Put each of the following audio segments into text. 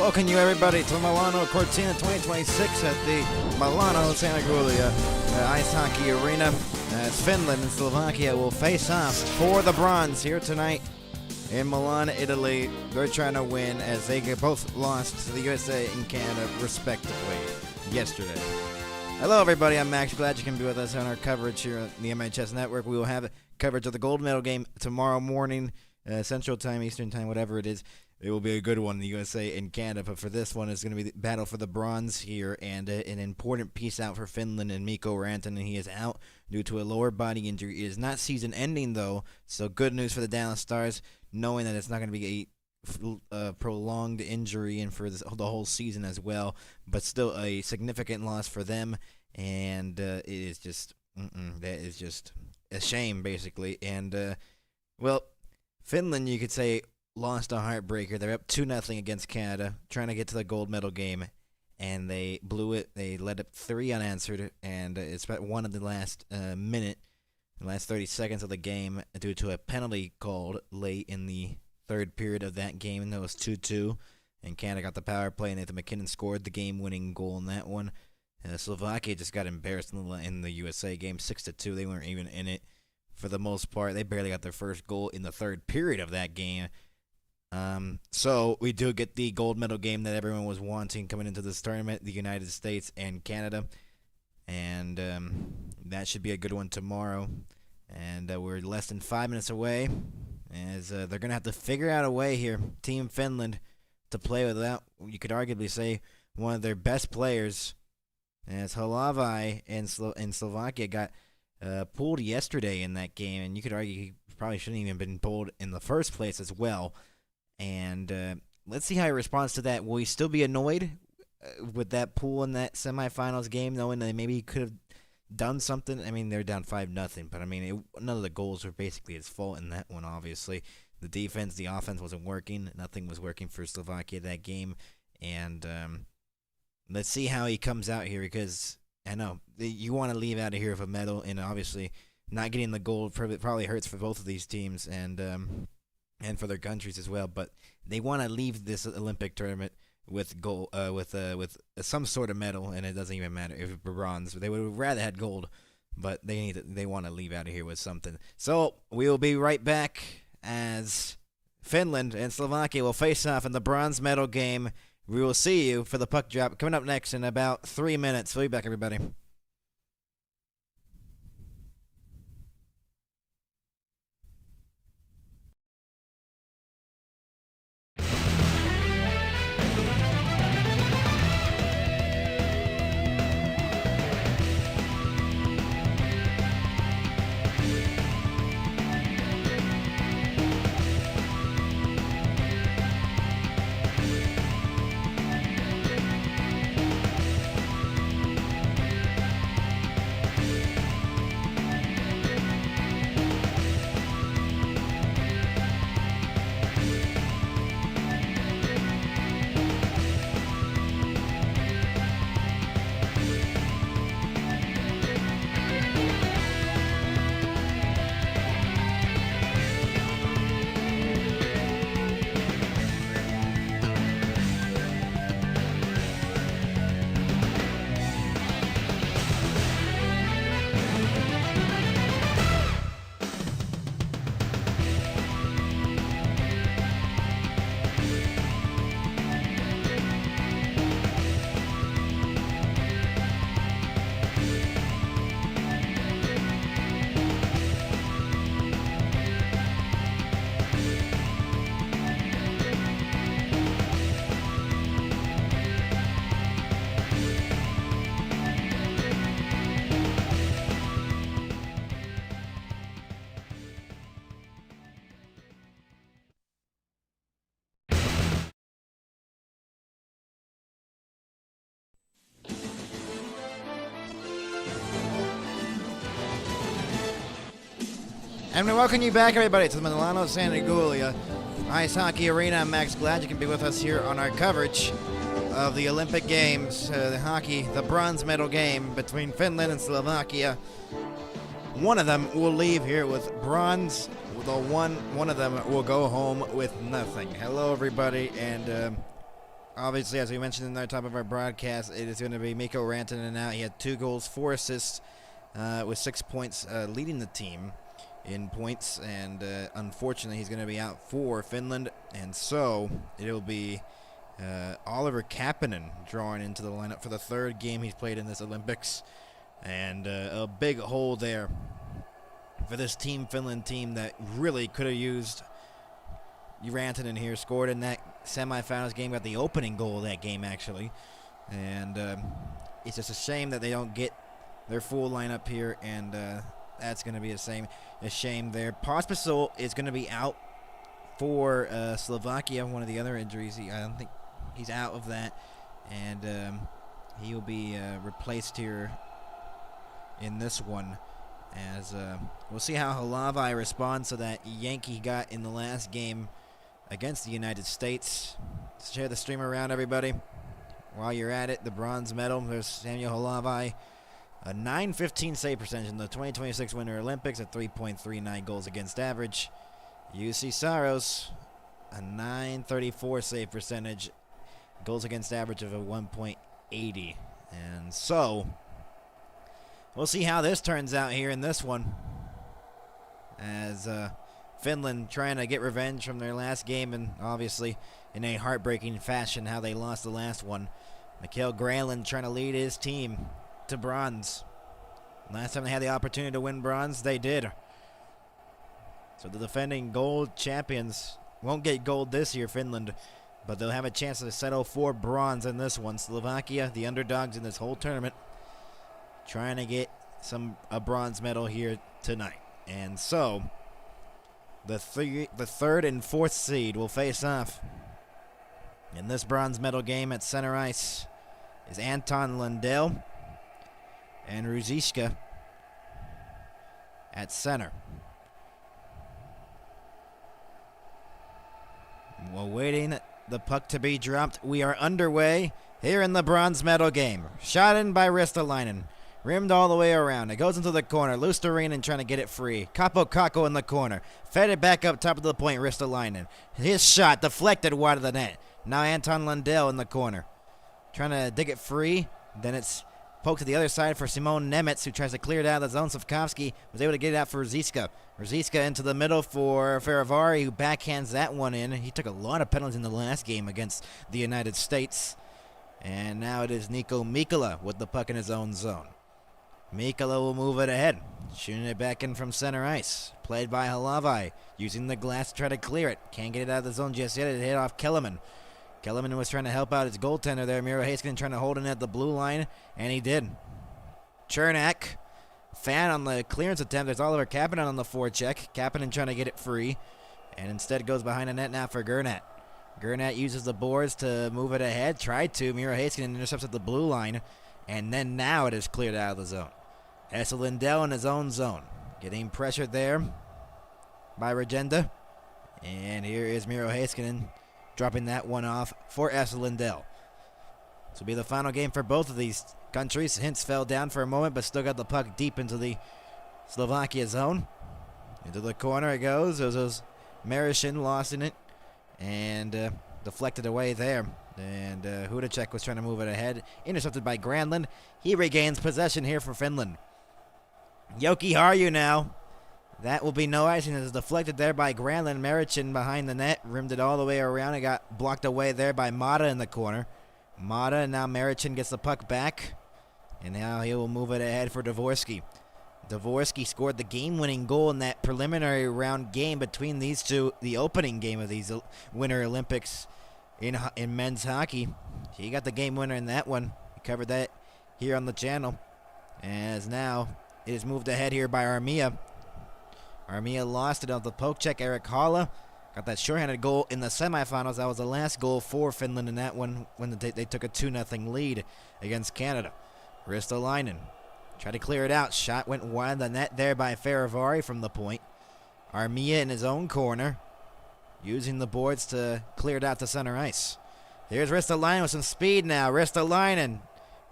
Welcome you everybody to Milano Cortina 2026 at the Milano Santa Giulia Ice Hockey Arena. As Finland and Slovakia will face off for the bronze here tonight in Milan, Italy. They're trying to win as they both lost to the USA and Canada respectively yesterday. Hello everybody, I'm Max. Glad you can be with us on our coverage here on the MHS Network. We will have coverage of the gold medal game tomorrow morning, Central Time, Eastern Time, whatever it is. It will be a good one, the USA and Canada, but for this one, it's going to be the battle for the bronze here, and an important piece out for Finland and Mikko Rantanen. He is out due to a lower body injury. It is not season-ending, though, so good news for the Dallas Stars, knowing that it's not going to be a prolonged injury and for the whole season as well, but still a significant loss for them, and it is just, that is just a shame, basically. And, well, Finland, you could say, lost a heartbreaker. They're up 2-0 against Canada, trying to get to the gold medal game, and they blew it. They let up 3 unanswered, and it's about one of the last minute, the last 30 seconds of the game, due to a penalty called late in the third period of that game, and that was 2-2, and Canada got the power play, and Nathan McKinnon scored the game-winning goal in that one. Slovakia just got embarrassed in the USA game, 6-2. They weren't even in it for the most part. They barely got their first goal in the third period of that game. So we do get the gold medal game that everyone was wanting coming into this tournament, the United States and Canada, and that should be a good one tomorrow. And we're less than 5 minutes away, as they're going to have to figure out a way here, Team Finland, to play without, you could arguably say, one of their best players, as Halavai in Slovakia got pulled yesterday in that game, and you could argue he probably shouldn't even been pulled in the first place as well. And let's see how he responds to that. Will he still be annoyed with that pull in that semifinals game, knowing that maybe he could have done something? I mean, they're down 5-0, but I mean, none of the goals were basically his fault in that one, obviously. The defense, the offense wasn't working. Nothing was working for Slovakia that game. And let's see how he comes out here, because I know you want to leave out of here with a medal, and obviously not getting the gold probably hurts for both of these teams, and for their countries as well. But they want to leave this Olympic tournament with gold, with some sort of medal, and it doesn't even matter if it's bronze. They would have rather had gold, but they want to leave out of here with something. So we will be right back as Finland and Slovakia will face off in the bronze medal game. We will see you for the puck drop coming up next in about 3 minutes. We'll be back, everybody. And we welcome you back, everybody, to the Milano Santa Giulia Ice Hockey Arena. I'm Max. Glad you can be with us here on our coverage of the Olympic Games, the bronze medal game between Finland and Slovakia. One of them will leave here with bronze. One of them will go home with nothing. Hello, everybody, and obviously, as we mentioned in the top of our broadcast, it is going to be Mikko Rantanen now. He had 2 goals, 4 assists, with 6 points, leading the team in points. And unfortunately, he's going to be out for Finland. And so it'll be Oliver Kapanen drawing into the lineup for the 3rd game he's played in this Olympics. And a big hole there for this Team Finland team that really could have used Rantanen here. Scored in that semifinals game, got the opening goal of that game, actually. And it's just a shame that they don't get their full lineup here, and that's going to be a shame there. Pospisil is going to be out for Slovakia, one of the other injuries. I don't think he's out of that, and he will be replaced here in this one. As we'll see how Halavai responds to that Yankee he got in the last game against the United States. Share the stream around, everybody. While you're at it, the bronze medal. There's Samuel Halavai. A .915 save percentage in the 2026 Winter Olympics at 3.39 goals against average. UC Saros, a .934 save percentage. Goals against average of a 1.80. And so we'll see how this turns out here in this one, as Finland trying to get revenge from their last game, and obviously in a heartbreaking fashion how they lost the last one. Mikael Granlund trying to lead his team to bronze. Last time they had the opportunity to win bronze, they did. So the defending gold champions won't get gold this year, Finland, but they'll have a chance to settle for bronze in this one. Slovakia, the underdogs in this whole tournament, trying to get a bronze medal here tonight. And so the 3rd and 4th seed will face off in this bronze medal game. At center ice is Anton Lundell and Ruzicka at center. While waiting the puck to be dropped, we are underway here in the bronze medal game. Shot in by Ristolainen. Rimmed all the way around. It goes into the corner. Luostarinen trying to get it free. Capo Kakko in the corner. Fed it back up top of the point. Ristolainen. His shot deflected wide of the net. Now Anton Lundell in the corner, trying to dig it free. Then it's poked to the other side for Simon Nemetz, who tries to clear it out of the zone. Sofkovsky was able to get it out for Ruzicka. Ruzicka into the middle for Feravari, who backhands that one in. He took a lot of penalties in the last game against the United States. And now it is Nico Mikkola with the puck in his own zone. Mikkola will move it ahead, shooting it back in from center ice. Played by Halavai, using the glass to try to clear it. Can't get it out of the zone just yet. It hit off Kellerman. Kellerman was trying to help out his goaltender there. Miro Heiskanen trying to hold it at the blue line, and he did. Chernak, fan on the clearance attempt. There's Oliver Kapanen on the forecheck. Kapanen trying to get it free, and instead goes behind the net now for Gernat. Gernat uses the boards to move it ahead. Tried to. Miro Heiskanen intercepts at the blue line, and then now it is cleared out of the zone. Esa Lindell in his own zone, getting pressured there by Regenda. And here is Miro Heiskanen dropping that one off for Esa Lindell. This will be the final game for both of these countries. Hintz fell down for a moment, but still got the puck deep into the Slovakia zone. Into the corner it goes. It was Marishin lost in it and deflected away there. And Hudacek was trying to move it ahead. Intercepted by Granlund. He regains possession here for Finland. Yoki Harju now. That will be no icing. It is deflected there by Granlund. Marichin behind the net. Rimmed it all the way around. It got blocked away there by Mata in the corner. Mata, and now Marichin gets the puck back. And now he will move it ahead for Dvorsky. Dvorsky scored the game-winning goal in that preliminary round game between these two. The opening game of these Winter Olympics in men's hockey. He got the game winner in that one. We covered that here on the channel. As now it is moved ahead here by Armia. Armia lost it on the poke check. Eric Halla got that shorthanded goal in the semifinals. That was the last goal for Finland in that one when they took a 2-0 lead against Canada. Ristolainen tried to clear it out. Shot went wide of the net there by Feravari from the point. Armia in his own corner, using the boards to clear it out to center ice. Here's Ristolainen with some speed now. Ristolainen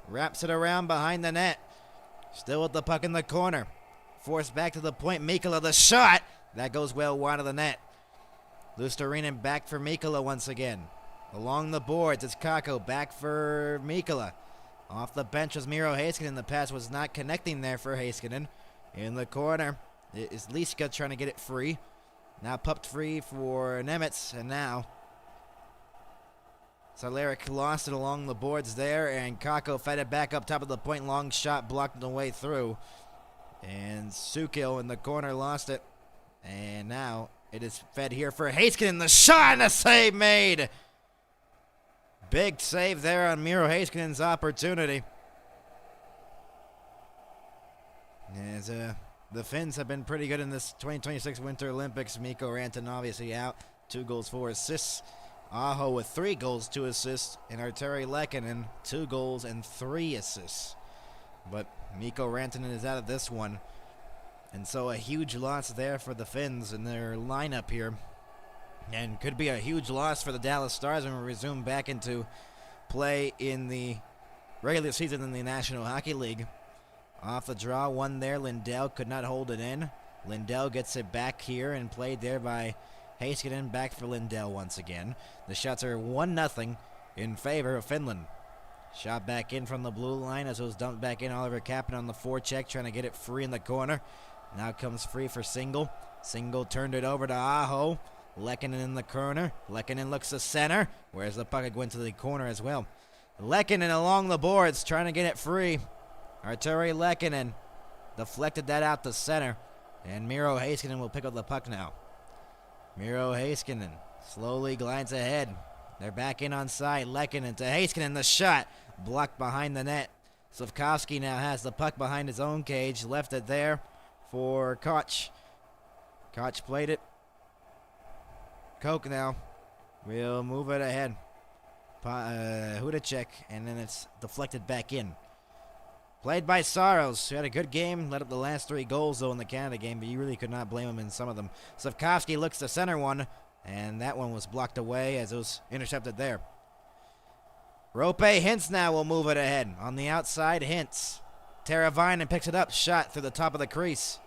wraps it around behind the net. Still with the puck in the corner. Forced back to the point. Mikkola, the shot. That goes well wide of the net. Luostarinen back for Mikkola once again. Along the boards, it's Kakko back for Mikkola. Off the bench was Miro Heiskanen. The pass was not connecting there for Heiskanen. In the corner is Liska trying to get it free. Now pumped free for Nemitz, and now Saleric lost it along the boards there, and Kakko fed it back up top of the point. Long shot blocked the way through. And Sukil in the corner lost it. And now it is fed here for Heiskanen. The shot and the save made. Big save there on Miro Heiskanen's opportunity. As the Finns have been pretty good in this 2026 Winter Olympics. Mikko Rantanen obviously out. 2 goals, 4 assists. Aho with 3 goals, 2 assists. And Arturi Lehkonen, 2 goals and 3 assists. But Mikko Rantanen is out of this one. And so a huge loss there for the Finns in their lineup here. And could be a huge loss for the Dallas Stars when we resume back into play in the regular season in the National Hockey League. Off the draw, one there. Lindell could not hold it in. Lindell gets it back here and played there by Heiskanen. Back for Lindell once again. The shots are 1-0 in favor of Finland. Shot back in from the blue line as it was dumped back in. Oliver Kapanen on the forecheck trying to get it free in the corner. Now comes free for Single. Single turned it over to Aho. Lehkonen in the corner. Lehkonen looks to center. Where's the puck? It went to the corner as well. Lehkonen along the boards trying to get it free. Arturi Lehkonen deflected that out to center. And Miro Heiskanen will pick up the puck now. Miro Heiskanen slowly glides ahead. They're back in on side. Lehkonen to Heiskanen. The shot blocked behind the net. Slafkovsky now has the puck behind his own cage. Left it there for Koch. Koch played it. Koch now will move it ahead. Hudacek, and then it's deflected back in. Played by Saros, who had a good game. Let up the last 3 goals, though, in the Canada game, but you really could not blame him in some of them. Slafkovsky looks to center one, and that one was blocked away as it was intercepted there. Rope Hintz now will move it ahead. On the outside, Hintz. Teravainen picks it up. Shot through the top of the crease.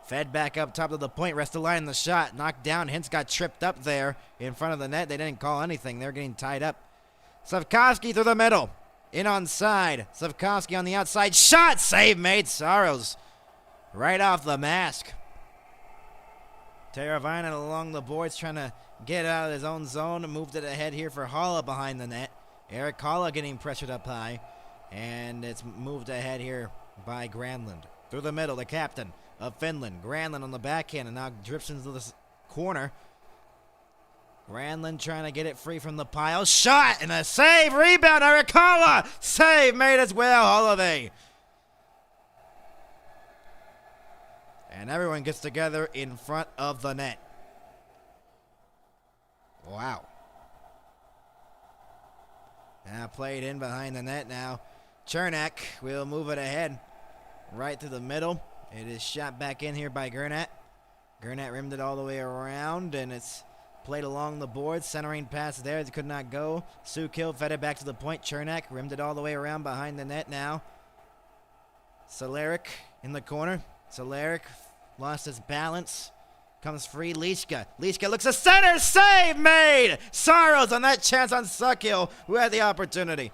Fed back up top of the point. Rest of the line. The shot knocked down. Hintz got tripped up there in front of the net. They didn't call anything. They're getting tied up. Slafkovsky through the middle. In on side. Slafkovsky on the outside. Shot! Save made. Saros right off the mask. Teravainen along the boards trying to get out of his own zone. Moved it ahead here for Haula behind the net. Erik Haula getting pressured up high. And it's moved ahead here by Granlund. Through the middle, the captain of Finland. Granlund on the backhand and now drifts into this corner. Granlund trying to get it free from the pile. Shot and a save. Rebound. Erik Haula. Save made as well. Holiday. And everyone gets together in front of the net. Wow. Now played in behind the net now. Chernak will move it ahead right to the middle. It is shot back in here by Gernat. Gernat rimmed it all the way around, and it's played along the board. Centering pass there. It could not go. Sukil fed it back to the point. Chernak rimmed it all the way around behind the net now. Saleric in the corner. Saleric lost his balance. Comes free. Liska. Liska looks a center. Save made. Saros on that chance on Sukil, who had the opportunity.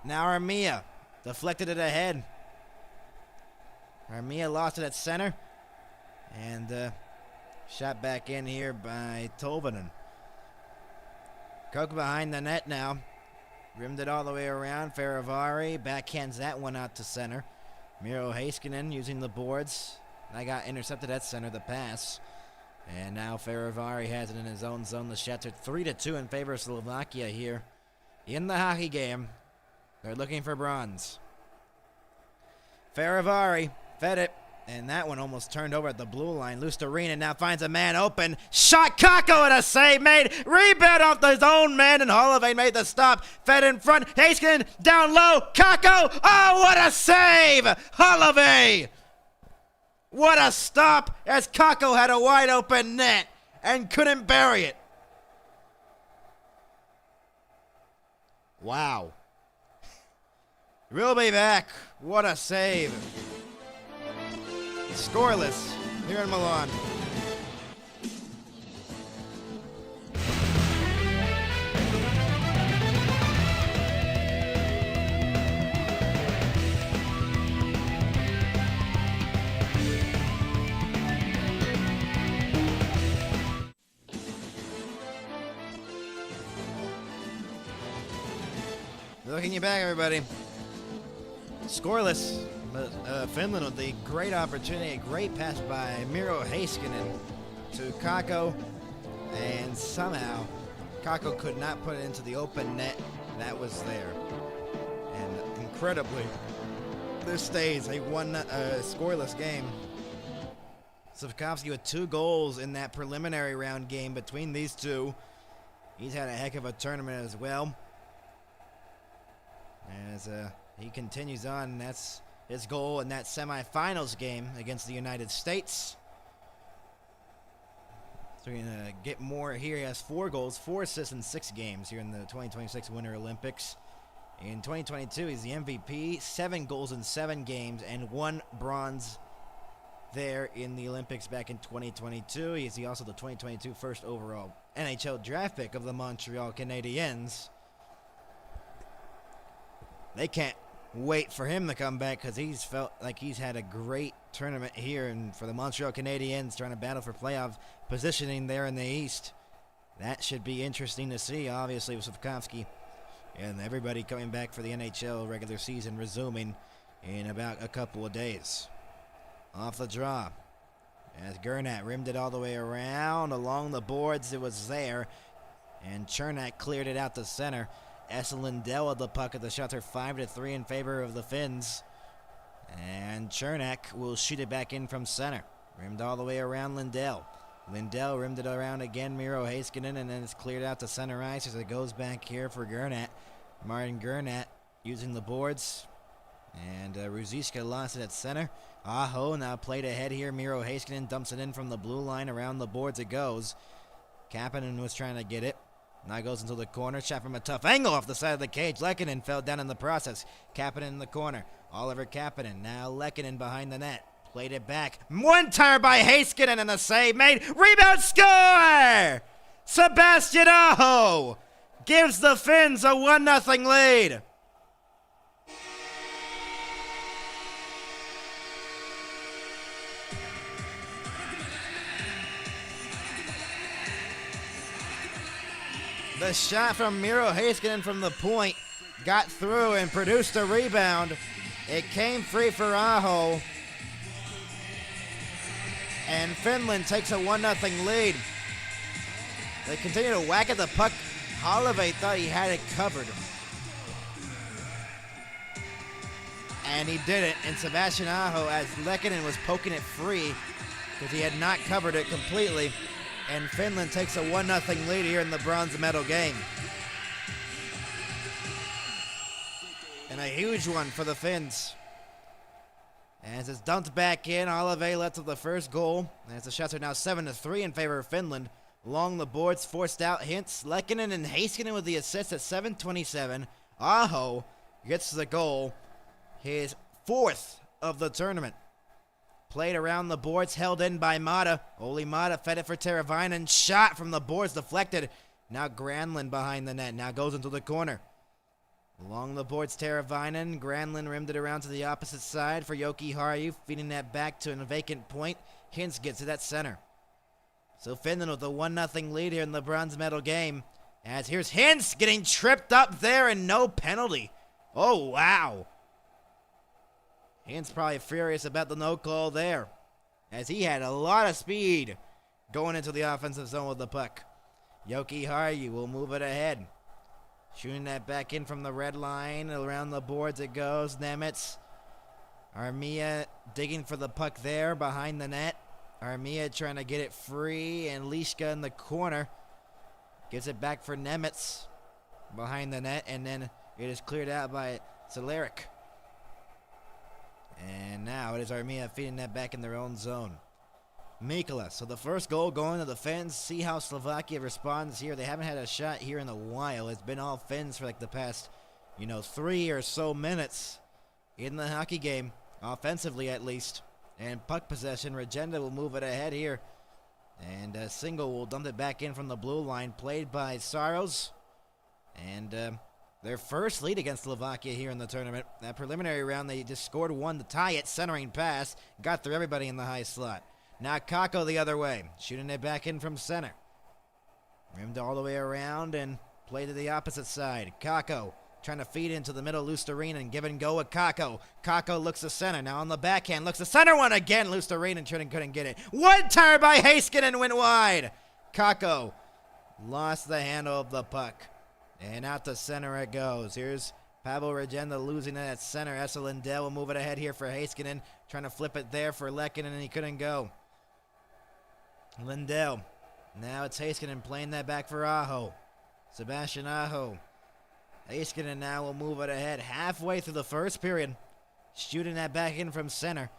Now Armia deflected it ahead. Armia lost it at center. And shot back in here by Tolvanen. Koch behind the net now. Rimmed it all the way around. Faravari backhands that one out to center. Miro Heiskanen using the boards. That got intercepted at center, the pass. And now Faravari has it in his own zone. The shots are 3-2 in favor of Slovakia here in the hockey game. They're looking for bronze. Faravari fed it, and that one almost turned over at the blue line. Lusterina now finds a man open. Shot Kakko and a save made. Rebound off his own man, and Holloway made the stop. Fed in front. Heiskanen down low. Kakko. Oh, what a save. Holloway. What a stop as Kakko had a wide open net and couldn't bury it. Wow. We'll be back. What a save. Scoreless here in Milan. Welcome you back, everybody. Scoreless, but Finland with the great opportunity, a great pass by Miro Heiskanen to Kakko, and somehow Kakko could not put it into the open net that was there. And incredibly, this stays a scoreless game. Slavkovsky with 2 goals in that preliminary round game between these two. He's had a heck of a tournament as well. As he continues on, that's his goal in that semifinals game against the United States. So we're going to get more here. He has 4 goals, 4 assists in 6 games here in the 2026 Winter Olympics. In 2022, he's the MVP, 7 goals in 7 games, and 1 bronze there in the Olympics back in 2022. He's also the 2022 first overall NHL draft pick of the Montreal Canadiens. They can't wait for him to come back because he's felt like he's had a great tournament here, and for the Montreal Canadiens trying to battle for playoff positioning there in the East. That should be interesting to see, obviously, with Slavkovsky and everybody coming back for the NHL regular season resuming in about a couple of days. Off the draw, as Gernat rimmed it all the way around along the boards. It was there, and Chernak cleared it out to center. Esa Lindell with the puck at the shutter, 5-3 in favor of the Finns. And Chernak will shoot it back in from center. Rimmed all the way around Lindell. Lindell rimmed it around again, Miro Heiskanen, and then it's cleared out to center ice as it goes back here for Gernat. Martin Gernat using the boards. And Ruziska lost it at center. Aho now played ahead here. Miro Heiskanen dumps it in from the blue line. Around the boards it goes. Kapanen was trying to get it. Now goes into the corner. Shot from a tough angle off the side of the cage. Lehkonen fell down in the process. Kapanen in the corner. Oliver Kapanen. Now Lehkonen behind the net. Played it back. One-timer by Heiskanen and the save made. Rebound score! Sebastian Aho gives the Finns a 1-0 lead. The shot from Miro Heiskanen from the point got through and produced a rebound. It came free for Aho. And Finland takes a 1-0 lead. They continue to whack at the puck. Holloway thought he had it covered. And he didn't. And Sebastian Aho, as Lehkonen was poking it free, because he had not covered it completely. And Finland takes a 1-0 lead here in the bronze medal game. And a huge one for the Finns. As it's dumped back in, Olive lets up the first goal. As the shots are now 7-3 in favor of Finland. Along the boards, forced out Hintz. Lehkonen and Heiskanen with the assist at 7:27. Aho gets the goal. His 4th of the tournament. Played around the boards, held in by Mata. Oli Mata fed it for Teravainen. Shot from the boards, deflected. Now Granlund behind the net. Now goes into the corner. Along the boards, Teravainen. Granlund rimmed it around to the opposite side for Yoki Harju, feeding that back to a vacant point. Hintz gets it at center. So Finland with a 1-0 lead here in the bronze medal game. As here's Hintz getting tripped up there and no penalty. Oh, wow. Hintz probably furious about the no call there, as he had a lot of speed going into the offensive zone with the puck. Yoki Harju will move it ahead. Shooting that back in from the red line. Around the boards it goes. Nemitz. Armia digging for the puck there behind the net. Armia trying to get it free, and Lishka in the corner gives it back for Nemitz behind the net, and then it is cleared out by Cehlarik. And now it is Armia feeding that back in their own zone. Mikkola. So the first goal going to the Finns. See how Slovakia responds here. They haven't had a shot here in a while. It's been all Finns for like the past, 3 or so minutes in the hockey game, offensively at least. And puck possession, Regenda will move it ahead here. And Single will dump it back in from the blue line, played by Saros. And their first lead against Slovakia here in the tournament. That preliminary round, they just scored one to tie it. Centering pass, got through everybody in the high slot. Now Kakko the other way, shooting it back in from center. Rimmed all the way around and played to the opposite side. Kakko Trying to feed into the middle, Lusterinen, give and go with Kakko. Kakko looks to center, now on the backhand, looks to center one again. Lusterinen couldn't get it. One turn by Heiskanen went wide. Kakko lost the handle of the puck. And out to center it goes. Here's Pavel Regenda losing it at center. Esa Lindell will move it ahead here for Heiskanen. Trying to flip it there for Lehkonen, and he couldn't go. Lindell. Now it's Heiskanen playing that back for Aho. Sebastian Aho. Heiskanen now will move it ahead halfway through the first period. Shooting that back in from center.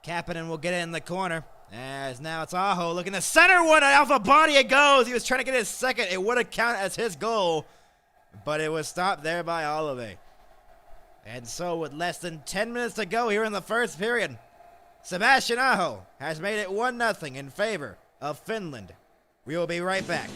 Kapanen will get it in the corner. As now it's Aho looking to center one. Off the body it goes. He was trying to get his second. It would have counted as his goal. But it was stopped there by Olive. And so with less than 10 minutes to go here in the first period, Sebastian Aho has made it 1-0 in favor of Finland. We will be right back.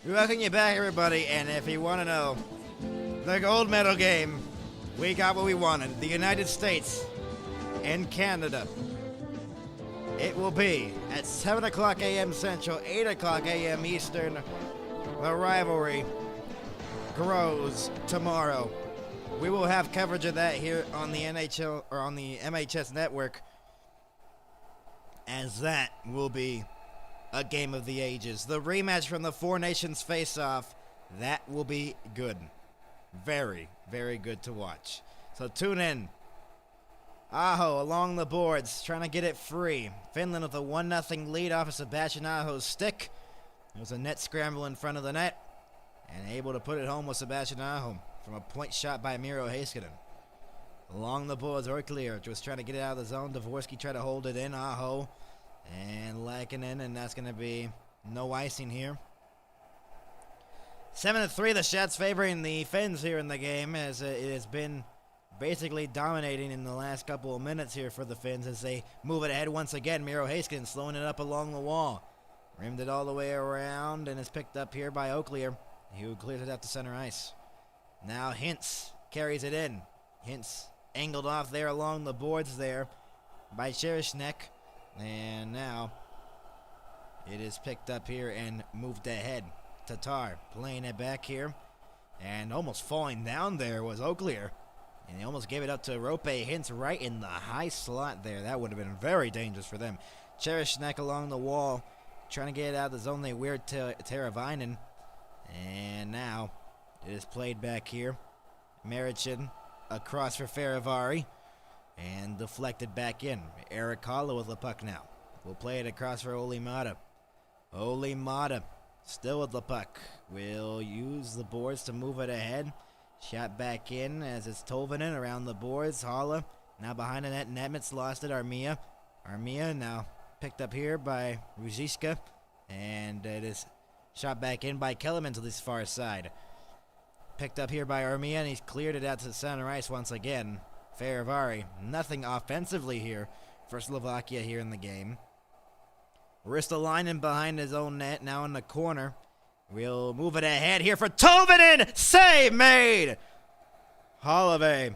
We welcome you back, everybody, and if you want to know, the gold medal game, we got what we wanted. The United States and Canada. It will be at 7 o'clock a.m. Central, 8 o'clock a.m. Eastern. The rivalry grows tomorrow. We will have coverage of that here on the NHL, or on the MHS network, as that will be a game of the ages. The rematch from the Four Nations face-off, that will be good. Very, very good to watch. So tune in. Aho along the boards, trying to get it free. Finland with a 1-0 lead off of Sebastian Aho's stick. There was a net scramble in front of the net, and able to put it home with Sebastian Aho from a point shot by Miro Heiskanen. Along the boards, Orklier was trying to get it out of the zone. Dvorsky tried to hold it in. Aho and Lehkonen, and that's going to be no icing here. 7-3, the shots favoring the Finns here in the game, as it has been basically dominating in the last couple of minutes here for the Finns as they move it ahead once again. Miro Heiskanen slowing it up along the wall. Rimmed it all the way around and is picked up here by Oaklear, who clears it out to center ice. Now Hintz carries it in. Hintz angled off there along the boards there by Cherishnek. And now it is picked up here and moved ahead. Tatar playing it back here. And almost falling down there was Oaklear. And he almost gave it up to Rope Hintz right in the high slot there. That would have been very dangerous for them. Cherishnek along the wall, trying to get it out of the zone. They weird to Teravainen. And now it is played back here. Marichin across for Farivari. And deflected back in. Eric Holla with the puck now. We'll play it across for Oli Mata. Oli Mata still with the puck. Will use the boards to move it ahead. Shot back in as it's Tolvanen around the boards. Holla now behind the net. Nemitz lost it. Armia now picked up here by Ruziska. And it is shot back in by Kellerman to this far side. Picked up here by Armia, and he's cleared it out to the center ice once again. Farivari, nothing offensively here for Slovakia here in the game. Ristolainen behind his own net, now in the corner. We'll move it ahead here for Tolvanen. Save made! Holloway.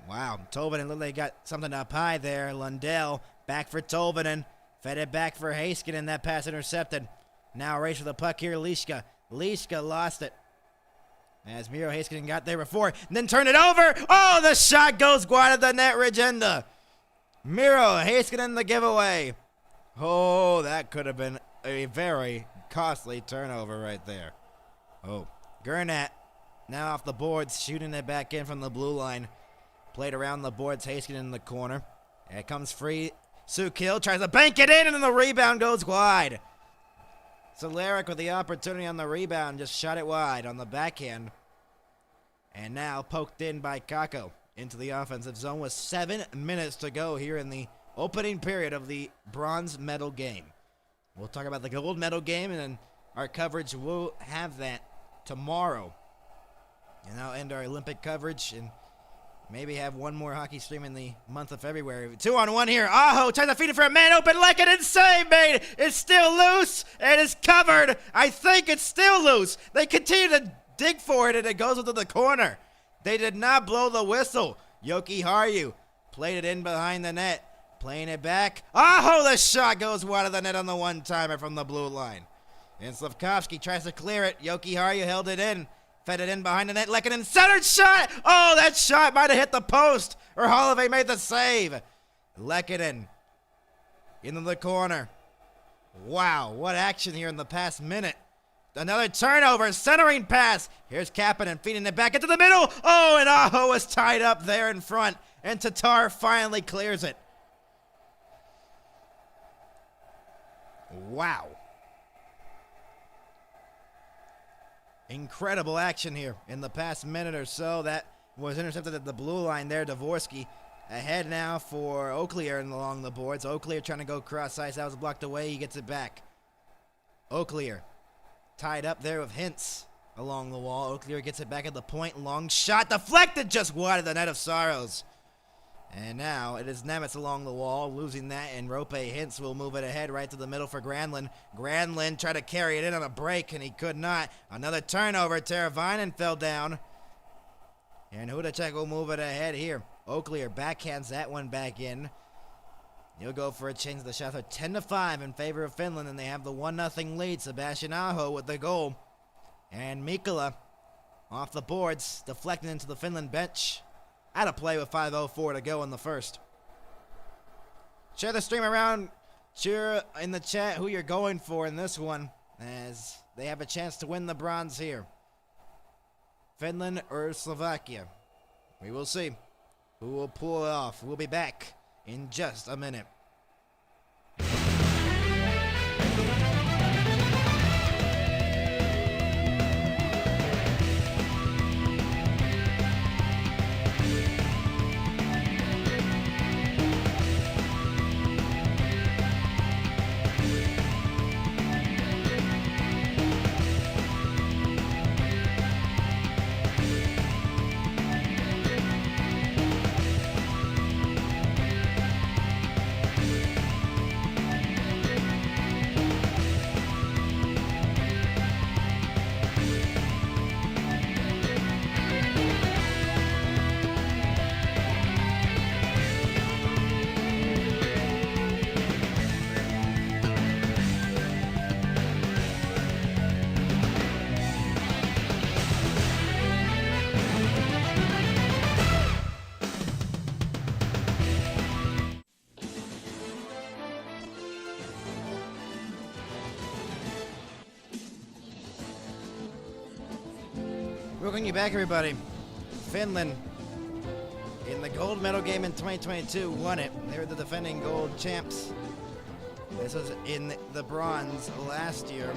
Wow, Tolvanen literally got something up high there. Lundell back for Tolvanen. Fed it back for Heiskanen. That pass intercepted. Now a race for the puck here. Liska lost it. As Miro Heiskanen got there before, and then turned it over. Oh, the shot goes wide of the net, Regenda. Miro Heiskanen the giveaway. Oh, that could have been a very costly turnover right there. Oh, Gurnett now off the boards, shooting it back in from the blue line. Played around the boards, Heiskanen in the corner. It comes free. Sukil tries to bank it in, and then the rebound goes wide. Solaric with the opportunity on the rebound, just shot it wide on the backhand. And now poked in by Kako into the offensive zone with 7 minutes to go here in the opening period of the bronze medal game. We'll talk about the gold medal game, and then our coverage will have that tomorrow. And I'll end our Olympic coverage and maybe have one more hockey stream in the month of February. 2-on-1 here. Aho tries to feed it for a man open. Lehkonen save made. It's still loose. It is covered. I think it's still loose. They continue to dig for it, and it goes into the corner. They did not blow the whistle. Yoki Harju played it in behind the net. Playing it back. Aho, the shot goes wide of the net on the one-timer from the blue line. And Slavkovsky tries to clear it. Yoki Harju held it in. Fed it in behind the net. Lehkonen centered shot. Oh, that shot might have hit the post. Or Holloway made the save. Lehkonen into the corner. Wow, what action here in the past minute. Another turnover, centering pass. Here's Kapanen feeding it back into the middle. Oh, and Aho is tied up there in front. And Tatar finally clears it. Wow. Incredible action here in the past minute or so. That was intercepted at the blue line there. Dvorsky ahead now for Oakley along the boards. Oakley trying to go cross ice. That was blocked away. He gets it back. Oakley tied up there with Hintz along the wall. Oakley gets it back at the point. Long shot deflected just wide of the net of Saros. And now it is Nemitz along the wall, losing that, and Rope Hintz will move it ahead right to the middle for Granlund. Granlund tried to carry it in on a break, and he could not. Another turnover. Teravainen fell down. And Hudacek will move it ahead here. Oakley backhands that one back in. He'll go for a change. The shots are 10-5 in favor of Finland, and they have the 1-0 lead. Sebastian Aho with the goal. And Mikkola off the boards, deflecting into the Finland bench. Out of play with 5:04 to go in the first. Share the stream around. Cheer in the chat who you're going for in this one, as they have a chance to win the bronze here. Finland or Slovakia. We will see who will pull it off. We'll be back in just a minute. Welcome you back, everybody. Finland, in the gold medal game in 2022, won it. They were the defending gold champs. This was in the bronze last year,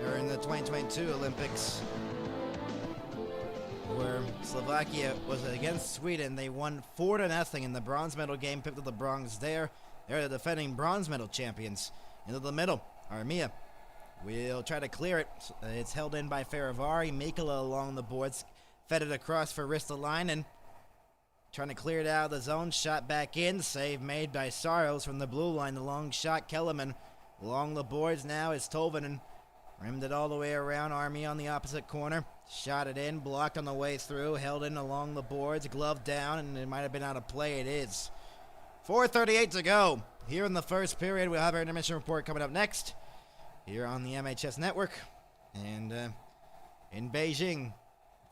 or in the 2022 Olympics, where Slovakia was against Sweden. They won 4-0 in the bronze medal game, picked up the bronze there. They're the defending bronze medal champions. Into the middle, Armia will try to clear it. It's held in by Faravari. Mikkola along the boards. Fed it across for Ristolainen. Trying to clear it out of the zone. Shot back in. Save made by Saros from the blue line. The long shot. Kellerman along the boards now is Tolvanen. Rimmed it all the way around. Army on the opposite corner. Shot it in. Blocked on the way through. Held in along the boards. Glove down, and it might have been out of play. It is. 4:38 to go. Here in the first period, we'll have our intermission report coming up next. Here on the MHS Network, and in Beijing,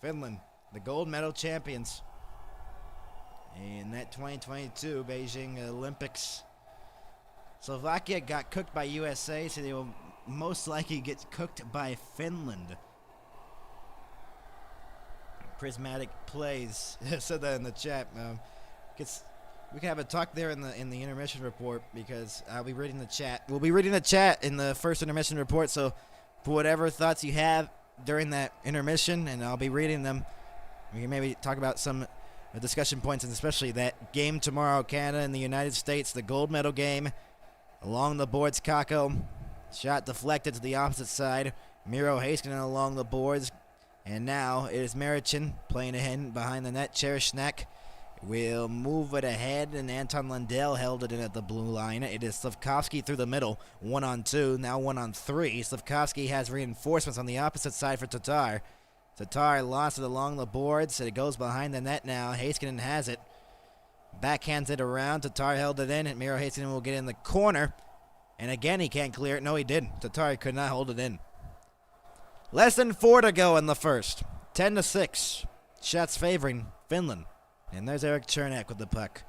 Finland, the gold medal champions. in that 2022 Beijing Olympics. Slovakia got cooked by USA, so they will most likely get cooked by Finland. Prismatic plays said that in the chat. We can have a talk there in the intermission report, because I'll be reading the chat. We'll be reading the chat in the first intermission report. So, for whatever thoughts you have during that intermission, and I'll be reading them, we can maybe talk about some discussion points, and especially that game tomorrow, Canada and the United States, the gold medal game. Along the boards, Kako. Shot deflected to the opposite side. Miro Heiskanen along the boards. And now it is Marichin playing ahead behind the net. Cherishnak will move it ahead, and Anton Lundell held it in at the blue line. It is Slavkovsky through the middle. 1-on-2, now 1-on-3. Slavkovsky has reinforcements on the opposite side for Tatar. Tatar lost it along the boards. It goes behind the net now. Heiskanen has it. Backhands it around. Tatar held it in, and Miro Heiskanen will get in the corner. And again, he can't clear it. No, he didn't. Tatar could not hold it in. Less than 4 to go in the first. 10-6. Shots favoring Finland. And there's Eric Chernak with the puck.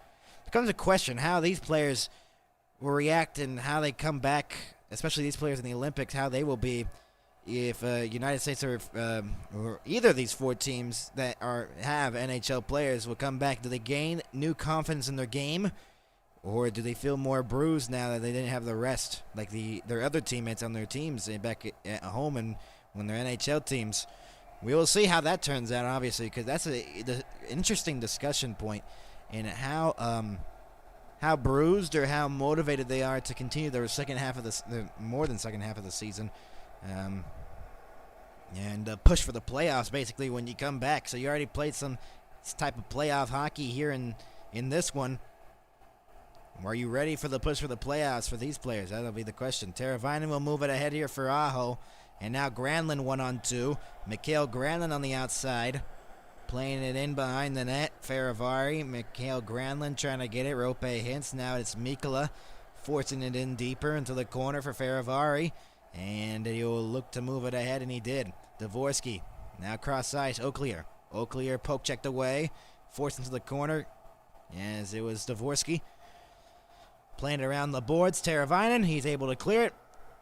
Becomes a question how these players will react and how they come back, especially these players in the Olympics, how they will be if United States or either of these 4 teams that have NHL players will come back. Do they gain new confidence in their game, or do they feel more bruised now that they didn't have the rest like their other teammates on their teams back at home and when they're NHL teams? We will see how that turns out, obviously, because that's an interesting discussion point in how bruised or how motivated they are to continue their second half of the more than second half of the season, and push for the playoffs. Basically, when you come back, so you already played some type of playoff hockey here in this one. Are you ready for the push for the playoffs for these players? That'll be the question. Teravainen will move it ahead here for Aho. And now Granlund 1-on-2. Mikhail Granlund on the outside. Playing it in behind the net. Faravari. Mikhail Granlund trying to get it. Rope hints. Now it's Mikkola forcing it in deeper into the corner for Faravari. And he'll look to move it ahead, and he did. Dvorsky. Now cross ice. Oaklear. Oaklear poke checked away. Forced into the corner. As it was Dvorsky. Playing it around the boards. Teravainen. He's able to clear it.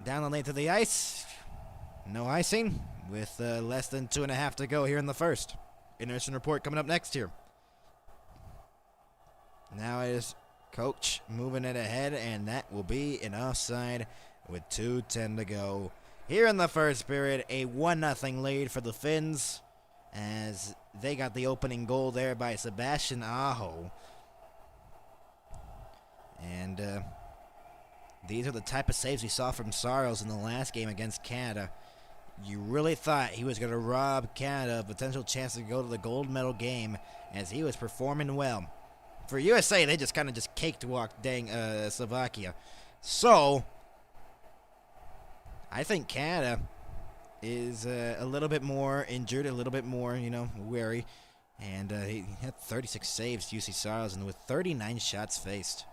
Down the length of the ice. No icing, with less than 2.5 to go here in the first. Intermission report coming up next here. Now it is Coach moving it ahead, and that will be an offside with 2:10 to go. Here in the first period, a 1-0 lead for the Finns, as they got the opening goal there by Sebastian Aho. And these are the type of saves we saw from Saros in the last game against Canada. You really thought he was going to rob Canada of a potential chance to go to the gold medal game, as he was performing well. For USA, they just kind of cakewalked Slovakia. So, I think Canada is a little bit more injured, a little bit more, wary. And he had 36 saves, UC Saros, and with 39 shots faced.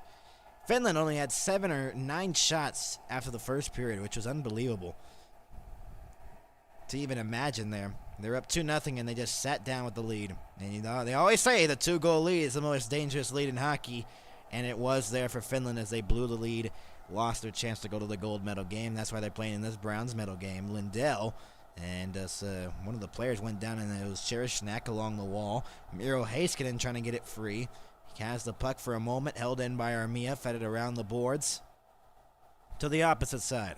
Finland only had 7 or 9 shots after the first period, which was unbelievable to even imagine there. They're up 2-0, and they just sat down with the lead. And they always say the 2-goal lead is the most dangerous lead in hockey, and it was there for Finland as they blew the lead, lost their chance to go to the gold medal game. That's why they're playing in this bronze medal game. Lindell, and one of the players went down, and it was Cherishnak along the wall. Miro Heiskanen trying to get it free. He has the puck for a moment, held in by Armia, fed it around the boards to the opposite side.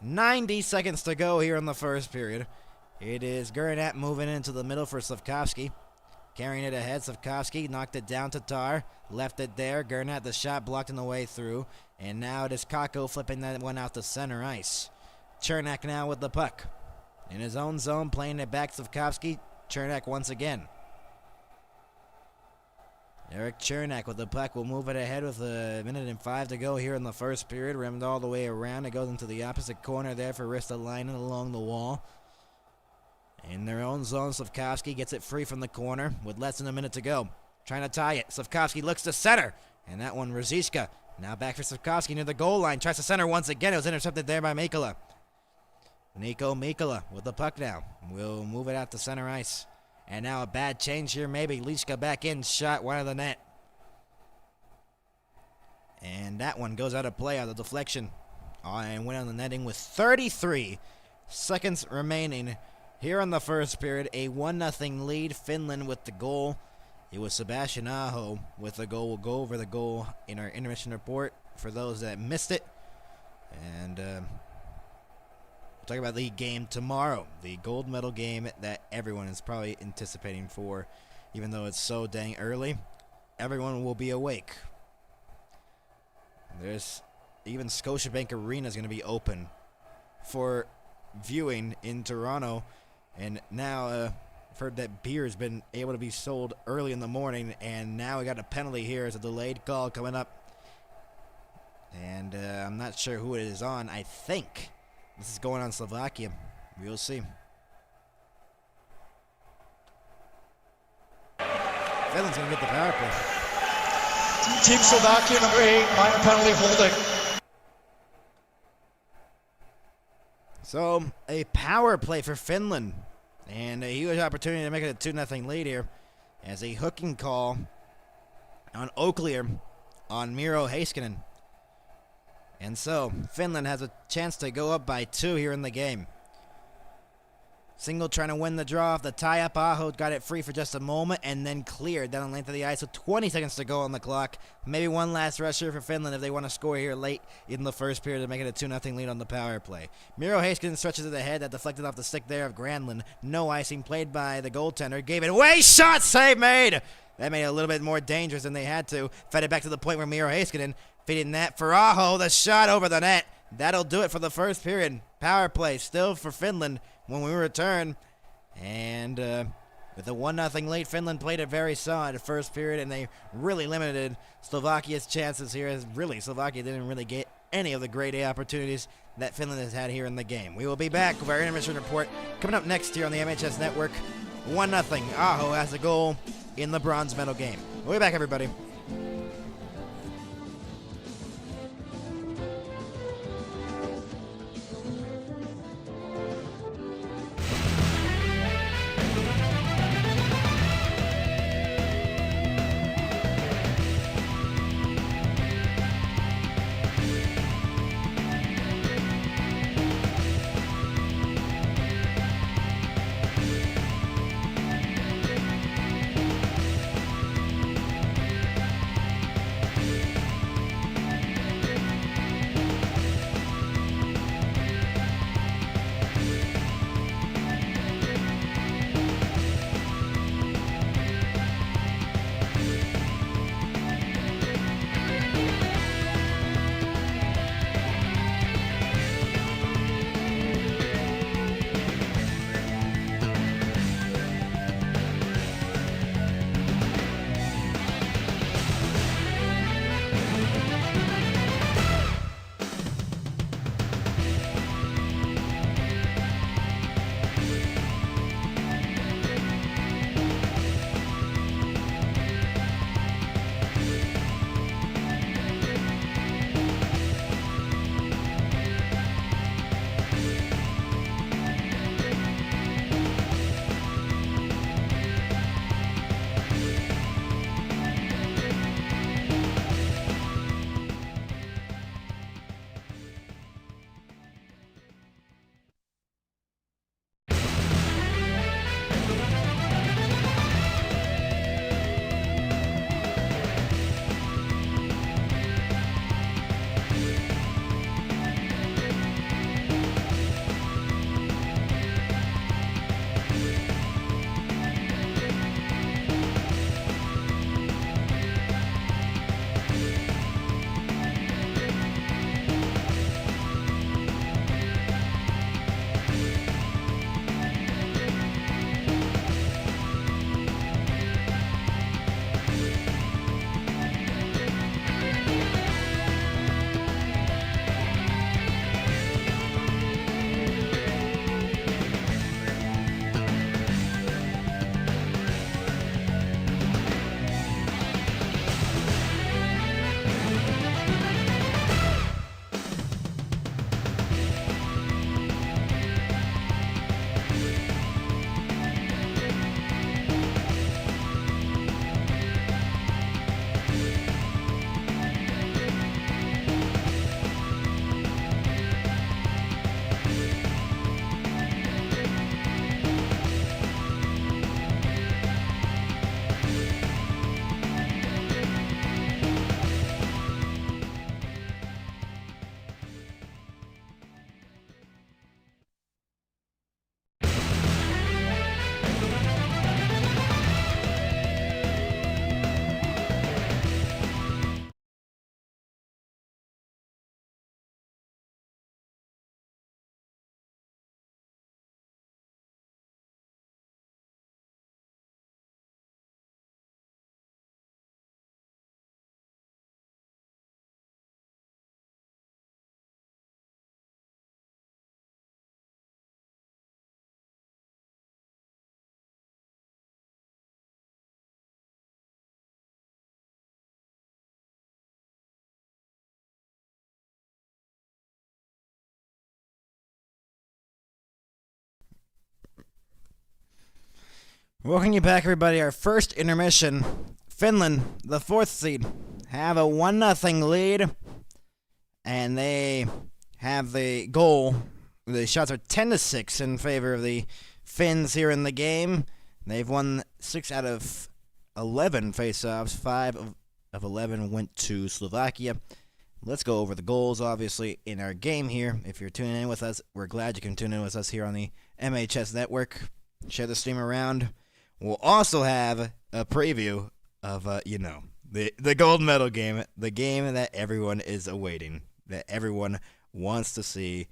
90 seconds to go here in the first period. It is Gernat moving into the middle for Slavkovsky. Carrying it ahead, Slavkovsky knocked it down to Tar. Left it there. Gernat, the shot blocked on the way through. And now it is Kako flipping that one out to center ice. Chernak now with the puck. In his own zone, playing it back to Slavkovsky. Chernak once again. Eric Chernak with the puck will move it ahead with 1:05 to go here in the first period. Rimmed all the way around. It goes into the opposite corner there for Ristolainen along the wall. In their own zone, Slavkovsky gets it free from the corner with less than a minute to go. Trying to tie it. Slavkovsky looks to center. And that one, Ruzicka. Now back for Slavkovsky near the goal line. Tries to center once again. It was intercepted there by Mikkola. Nico Mikkola with the puck now. Will move it out to center ice. And now a bad change here, maybe. Lischka back in, shot wide of the net. And that one goes out of play out of deflection. And went on the netting with 33 seconds remaining here in the first period. A 1-0 lead. Finland with the goal. It was Sebastian Aho with the goal. We'll go over the goal in our intermission report for those that missed it. And we'll talk about the game tomorrow. The gold medal game that everyone is probably anticipating for. Even though it's so dang early, everyone will be awake. There's even Scotiabank Arena is going to be open for viewing in Toronto. And now I've heard that beer has been able to be sold early in the morning. And now we got a penalty here as a delayed call coming up. And I'm not sure who it is on. I think this is going on Slovakia. We'll see. Finland's going to get the power play. Team Slovakia, number 8, minor penalty holding. So, a power play for Finland. And a huge opportunity to make it a 2-0 lead here. As a hooking call on Oaklear on Miro Heiskanen. And so, Finland has a chance to go up by 2 here in the game. Single trying to win the draw off the tie-up. Aho got it free for just a moment and then cleared down the length of the ice with 20 seconds to go on the clock. Maybe one last rush here for Finland if they want to score here late in the first period to make it a 2-0 lead on the power play. Miro Heiskanen stretches it ahead. That deflected off the stick there of Granlund. No icing played by the goaltender. Gave it away. Shot save made. That made it a little bit more dangerous than they had to. Fed it back to the point where Miro Heiskanen feeding that for Aho. The shot over the net. That'll do it for the first period. Power play still for Finland when we return. And with a 1-0 lead, Finland played a very solid first period, and they really limited Slovakia's chances here. As really, Slovakia didn't really get any of the grade A opportunities that Finland has had here in the game. We will be back with our intermission report coming up next here on the MHS Network. 1-0. Aho has a goal in the bronze medal game. We'll be back, everybody. Welcome you back, everybody. Our first intermission. Finland, the 4th seed, have a 1-0 lead, and they have the goal. The shots are 10-6 in favor of the Finns here in the game. They've won 6 out of 11 face-offs. 5 of 11 went to Slovakia. Let's go over the goals, obviously, in our game here. If you're tuning in with us, we're glad you can tune in with us here on the MHS Network. Share the stream around. We'll also have a preview of, the gold medal game, the game that everyone is awaiting, that everyone wants to see,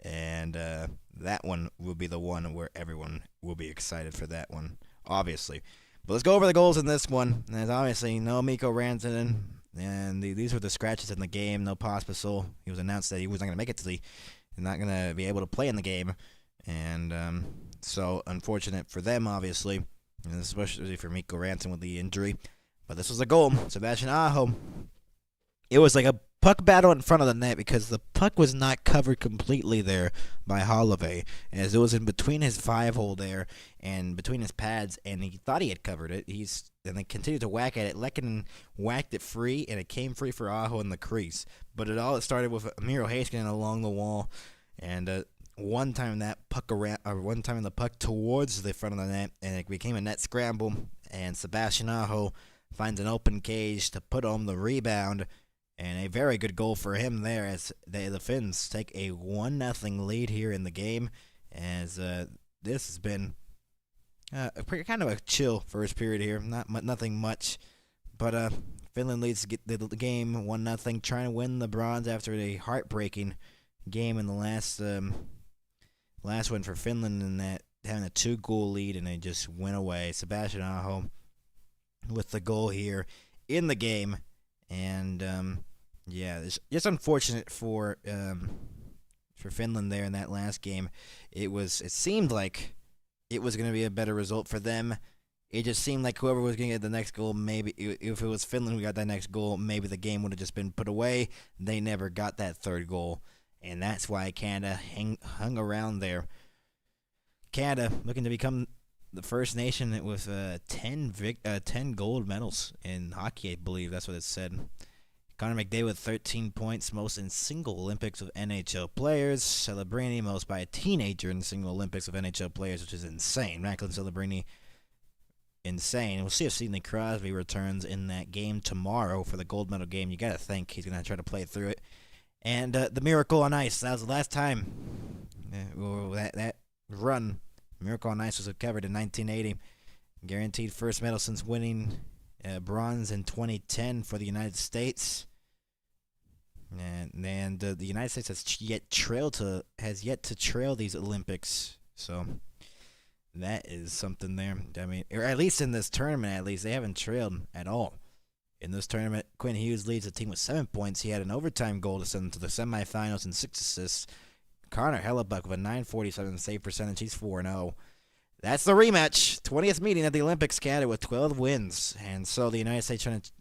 and that one will be the one where everyone will be excited for that one, obviously. But let's go over the goals in this one. There's obviously no Mikko Rantanen, and these were the scratches in the game. No Pospisil. He was announced that he was not going to make it to not going to be able to play in the game, and so unfortunate for them, obviously, and especially for Mikko Rantanen with the injury. But this was a goal. Sebastian Aho. It was like a puck battle in front of the net because the puck was not covered completely there by Holloway, as it was in between his 5-hole there and between his pads, and he thought he had covered it. And they continued to whack at it. Lehkonen whacked it free, and it came free for Aho in the crease. But it started with Miro Heiskanen along the wall, and one time the puck towards the front of the net, and it became a net scramble, and Sebastian Aho finds an open cage to put home the rebound, and a very good goal for him there as the Finns take a 1-0 lead here in the game, as this has been kind of a chill first period here, nothing much, but Finland leads the game 1-0, trying to win the bronze after a heartbreaking game in the last one for Finland, in that having a 2-goal lead, and they just went away. Sebastian Aho with the goal here in the game, and it's just unfortunate for Finland there in that last game. It seemed like it was going to be a better result for them. It just seemed like whoever was going to get the next goal, maybe if it was Finland who got that next goal, maybe the game would have just been put away. They never got that third goal, and that's why Canada hung around there. Canada looking to become the first nation with 10 gold medals in hockey, I believe. That's what it said. Connor McDavid with 13 points, most in single Olympics of NHL players. Celebrini, most by a teenager in single Olympics of NHL players, which is insane. Macklin Celebrini, insane. We'll see if Sidney Crosby returns in that game tomorrow for the gold medal game. You got to think he's going to try to play through it. And the Miracle on Ice, that was the last time that run. Miracle on Ice was covered in 1980. Guaranteed first medal since winning bronze in 2010 for the United States. And the United States has yet to trail these Olympics. So that is something there. I mean, or at least in this tournament, they haven't trailed at all. In this tournament, Quinn Hughes leads the team with 7 points. He had an overtime goal to send them to the semifinals and 6 assists. Connor Hellebuck with a .947 save percentage. He's 4-0. That's the rematch. 20th meeting at the Olympics, Canada with 12 wins. And so the United States trying to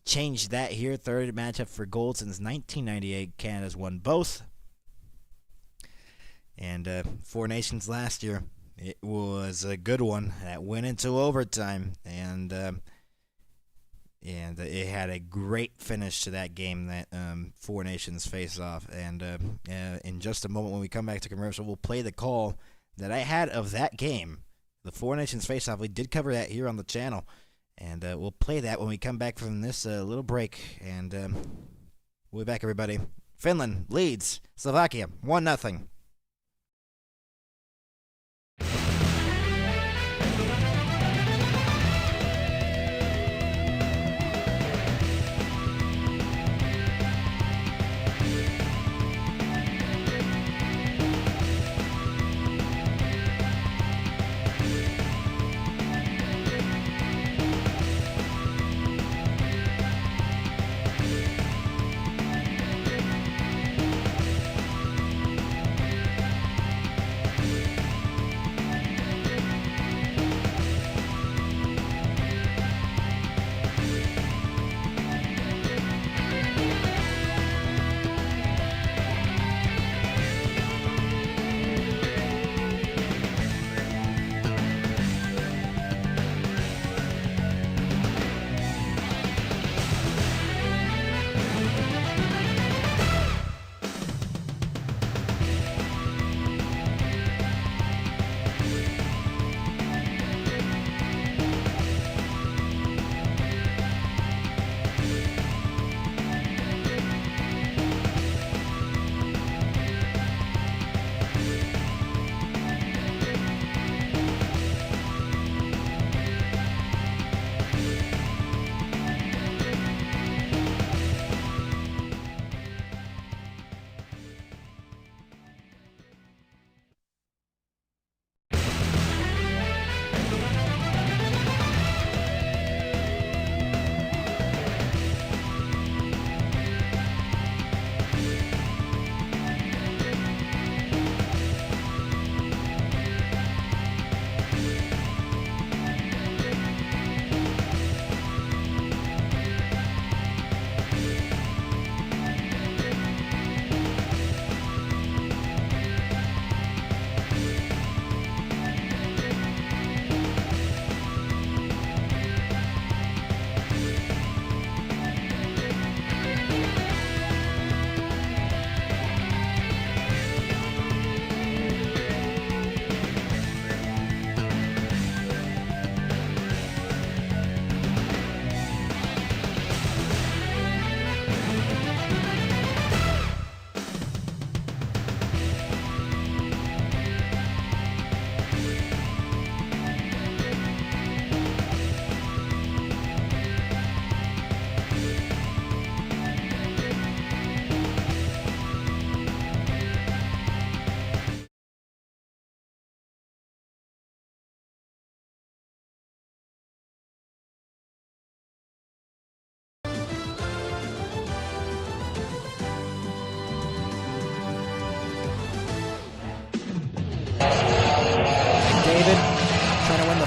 change that here. Third matchup for gold since 1998. Canada's won both. And 4 nations last year. It was a good one that went into overtime. And it had a great finish to that game, that 4 nations face-off. And in just a moment when we come back to commercial, we'll play the call that I had of that game. The 4 nations face-off, we did cover that here on the channel. And we'll play that when we come back from this little break. And we'll be back, everybody. Finland leads Slovakia 1-0.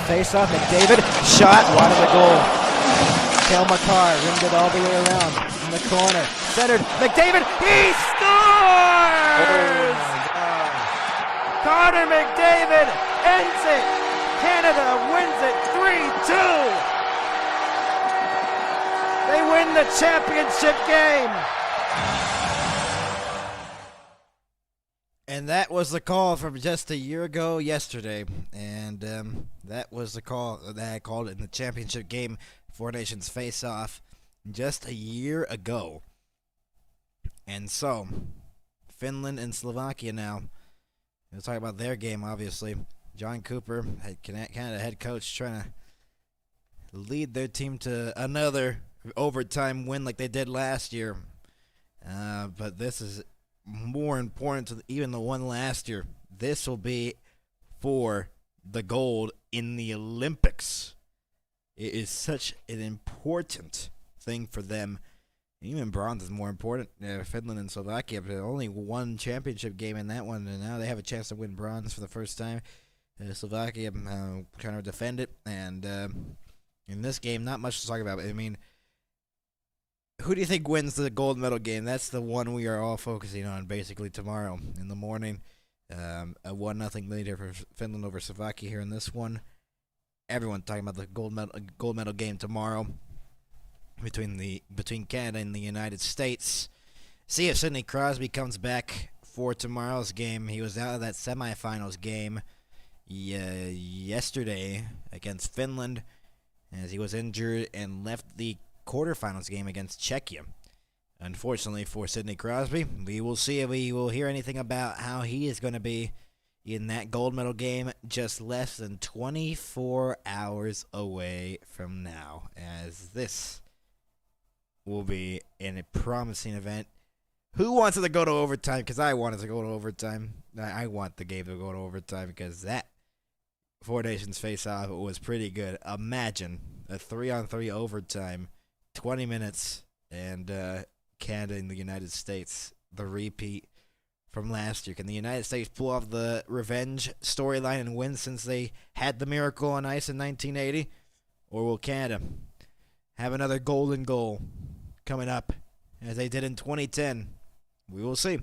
face-off. McDavid shot wide of the goal. Kel McCarr rimmed it all the way around in the corner. Centered. McDavid. He scores! Connor McDavid ends it. Canada wins it 3-2. They win the championship game. And that was the call from just a year ago yesterday. And that was the call that I called it in the championship game. Four Nations face-off just a year ago. And so, Finland and Slovakia now. We'll talk about their game, obviously. John Cooper, Canada head coach, trying to lead their team to another overtime win like they did last year. But this is more important to even the one last year. This will be for the gold in the Olympics. It is such an important thing for them. Even bronze is more important. Finland and Slovakia, but only one championship game in that one, and now they have a chance to win bronze for the first time. Slovakia trying to defend it, and in this game, not much to talk about. I mean, who do you think wins the gold medal game? That's the one we are all focusing on basically tomorrow in the morning. A 1-0 lead here for Finland over Slovakia here in this one. Everyone talking about the gold medal game tomorrow between Canada and the United States. See if Sidney Crosby comes back for tomorrow's game. He was out of that semifinals game yesterday against Finland as he was injured and left the quarterfinals game against Czechia. Unfortunately for Sidney Crosby, we will see if we will hear anything about how he is going to be in that gold medal game just less than 24 hours away from now, as this will be a promising event. Who wants it to go to overtime? Because I want it to go to overtime. I want the game to go to overtime because that Four Nations face-off was pretty good. Imagine a 3-on-3 overtime, 20 minutes, and Canada and the United States, the repeat from last year. Can the United States pull off the revenge storyline and win since they had the miracle on ice in 1980? Or will Canada have another golden goal coming up as they did in 2010? We will see.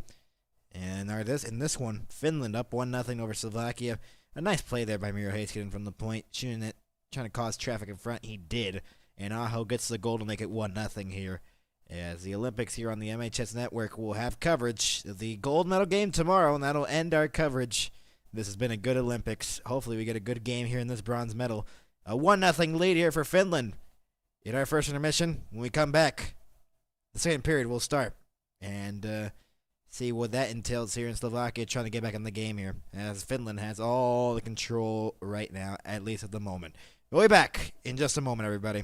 And in this one, Finland up 1-0 over Slovakia. A nice play there by Miro Heiskanen from the point, shooting it, trying to cause traffic in front. He did. And Aho gets the goal to make it 1-0 here. As the Olympics here on the MHS Network will have coverage of the gold medal game tomorrow, and that'll end our coverage. This has been a good Olympics. Hopefully we get a good game here in this bronze medal. A 1-0 lead here for Finland. In our first intermission, when we come back, the second period will start. And see what that entails here in Slovakia, trying to get back in the game here, as Finland has all the control right now, at least at the moment. We'll be back in just a moment, everybody.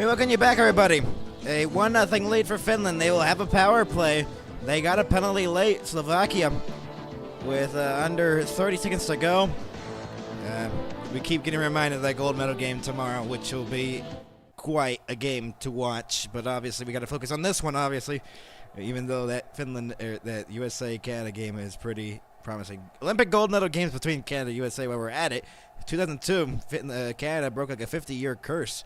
We welcome you back, everybody. A 1-0 lead for Finland. They will have a power play. They got a penalty late, Slovakia, with under 30 seconds to go. We keep getting reminded of that gold medal game tomorrow, which will be quite a game to watch. But obviously, we got to focus on this one, obviously, even though that that USA-Canada game is pretty promising. Olympic gold medal games between Canada and USA while we're at it. 2002, Canada broke like a 50-year curse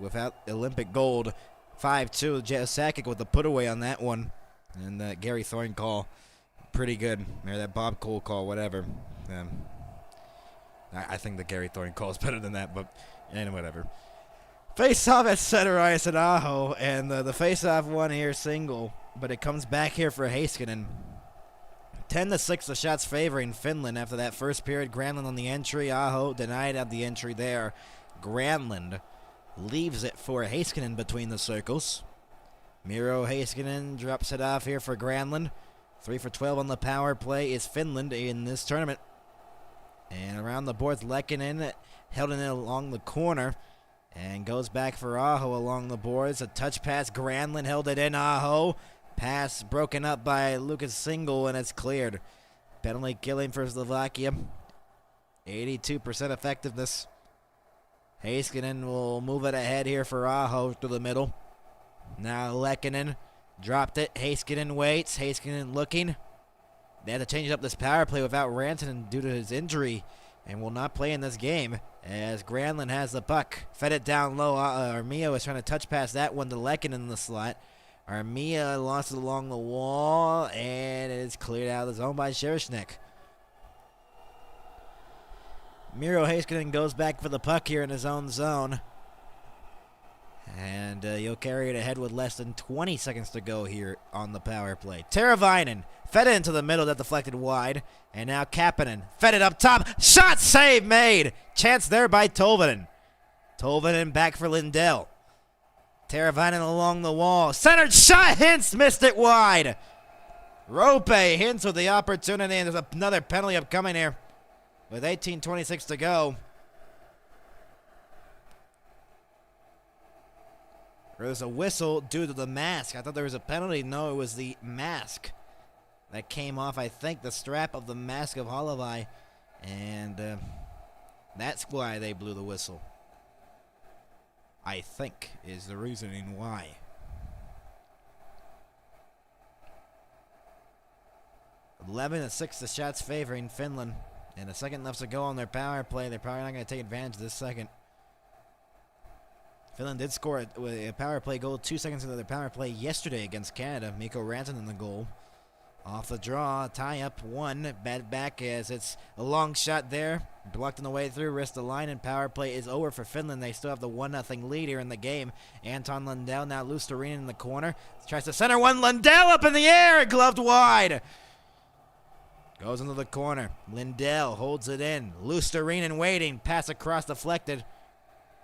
without Olympic gold. 5-2, Sakic with the put away on that one. And that Gary Thorne call, pretty good. Or that Bob Cole call, whatever. I think the Gary Thorne call is better than that, but whatever. Face-off at center ice at Aho, and the face-off one here single, but it comes back here for Heiskanen. 10-6, the shots favoring Finland after that first period. Granlund on the entry. Aho denied of the entry there. Granlund leaves it for Heiskanen between the circles. Miro Heiskanen drops it off here for Granlund. 3 for 12 on the power play is Finland in this tournament. And around the boards, Lehkonen held it in along the corner and goes back for Aho along the boards. A touch pass. Granlund held it in. Aho. Pass broken up by Lucas Single, and it's cleared. Penalty killing for Slovakia. 82% effectiveness. Heiskanen will move it ahead here for Aho through the middle. Now Lehkonen dropped it. Heiskanen waits. Heiskanen looking. They had to change up this power play without Rantanen due to his injury and will not play in this game as Granlund has the puck. Fed it down low. Armia was trying to touch pass that one to Lehkonen in the slot. Armia lost it along the wall, and it is cleared out of the zone by Sherishnik. Miro Heiskanen goes back for the puck here in his own zone. And he'll carry it ahead with less than 20 seconds to go here on the power play. Teravainen fed it into the middle, that deflected wide. And now Kapanen fed it up top. Shot save made. Chance there by Tolvanen. Tolvanen back for Lindell. Teravainen along the wall. Centered shot. Hintz missed it wide. Rope Hintz with the opportunity. And there's another penalty upcoming here with 18:26 to go. There was a whistle due to the mask. I thought there was a penalty. No, it was the mask that came off, I think, the strap of the mask of Holloway. And that's why they blew the whistle. I think is the reasoning why. 11-6, the shots favoring Finland. And a second left to go on their power play. They're probably not going to take advantage of this second. Finland did score a power play goal 2 seconds into their power play yesterday against Canada. Mikko Rantanen in the goal. Off the draw, tie up one. Bad back as it's a long shot there. Blocked on the way through, wrist the line, and power play is over for Finland. They still have the 1-0 lead here in the game. Anton Lundell now loose to Reen in the corner. Tries to center one. Lundell up in the air, gloved wide. Goes into the corner. Lindell holds it in. Loose to Reen waiting. Pass across deflected.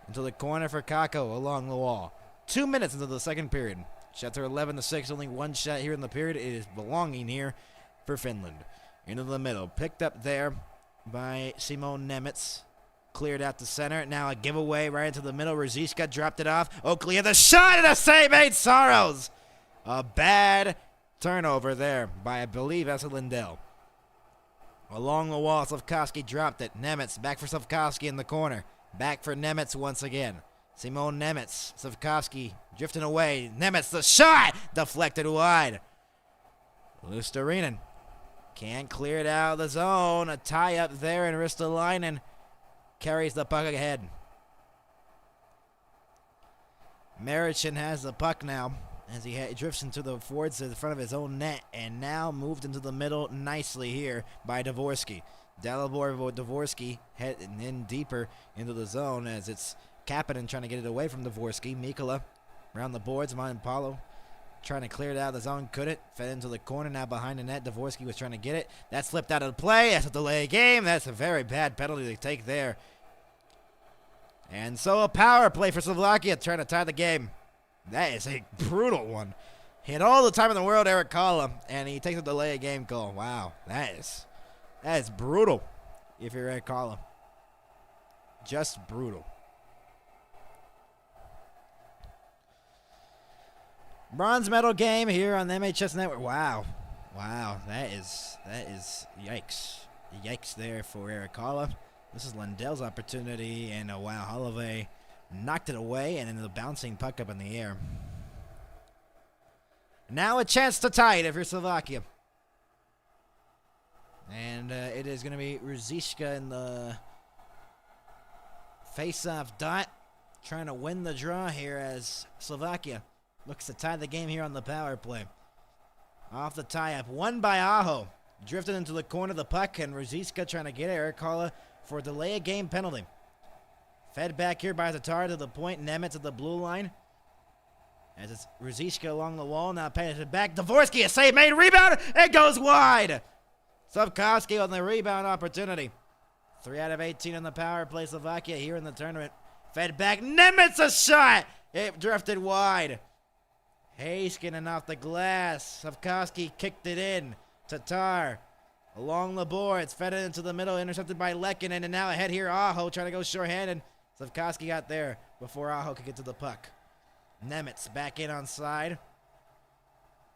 Into the corner for Kakko along the wall. 2 minutes into the second period. Shots are 11-6. Only one shot here in the period. It is belonging here for Finland. Into the middle. Picked up there by Simon Nemetz. Cleared out to center. Now a giveaway right into the middle. Ruzicka dropped it off. Oakley had the shot and a save made. Saros. A bad turnover there by, I believe, that's Lindell. Along the wall, Slavkovsky dropped it. Nemetz back for Slavkovsky in the corner. Back for Nemetz once again. Simon Nemetz. Slavkovsky drifting away. Nemetz, the shot! Deflected wide. Lusterinen can't clear it out of the zone. A tie up there, and Ristolainen carries the puck ahead. Marichin has the puck now as he drifts into the forwards in front of his own net, and now moved into the middle nicely here by Dvorsky. Dalibor Dvorsky heading in deeper into the zone as it's Kapanen trying to get it away from Dvorsky. Mikkola around the boards. Monpalo trying to clear it out of the zone. Couldn't. Fed into the corner. Now behind the net. Dvorsky was trying to get it. That slipped out of the play. That's a delay game. That's a very bad penalty to take there. And so a power play for Slovakia trying to tie the game. That is a brutal one. He had all the time in the world, Eric Kalla, and he takes a delay game call. Wow. That is brutal if you're Eric Kalla. Just brutal. Bronze medal game here on the MHS Network. Wow. Wow. That is yikes. Yikes there for Arikala. This is Lundell's opportunity, and wow, Holloway knocked it away, and then the bouncing puck up in the air. Now a chance to tie it if you're Slovakia. And it is going to be Ruzicka in the face-off dot, trying to win the draw here as Slovakia looks to tie the game here on the power play. Off the tie-up, won by Aho. Drifted into the corner of the puck, and Ruzicka trying to get Arikala for a delay of game penalty. Fed back here by Tatar to the point, Nemitz at the blue line. As it's Ruzicka along the wall, now passes it back. Dvorsky, a save made, rebound, it goes wide. Savkovsky on the rebound opportunity. 3 out of 18 on the power play, Slovakia here in the tournament. Fed back, Nemitz a shot. It drifted wide. Heiskanen off the glass. Savkovsky kicked it in. Tatar along the boards, fed it into the middle, intercepted by Lehkonen, and now ahead here, Aho trying to go shorthanded. Savkovsky got there before Aho could get to the puck. Nemitz back in on side.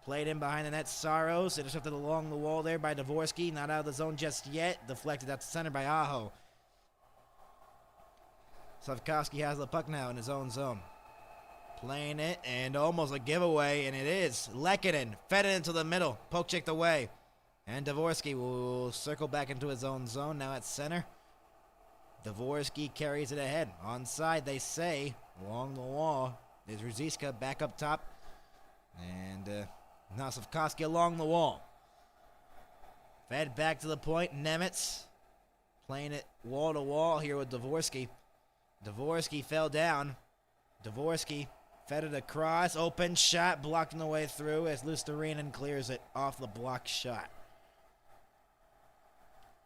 Played in behind the net, Saros, intercepted along the wall there by Dvorsky, not out of the zone just yet, deflected out to center by Aho. Savkovsky has the puck now in his own zone. Playing it, and almost a giveaway, and it is. Lehkonen fed it into the middle, poke checked away. And Dvorsky will circle back into his own zone, now at center. Dvorsky carries it ahead. Onside, they say, along the wall. There's Ruzicka back up top. And now Savkovsky along the wall. Fed back to the point, Nemitz. Playing it wall to wall here with Dvorsky. Dvorsky fell down. Dvorsky fed it across, open shot, blocked on the way through as Lusterinen clears it off the block shot.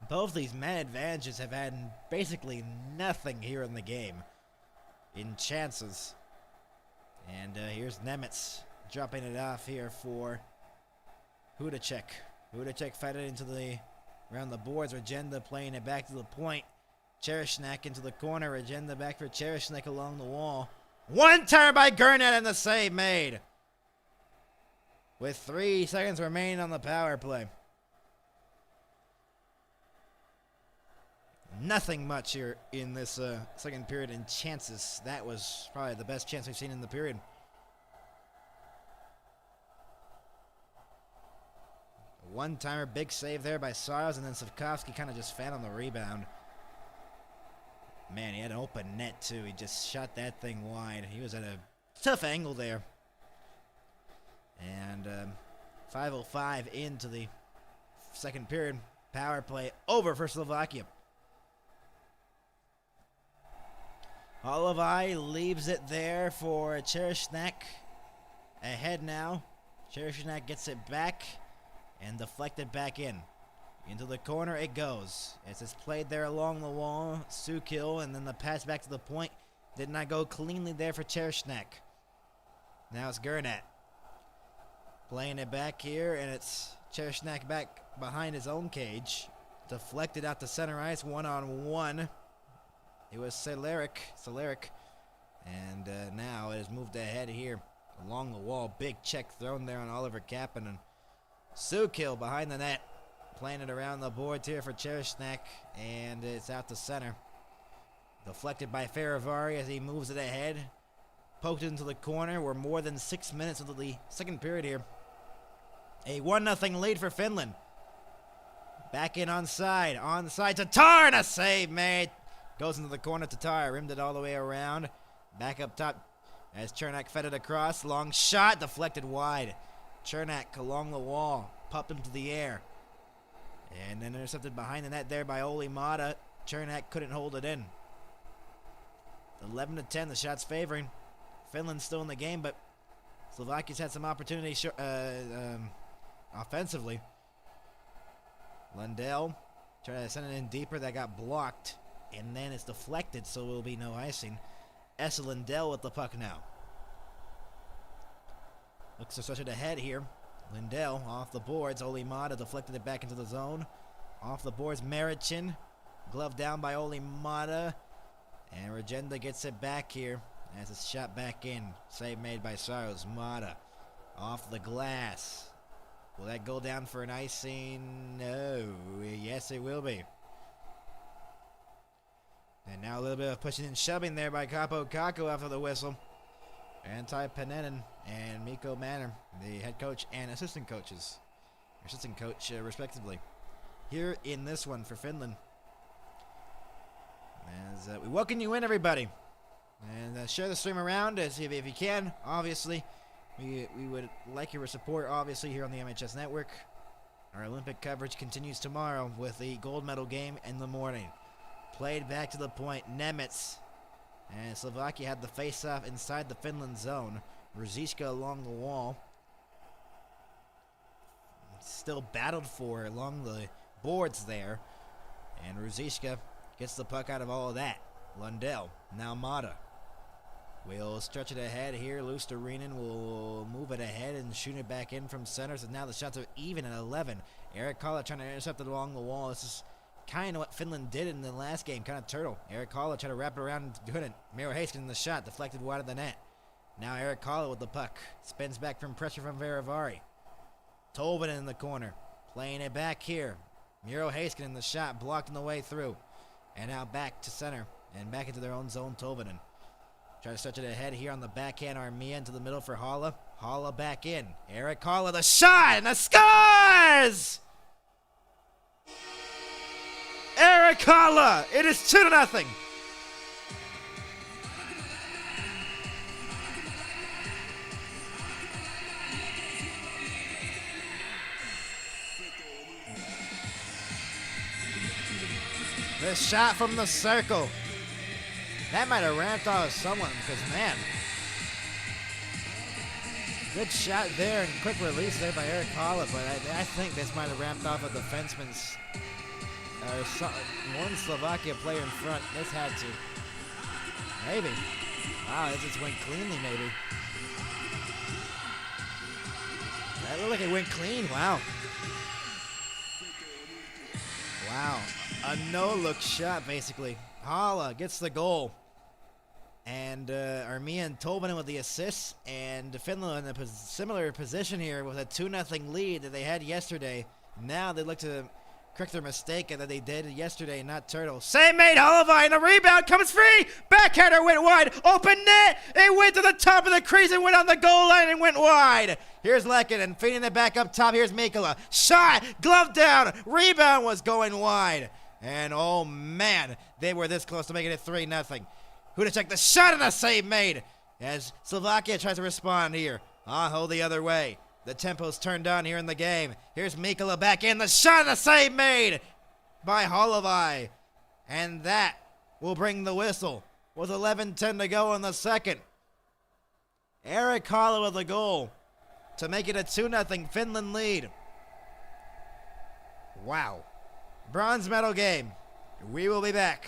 Both these man advantages have had basically nothing here in the game in chances. And here's Nemitz dropping it off here for Hudacek. Hudacek fed it into around the boards. Regenda playing it back to the point. Cherishnak into the corner. Regenda back for Cherishnak along the wall. One turn by Gurnett and the save made. With 3 seconds remaining on the power play. Nothing much here in this second period in chances. That was probably the best chance we've seen in the period. One-timer, big save there by Saros, and then Savkovsky kind of just fed on the rebound. Man, he had an open net, too. He just shot that thing wide. He was at a tough angle there. And 5:05 into the second period. Power play over for Slovakia. Holloway leaves it there for Cherishnak. Ahead now. Cherishnak gets it back and deflected back in. Into the corner it goes. As it's played there along the wall. Sukil, and then the pass back to the point. Did not go cleanly there for Cherishnak. Now it's Gurnett. Playing it back here, and it's Cherishnak back behind his own cage. Deflected out to center ice, one-on-one. It was Celeric. And now it has moved ahead here along the wall. Big check thrown there on Oliver Kapanen. Sukil behind the net. Playing it around the boards here for Cherishnak, and it's out to center. Deflected by Faravari as he moves it ahead. Poked into the corner. We're more than 6 minutes into the second period here. A 1-0 lead for Finland. Back in onside. Onside, Tatar, and a save made. Goes into the corner, Tatar rimmed it all the way around. Back up top as Chernak fed it across. Long shot, deflected wide. Chernak along the wall. Popped him to the air. And then intercepted behind the net there by Oli Mata. Chernak couldn't hold it in. 11-10, the shot's favoring. Finland's still in the game, but Slovakia's had some opportunity offensively. Lundell tried to send it in deeper. That got blocked. And then it's deflected, so there will be no icing. Esa Lundell with the puck now. Looks to stretch it ahead here. Lindell off the boards. Oli Mata deflected it back into the zone. Off the boards, Marichin. Glove down by Oli Mata. And Regenda gets it back here as it's shot back in. Save made by Saros. Mata Off the glass. Will that go down for an icing? No. Yes, it will be. And now a little bit of pushing and shoving there by Capo Caco after the whistle. Antti Peninen and Mikko Manner, the head coach and assistant coaches. Assistant coach, respectively. Here in this one for Finland. As we welcome you in, everybody. And share the stream around if you can, obviously. We would like your support, obviously, here on the MHS Network. Our Olympic coverage continues tomorrow with the gold medal game in the morning. Played back to the point, Nemitz. And Slovakia had the face-off inside the Finland zone. Ruzicka along the wall. Still battled for along the boards there. And Ruzicka gets the puck out of all of that. Lundell, now Mata. We'll stretch it ahead here. Luostarinen will move it ahead and shoot it back in from center. So now the shots are even at 11. Erik Haula trying to intercept it along the wall. This is kind of what Finland did in the last game. Kind of turtle. Erik Haula tried to wrap it around and couldn't. Miro Heiskanen in the shot. Deflected wide of the net. Now Erik Haula with the puck. Spins back from pressure from Veravari. Tolvanen in the corner. Playing it back here. Miro Heiskanen in the shot. Blocked on the way through. And now back to center. And back into their own zone. Tolvanen. Try to stretch it ahead here on the backhand. Armia into the middle for Haula. Haula back in. Erik Haula, the shot, and the scores! Erik Haula, it is 2-0. The shot from the circle. That might have ramped off someone because, man, good shot there and quick release there by Erik Haula, but I think this might have ramped off a defenseman's one Slovakia player in front. This had to. Maybe. Wow, this just went cleanly, maybe. That looked like it went clean. Wow. Wow. A no-look shot, basically. Haula gets the goal. And Armia and Tolvanen with the assists, and Finland in a similar position here with a 2-0 lead that they had yesterday. Now they look to correct their mistake that they did yesterday, not Turtle. Same made Holloway, and the rebound comes free. Backhander went wide, open net. It went to the top of the crease and went on the goal line and went wide. Here's Lehkonen feeding it back up top. Here's Mikkola. Shot, glove down, rebound was going wide. And oh man, they were this close to making it 3-0. Who to check the shot and the save made as Slovakia tries to respond here. Aho the other way. The tempo's turned on here in the game. Here's Mikkola back in. The shot and the save made by Holloway. And that will bring the whistle with 11:10 to go in the second. Erik Haula with the goal to make it a 2-0 Finland lead. Wow. Bronze medal game. We will be back.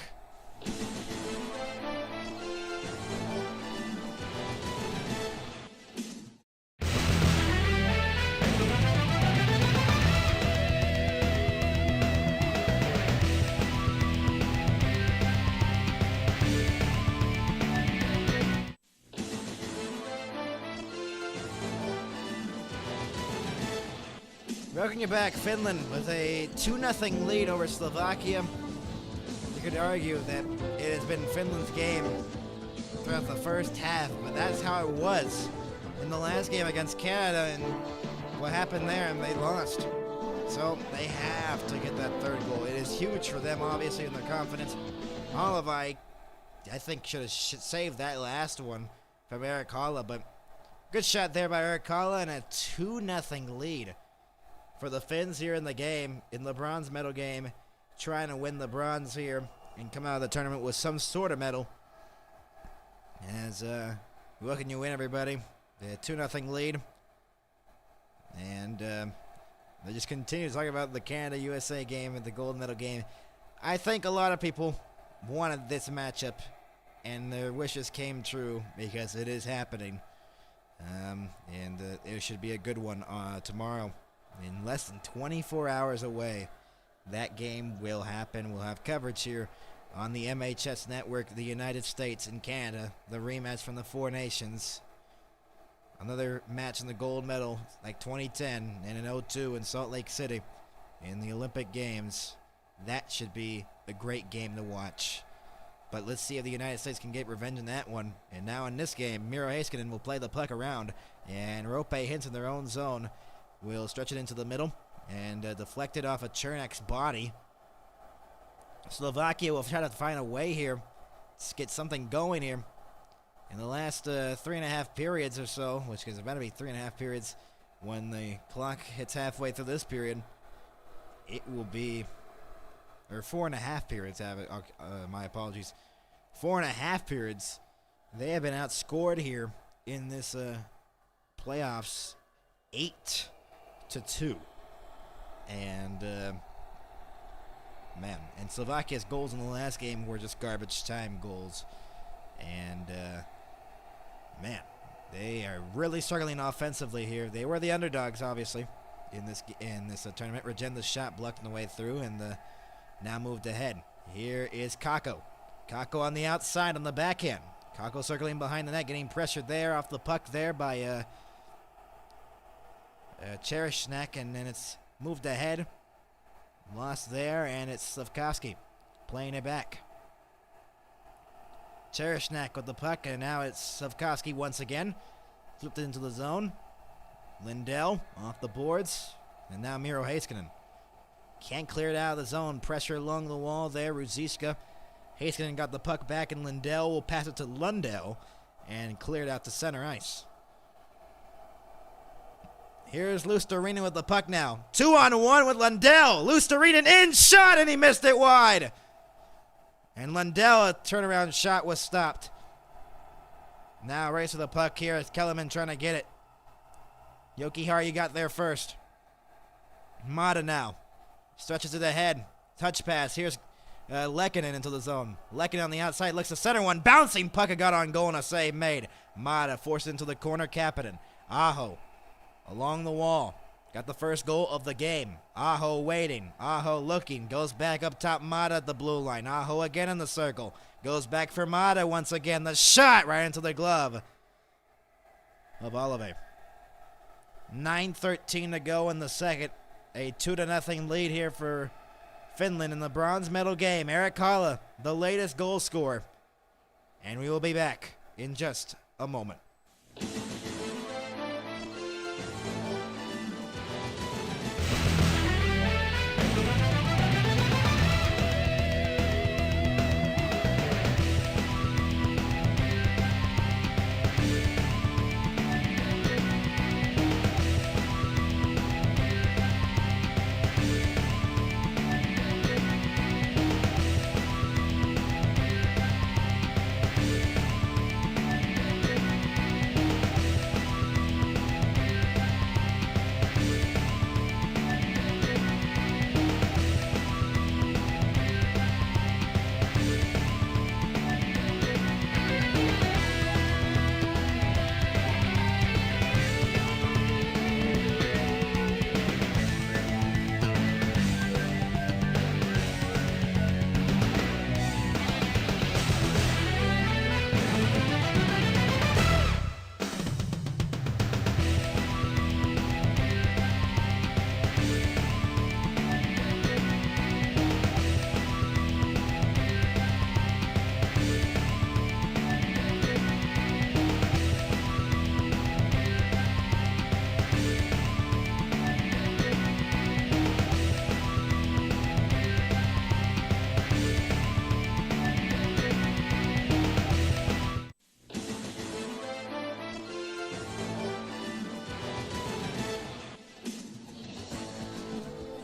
Welcome you back, Finland, with a 2-0 lead over Slovakia. You could argue that it has been Finland's game throughout the first half, but that's how it was in the last game against Canada, and what happened there, and they lost. So they have to get that third goal. It is huge for them, obviously, in their confidence. Holloway, I think, should have saved that last one from Erik Haula, but good shot there by Erik Haula, and a 2-0 lead for the Finns here in the game, in the bronze medal game, trying to win the bronze here and come out of the tournament with some sort of medal. As welcome you in, everybody. The 2-0 lead. And they just continue to talk about the Canada-USA game and the gold medal game. I think a lot of people wanted this matchup, and their wishes came true because it is happening. And it should be a good one tomorrow. In less than 24 hours away, that game will happen. We'll have coverage here on the MHS Network, the United States and Canada, the rematch from the Four Nations Another match in the gold medal like 2010 and in 2002 in Salt Lake City in the Olympic Games. That should be a great game to watch. But let's see if the United States can get revenge in that one. And now in this game, Miro Heiskanen will play the puck around, and Roope Hintz in their own zone will stretch it into the middle and deflect it off of Chernak's body. Slovakia will try to find a way here to get something going here. In the last 3.5 periods or so, which is about to be 3.5 periods when the clock hits halfway through this period, it will be, or 4.5 periods, my apologies. 4.5 periods. They have been outscored here in this playoffs 8-2. And, man, and Slovakia's goals in the last game were just garbage time goals. And, man, they are really struggling offensively here. They were the underdogs, obviously, in this tournament. Regenda's shot blocked on the way through, and now moved ahead. Here is Kakko. Kakko on the outside on the backhand. Kakko circling behind the net, getting pressured there off the puck there by Cherishnak, and then it's moved ahead. Lost there, and it's Slafkovsky playing it back. Cherishnak with the puck, and now it's Slafkovsky once again. Flipped it into the zone. Lindell off the boards, and now Miro Heiskanen. Can't clear it out of the zone. Pressure along the wall there. Ruziska. Heiskanen got the puck back, and Lindell will pass it to Lundell and clear it out to center ice. Here's Lustarinen with the puck now. 2-on-1 with Lundell. Lustarinen in shot, and he missed it wide. And Lundell, a turnaround shot, was stopped. Now race to the puck here. It's Kellerman trying to get it. Jokiharju got there first. Mata now. Stretches it ahead. Touch pass. Here's Lehkonen into the zone. Lehkonen on the outside. Looks to center one. Bouncing puck. Got on goal and a save made. Mata forced into the corner. Kapanen. Aho along the wall. Got the first goal of the game. Aho waiting. Aho looking. Goes back up top. Mata at the blue line. Aho again in the circle. Goes back for Mata once again. The shot right into the glove of Olive. 9:13 to go in the second. A 2-0 lead here for Finland in the bronze medal game. Erik Haula, the latest goal scorer. And we will be back in just a moment.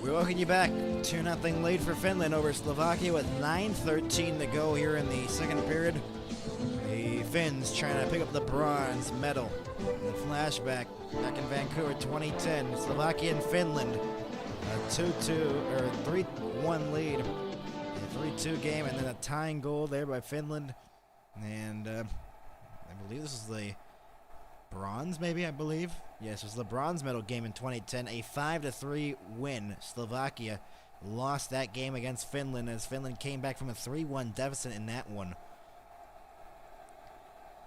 We're welcoming you back. 2-0 lead for Finland over Slovakia with 9:13 to go here in the second period. The Finns trying to pick up the bronze medal. In flashback back in Vancouver 2010, Slovakia and Finland. A 2-2 or 3-1 lead. A 3-2 game, and then a tying goal there by Finland. And I believe this is the bronze, maybe, I believe. Yes, it was the bronze medal game in 2010. A 5-3 win. Slovakia lost that game against Finland as Finland came back from a 3-1 deficit in that one.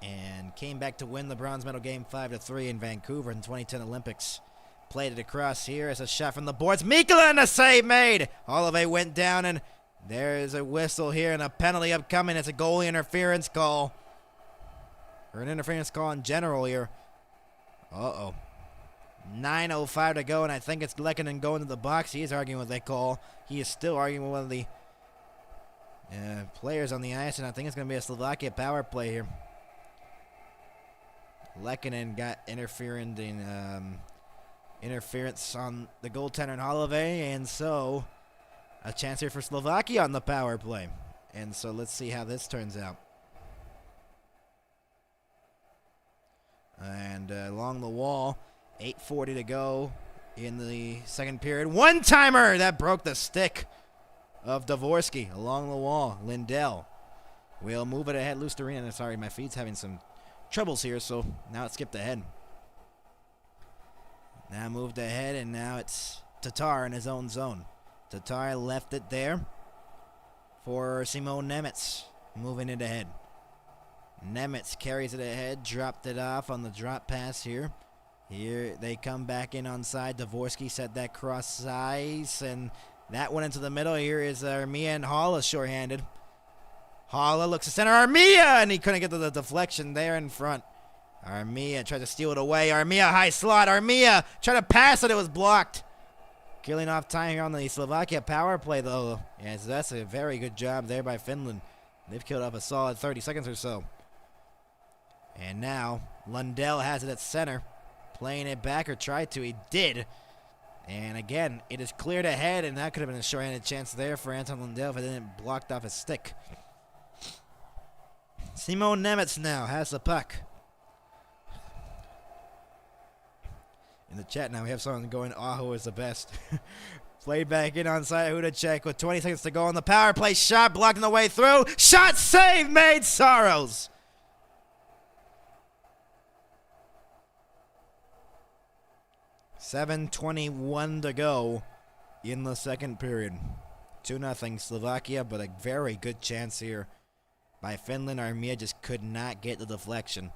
and came back to win the bronze medal game 5-3 in Vancouver in 2010 Olympics. Played it across here as a shot from the boards. Mikkola and a save made. Holloway went down, and there's a whistle here and a penalty upcoming. It's a goalie interference call. Or an interference call in general here. Uh-oh. 9:05 to go, and I think it's Lehkonen going to the box. He is arguing with that call. He is still arguing with one of the players on the ice, and I think it's going to be a Slovakia power play here. Lehkonen got interference on the goaltender in Holloway, and so a chance here for Slovakia on the power play. And so let's see how this turns out. And along the wall, 8:40 to go in the second period. One-timer! That broke the stick of Dvorsky along the wall. Lindell will move it ahead. Lusterina, sorry, my feed's having some troubles here, so now it skipped ahead. Now moved ahead, and now it's Tatar in his own zone. Tatar left it there for Simon Nemetz, moving it ahead. Nemetz carries it ahead, dropped it off on the drop pass here. Here they come back in on side. Dvorsky set that cross ice, and that went into the middle. Here is Armia, and Halla shorthanded. Halla looks to center. Armia, and he couldn't get to the deflection there in front. Armia tried to steal it away. Armia high slot. Armia tried to pass it. It was blocked. Killing off time here on the Slovakia power play, though. Yes, that's a very good job there by Finland. They've killed off a solid 30 seconds or so. And now Lundell has it at center. Playing it back, or tried to. He did. And again, it is cleared ahead, and that could have been a short-handed chance there for Anton Lundell if it didn't blocked off his stick. Simon Nemetz now has the puck. In the chat now, we have someone going, Aho is the best. Played back in on side, Hudacek with 20 seconds to go on the power play. Shot blocking the way through. Shot save made. Saros. .7:21 to go in the second period. 2-0 Slovakia, but a very good chance here by Finland. Armia just could not get the deflection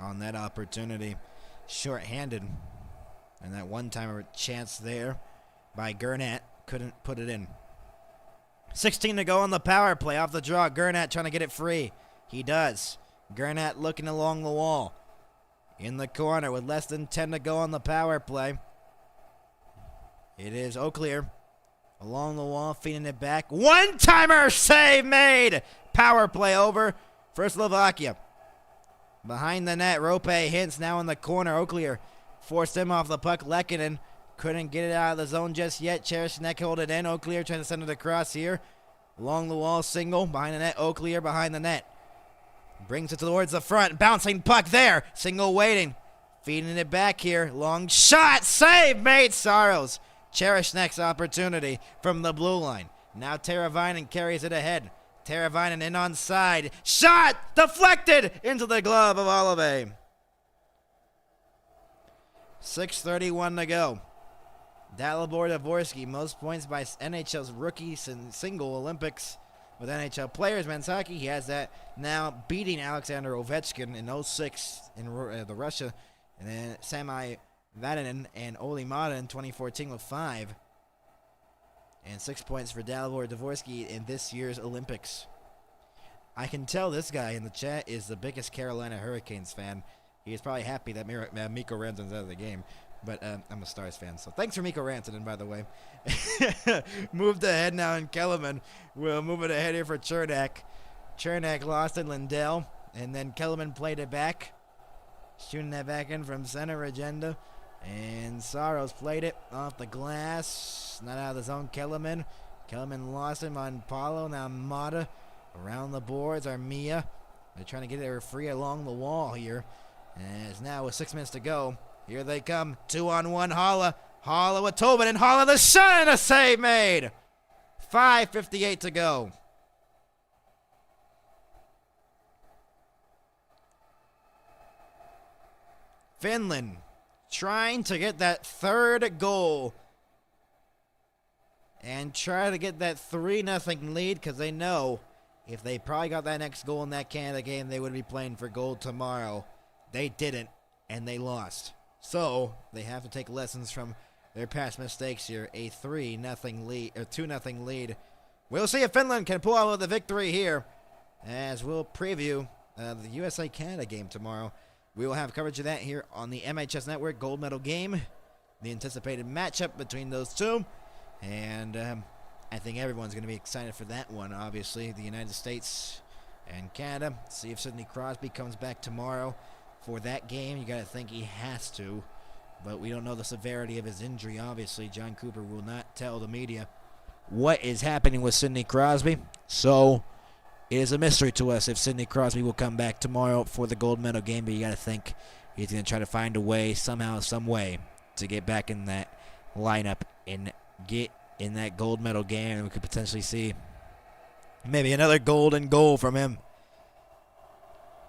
on that opportunity. Short-handed. And that one-timer chance there by Gernat. Couldn't put it in. 16 to go on the power play. Off the draw. Gernat trying to get it free. He does. Gernat looking along the wall. In the corner with less than 10 to go on the power play. It is O'Clear. Along the wall, feeding it back. One-timer save made. Power play over for Slovakia. Behind the net, Rope hints now in the corner. O'Clear forced him off the puck. Lehkonen couldn't get it out of the zone just yet. Cherishnek hold it in. O'Clear trying to send it across here. Along the wall, single. Behind the net, O'Clear behind the net. Brings it towards the front. Bouncing puck there. Single waiting. Feeding it back here. Long shot. Save made. Saros. Cherishnek's opportunity from the blue line. Now Teravainen carries it ahead. Teravainen in on side. Shot. Deflected into the glove of Olive. 6:31 to go. Dalibor Dvorsky, most points by NHL's rookies in single Olympics. With NHL players, men's hockey, he has that now, beating Alexander Ovechkin in 06 in the Russia, and then Sami Vatanen and Olli Maatta in 2014 with 5. And 6 points for Dalibor Dvorsky in this year's Olympics. I can tell this guy in the chat is the biggest Carolina Hurricanes fan. He is probably happy that Mikko Rantanen's out of the game. But I'm a Stars fan, so thanks for Mikko Rantanen, by the way. Moved ahead now in Kellerman. We'll move it ahead here for Chernak. Chernak lost it, Lindell. And then Kellerman played it back. Shooting that back in from center, Agenda. And Saros played it off the glass. Not out of the zone, Kellerman. Kellerman lost him on Paulo. Now Maatta around the boards. Armia. They're trying to get it free along the wall here. And it's now with 6 minutes to go. Here they come. 2-on-1. Halla. Halla with Tobin, and Halla the shot, and a save made. 5:58 to go. Finland trying to get that third goal and try to get that 3-0 lead, because they know if they probably got that next goal in that Canada game, they would be playing for gold tomorrow. They didn't, and they lost. So they have to take lessons from their past mistakes here. A 3-0 lead, or 2-0 lead. We'll see if Finland can pull out the victory here, as we'll preview the USA-Canada game tomorrow. We will have coverage of that here on the MHS Network gold medal game, the anticipated matchup between those two, and I think everyone's going to be excited for that one. Obviously, the United States and Canada. See if Sidney Crosby comes back tomorrow for that game. You got to think he has to, but we don't know the severity of his injury. Obviously, John Cooper will not tell the media what is happening with Sidney Crosby, so it is a mystery to us if Sidney Crosby will come back tomorrow for the gold medal game, but you got to think he's going to try to find a way, somehow, some way, to get back in that lineup and get in that gold medal game, and we could potentially see maybe another golden goal from him.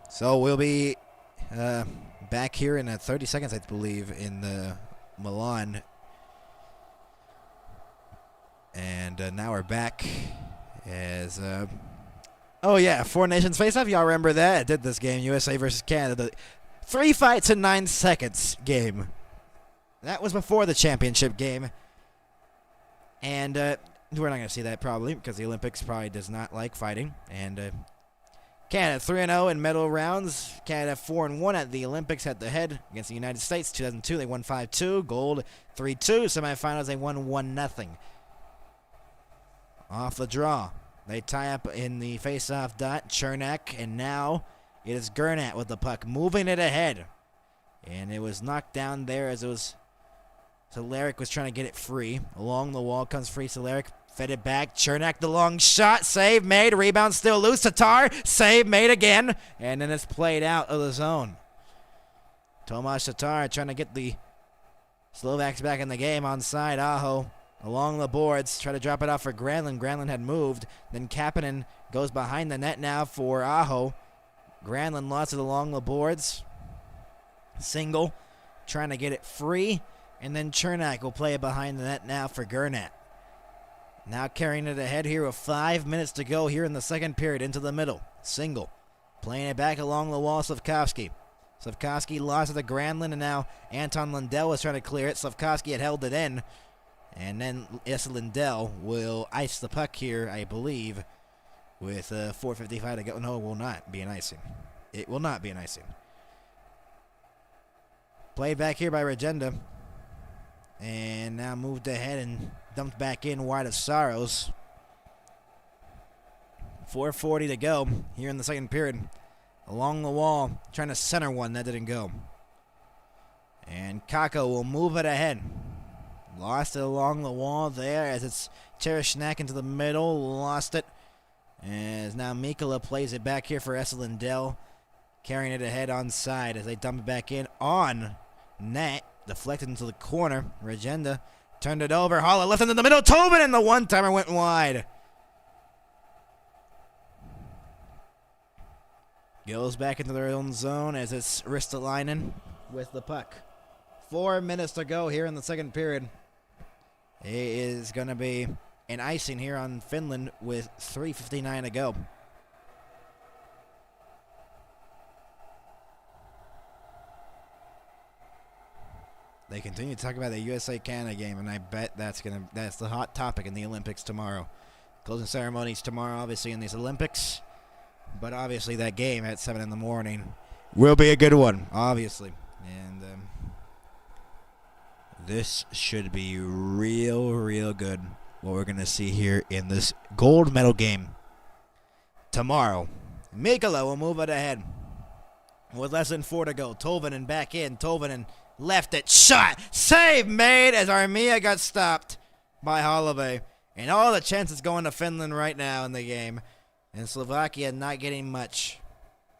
So we'll be back here in 30 seconds, I believe, in Milan. And now we're back as, oh yeah, Four Nations Face-Off. Y'all remember that? I did this game, USA versus Canada. The 3 fights in 9 seconds game. That was before the championship game. And we're not going to see that probably because the Olympics probably does not like fighting. And Canada 3-0 in medal rounds. Canada 4-1 at the Olympics head-to-head against the United States. 2002, they won 5-2. Gold 3-2. Semifinals, they won 1-0. Off the draw. They tie up in the face-off dot. Chernak, and now it is Gernat with the puck, moving it ahead. And it was knocked down there as it was Cehlarik was trying to get it free. Along the wall comes free. Cehlarik fed it back. Chernak, the long shot. Save made. Rebound still loose. Tatar. Save made again. And then it's played out of the zone. Tomas Tatar trying to get the Slovaks back in the game. Onside. Aho along the boards. Try to drop it off for Granlund. Granlund had moved. Then Kapanen goes behind the net now for Aho. Granlund lost it along the boards. Single. Trying to get it free. And then Chernak will play it behind the net now for Gernat. Now carrying it ahead here with 5 minutes to go here in the second period into the middle. Single. Playing it back along the wall, Slavkovsky. Slavkovsky lost it to Granlund, and now Anton Lundell was trying to clear it. Slavkovsky had held it in. And then Esa Lundell will ice the puck here, I believe, with 4:55 to go. No, it will not be an icing. It will not be an icing. Played back here by Regenda. And now moved ahead and dumped back in wide of Saros. 4:40 to go here in the second period. Along the wall, trying to center one. That didn't go. And Kako will move it ahead. Lost it along the wall there as it's Tereshnak into the middle. Lost it. As now Mikkola plays it back here for Esa Lundell. Carrying it ahead on side as they dump it back in on net. Deflected into the corner. Regenda turned it over. Holla left into the middle. Tobin, and the one-timer went wide. Goes back into their own zone as it's Ristolainen with the puck. 4 minutes to go here in the second period. It is going to be an icing here on Finland with 3:59 to go. They continue to talk about the USA-Canada game, and I bet that's the hot topic in the Olympics tomorrow. Closing ceremonies tomorrow, obviously, in these Olympics. But obviously that game at 7 in the morning will be a good one, obviously. And this should be real good, what we're going to see here in this gold medal game tomorrow. Mikkola will move it ahead with less than 4 to go. Tolvanen back in. Tolvanen left it. Shot. Save made as Armia got stopped by Holloway. And all the chances going to Finland right now in the game. And Slovakia not getting much.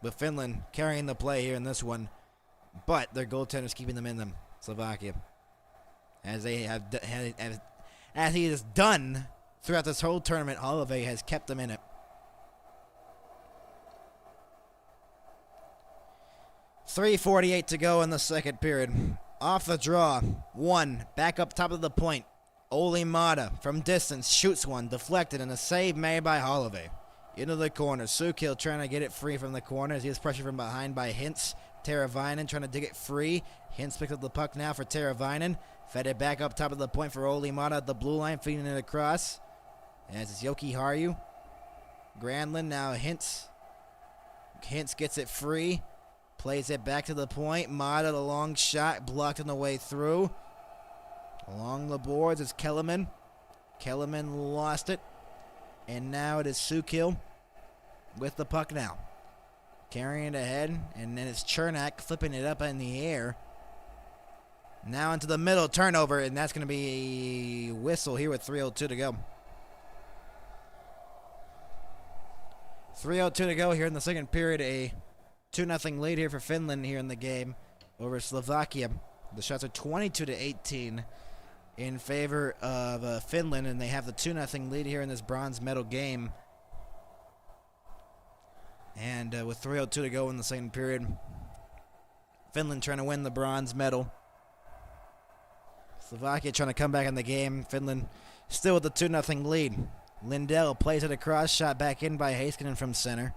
But Finland carrying the play here in this one. But their goaltenders keeping them in them. Slovakia. As they have, as he has done throughout this whole tournament, Holloway has kept them in it. 3:48 to go in the second period. Off the draw. One. Back up top of the point. Oli Mata from distance shoots one. Deflected and a save made by Holloway. into the corner. Sukil trying to get it free from the corner as he has pressure from behind by Hintz. Teravainen trying to dig it free. Hintz picks up the puck now for Teravainen. Fed it back up top of the point for Olli Mata at the blue line, feeding it across. As it's Yoki Harju. Granlund now Hintz. Hintz gets it free. Plays it back to the point. Mata, the long shot, blocked on the way through. Along the boards is Kellerman. Kellerman lost it. And now it is Sukil with the puck now. Carrying it ahead. And then it's Chernak flipping it up in the air. Now into the middle. Turnover. And that's going to be a whistle here with 3:02 to go. 3:02 to go here in the second period. A 2-0 lead here for Finland here in the game over Slovakia. The shots are 22-18 in favor of Finland, and they have the 2-0 lead here in this bronze medal game. And with 3:02 to go in the second period, Finland trying to win the bronze medal. Slovakia trying to come back in the game. Finland still with the 2-0 lead. Lindell plays it across, shot back in by Heiskanen from center.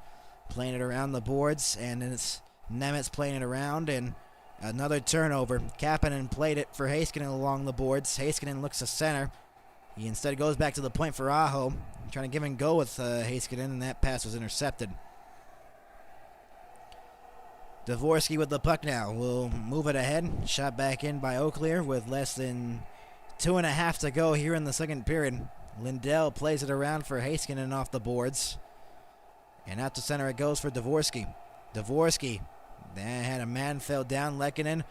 Playing it around the boards, and then it's Nemitz playing it around, and another turnover. Kapanen played it for Heiskanen along the boards. Heiskanen looks to center. He instead goes back to the point for Aho. Trying to give and go with Heiskanen, and that pass was intercepted. Dvorsky with the puck now. Will move it ahead. Shot back in by Oaklear with less than 2.5 to go here in the second period. Lindell plays it around for Heiskanen off the boards. And out to center it goes for Dvorsky. Dvorsky had a man fell down, Lehkonen.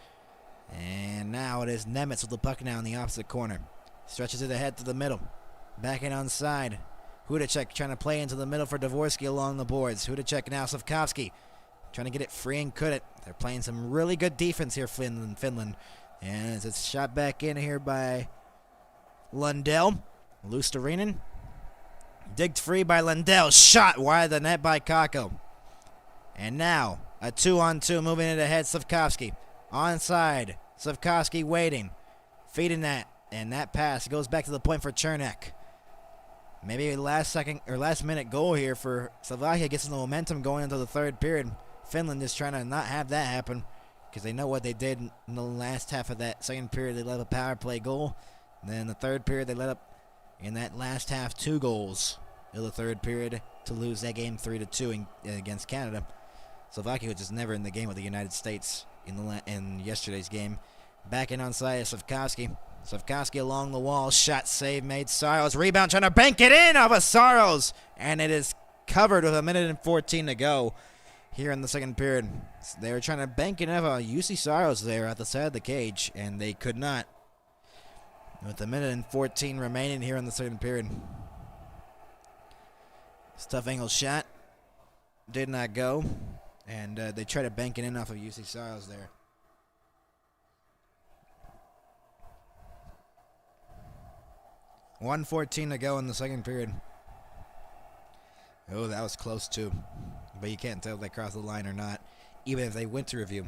And now it is Nemitz with the puck now in the opposite corner. Stretches it ahead to the middle. Back in onside. Hudacek trying to play into the middle for Dvorsky along the boards. Hudacek now Slavkovsky trying to get it free and couldn't. They're playing some really good defense here, Finland. And it's shot back in here by Lundell. Luostarinen. Digged free by Lundell. Shot wide of the net by Kakko. And now a 2-on-2 moving it ahead. Slavkovsky onside. Slavkovsky waiting. Feeding that. And that pass goes back to the point for Chernak. Maybe a last minute goal here for Slovakia. Gets the momentum going into the third period. Finland is trying to not have that happen because they know what they did in the last half of that second period. They let up a power play goal. And then in the third period, they let up in that last half 2 goals in the third period to lose that game 3-2 against Canada. Slovakia was just never in the game with the United States in yesterday's game. Back in onside is Slavkovsky. Slavkovsky along the wall. Shot save made. Saros rebound trying to bank it in off of Saros. And it is covered with 1:14 to go here in the second period. They were trying to bank it off of UC Saros there at the side of the cage, and they could not. With 1:14 remaining here in the second period. Tough angle shot. Did not go. And they tried to bank it in off of UC Saros there. $1:14 to go in the second period. Oh, that was close too. But you can't tell if they crossed the line or not, even if they went to review.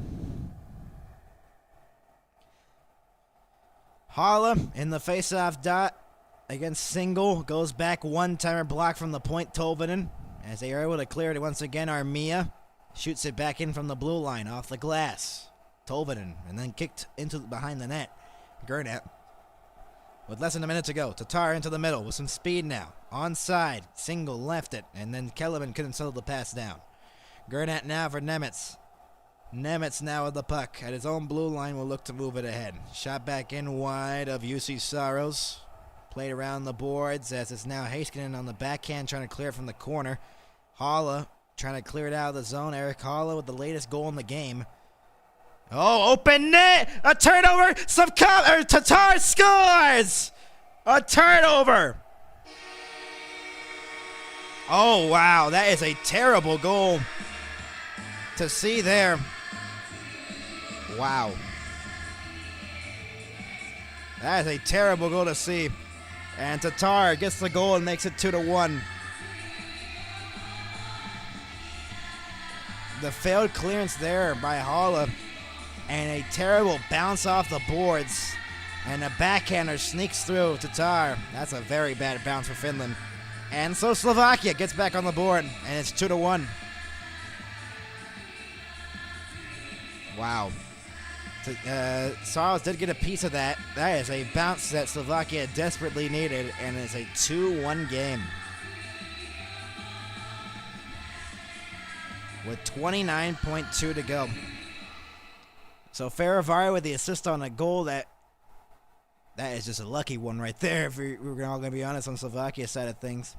Hala in the face-off dot against Single. Goes back one-timer block from the point, Tolvanen. As they are able to clear it once again, Armia shoots it back in from the blue line off the glass. Tolvanen, and then kicked into behind the net. Gernat. With less than a minute to go, Tatar into the middle with some speed now. Onside, Single left it, and then Kellerman couldn't settle the pass down. Gernat now for Nemitz. Nemitz now with the puck at his own blue line will look to move it ahead. Shot back in wide of UC Saros. Played around the boards as it's now Heiskanen on the backhand trying to clear it from the corner. Hala trying to clear it out of the zone. Eric Hala with the latest goal in the game. Oh, open net! A turnover! Tatar scores! A turnover! Oh, wow. That is a terrible goal to see there. Wow. That is a terrible goal to see. And Tatar gets the goal and makes it 2-1. The failed clearance there by Hala. And a terrible bounce off the boards. And a backhander sneaks through Tatar. That's a very bad bounce for Finland. And so Slovakia gets back on the board, and it's 2-1. Wow. Saros did get a piece of that. That is a bounce that Slovakia desperately needed, and it's a 2-1 game. With 29.2 to go. So Faravari with the assist on a goal, that is just a lucky one right there, if we're all going to be honest on Slovakia's side of things.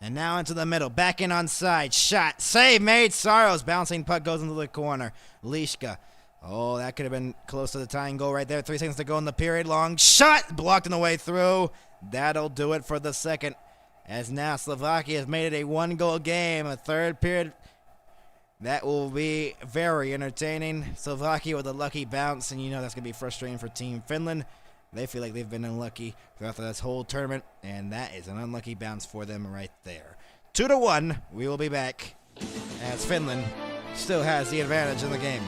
And now into the middle, back in on side, shot, save made, Saros, bouncing puck goes into the corner, Lishka. Oh, that could have been close to the tying goal right there. 3 seconds to go in the period, long shot, blocked on the way through. That'll do it for the second, as now Slovakia has made it a 1-goal game, a third period. That will be very entertaining. Slovakia with a lucky bounce, and you know that's going to be frustrating for Team Finland. They feel like they've been unlucky throughout this whole tournament, and that is an unlucky bounce for them right there. 2-1, we will be back, as Finland still has the advantage in the game.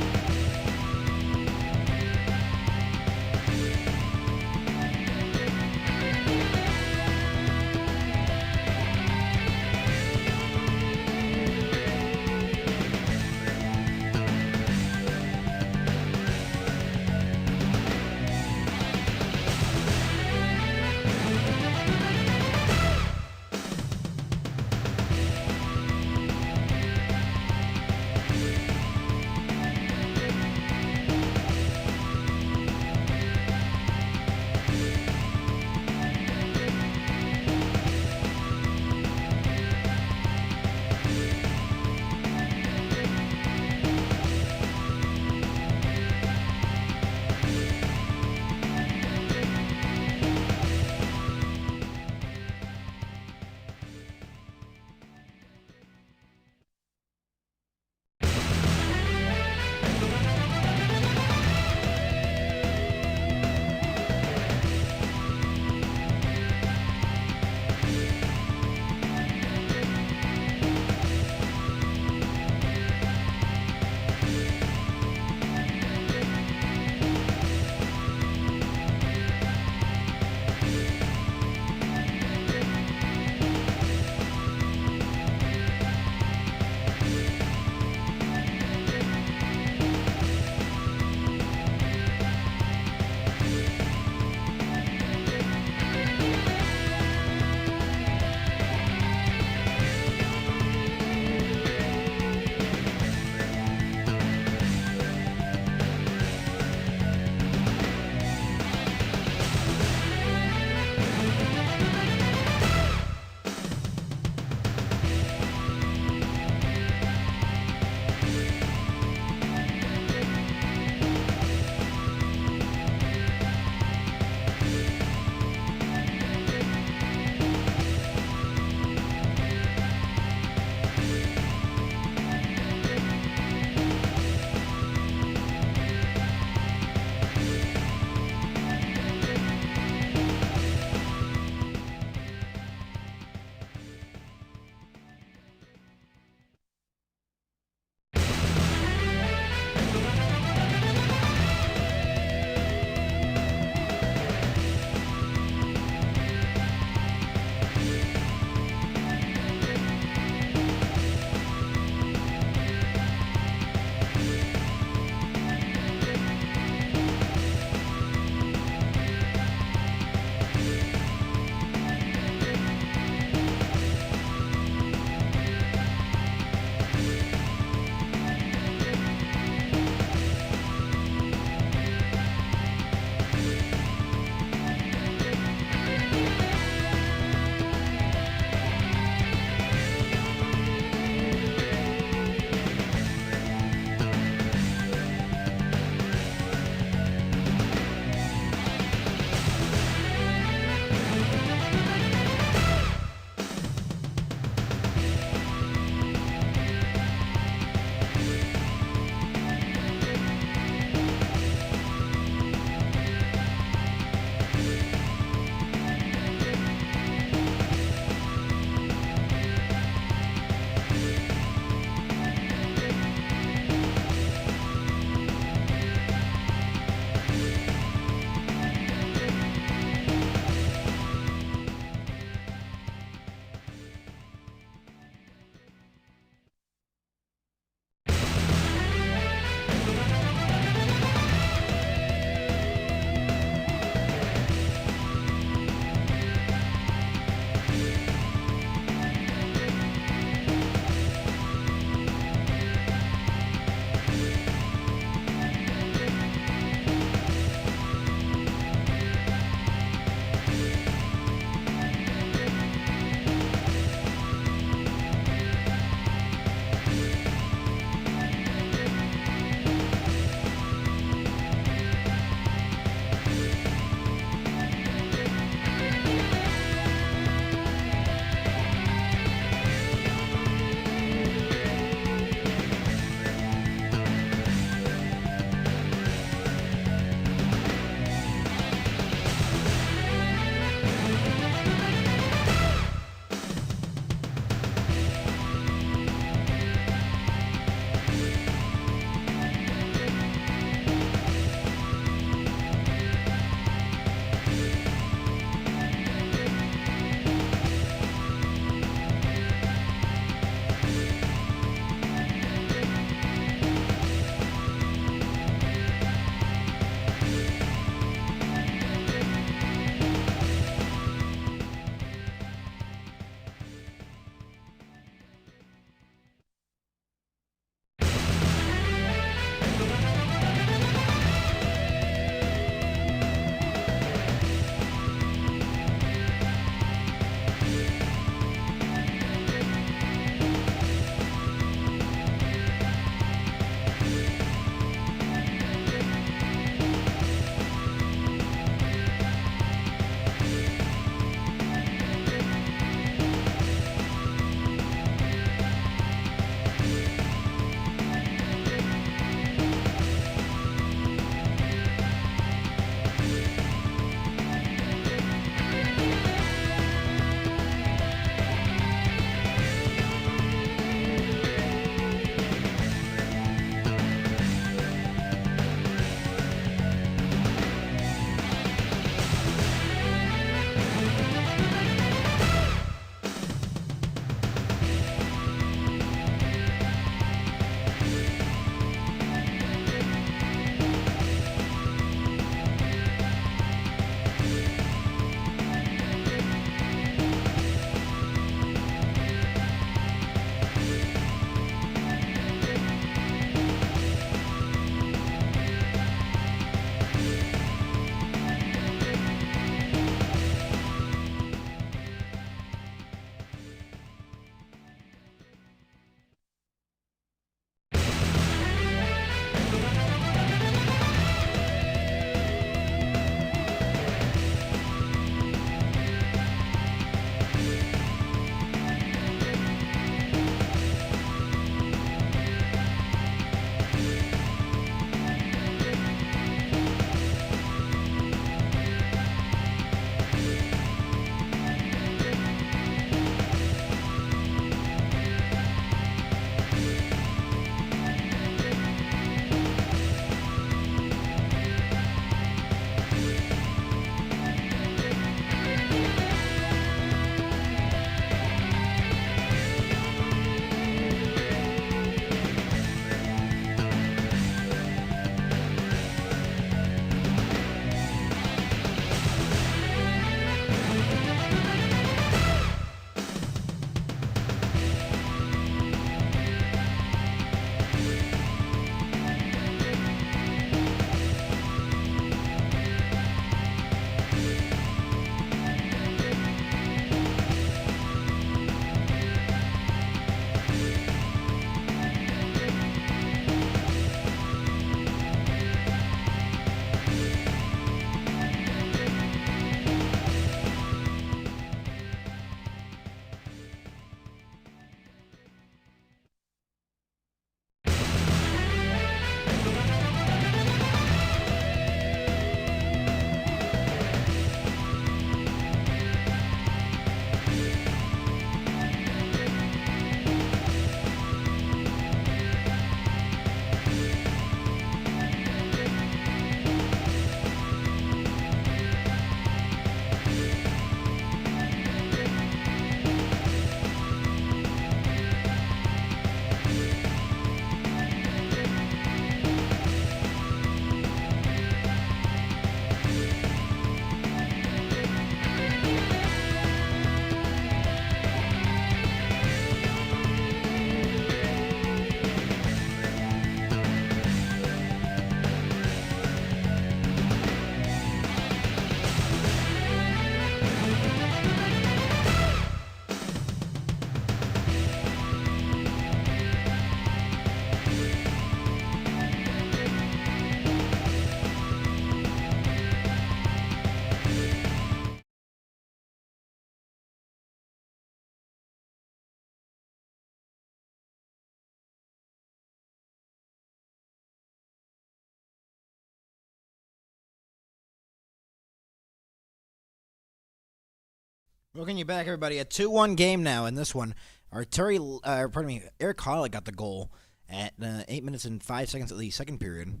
Welcome you back, everybody. A 2-1 game now in this one. Eric Holick got the goal at 8 minutes and 5 seconds of the second period.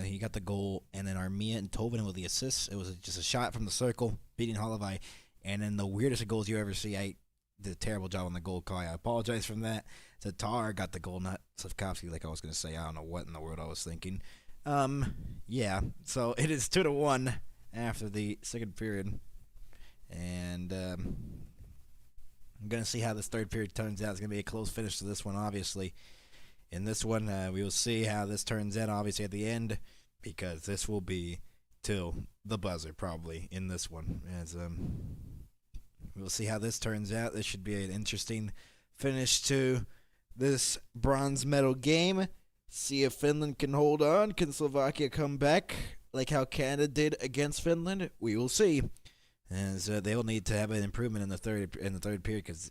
He got the goal, and then Armia and Tobin with the assists. It was just a shot from the circle, beating Holloway. And then the weirdest of goals you ever see. I did a terrible job on the goal call. I apologize for that. Tatar got the goal, not Slavkovsky, like I was going to say. I don't know what in the world I was thinking. Yeah, so it is 2-1 after the second period. And I'm going to see how this third period turns out. It's going to be a close finish to this one, obviously. In this one, we will see how this turns out, obviously, at the end, because this will be till the buzzer, probably, in this one. As we'll see how this turns out. This should be an interesting finish to this bronze medal game. See if Finland can hold on. Can Slovakia come back like how Canada did against Finland? We will see. As they will need to have an improvement in the third period, because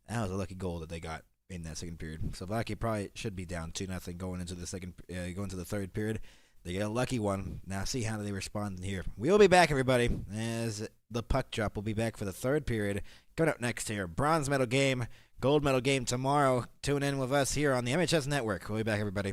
that was a lucky goal that they got in that second period. Slovakia probably should be down 2-0 going into the third period. They get a lucky one. Now see how they respond here. We will be back, everybody, as the puck drop will be back for the third period. Coming up next here, bronze medal game, gold medal game tomorrow. Tune in with us here on the MHS Network. We'll be back, everybody.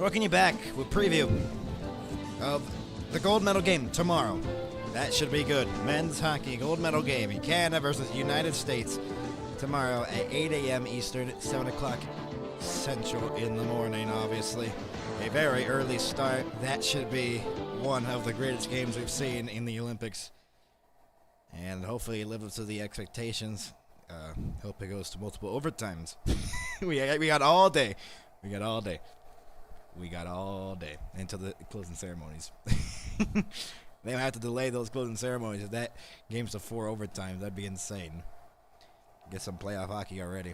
Welcome you back with preview of the gold medal game tomorrow. That should be good. Men's hockey gold medal game. Canada versus United States tomorrow at 8 a.m. Eastern, 7 o'clock Central in the morning, obviously. A very early start. That should be one of the greatest games we've seen in the Olympics. And hopefully it lives up to the expectations. Hope it goes to multiple overtimes. we got all day. We got all day until the closing ceremonies. They might have to delay those closing ceremonies. If that game's to 4 overtimes, that'd be insane. Get some playoff hockey already.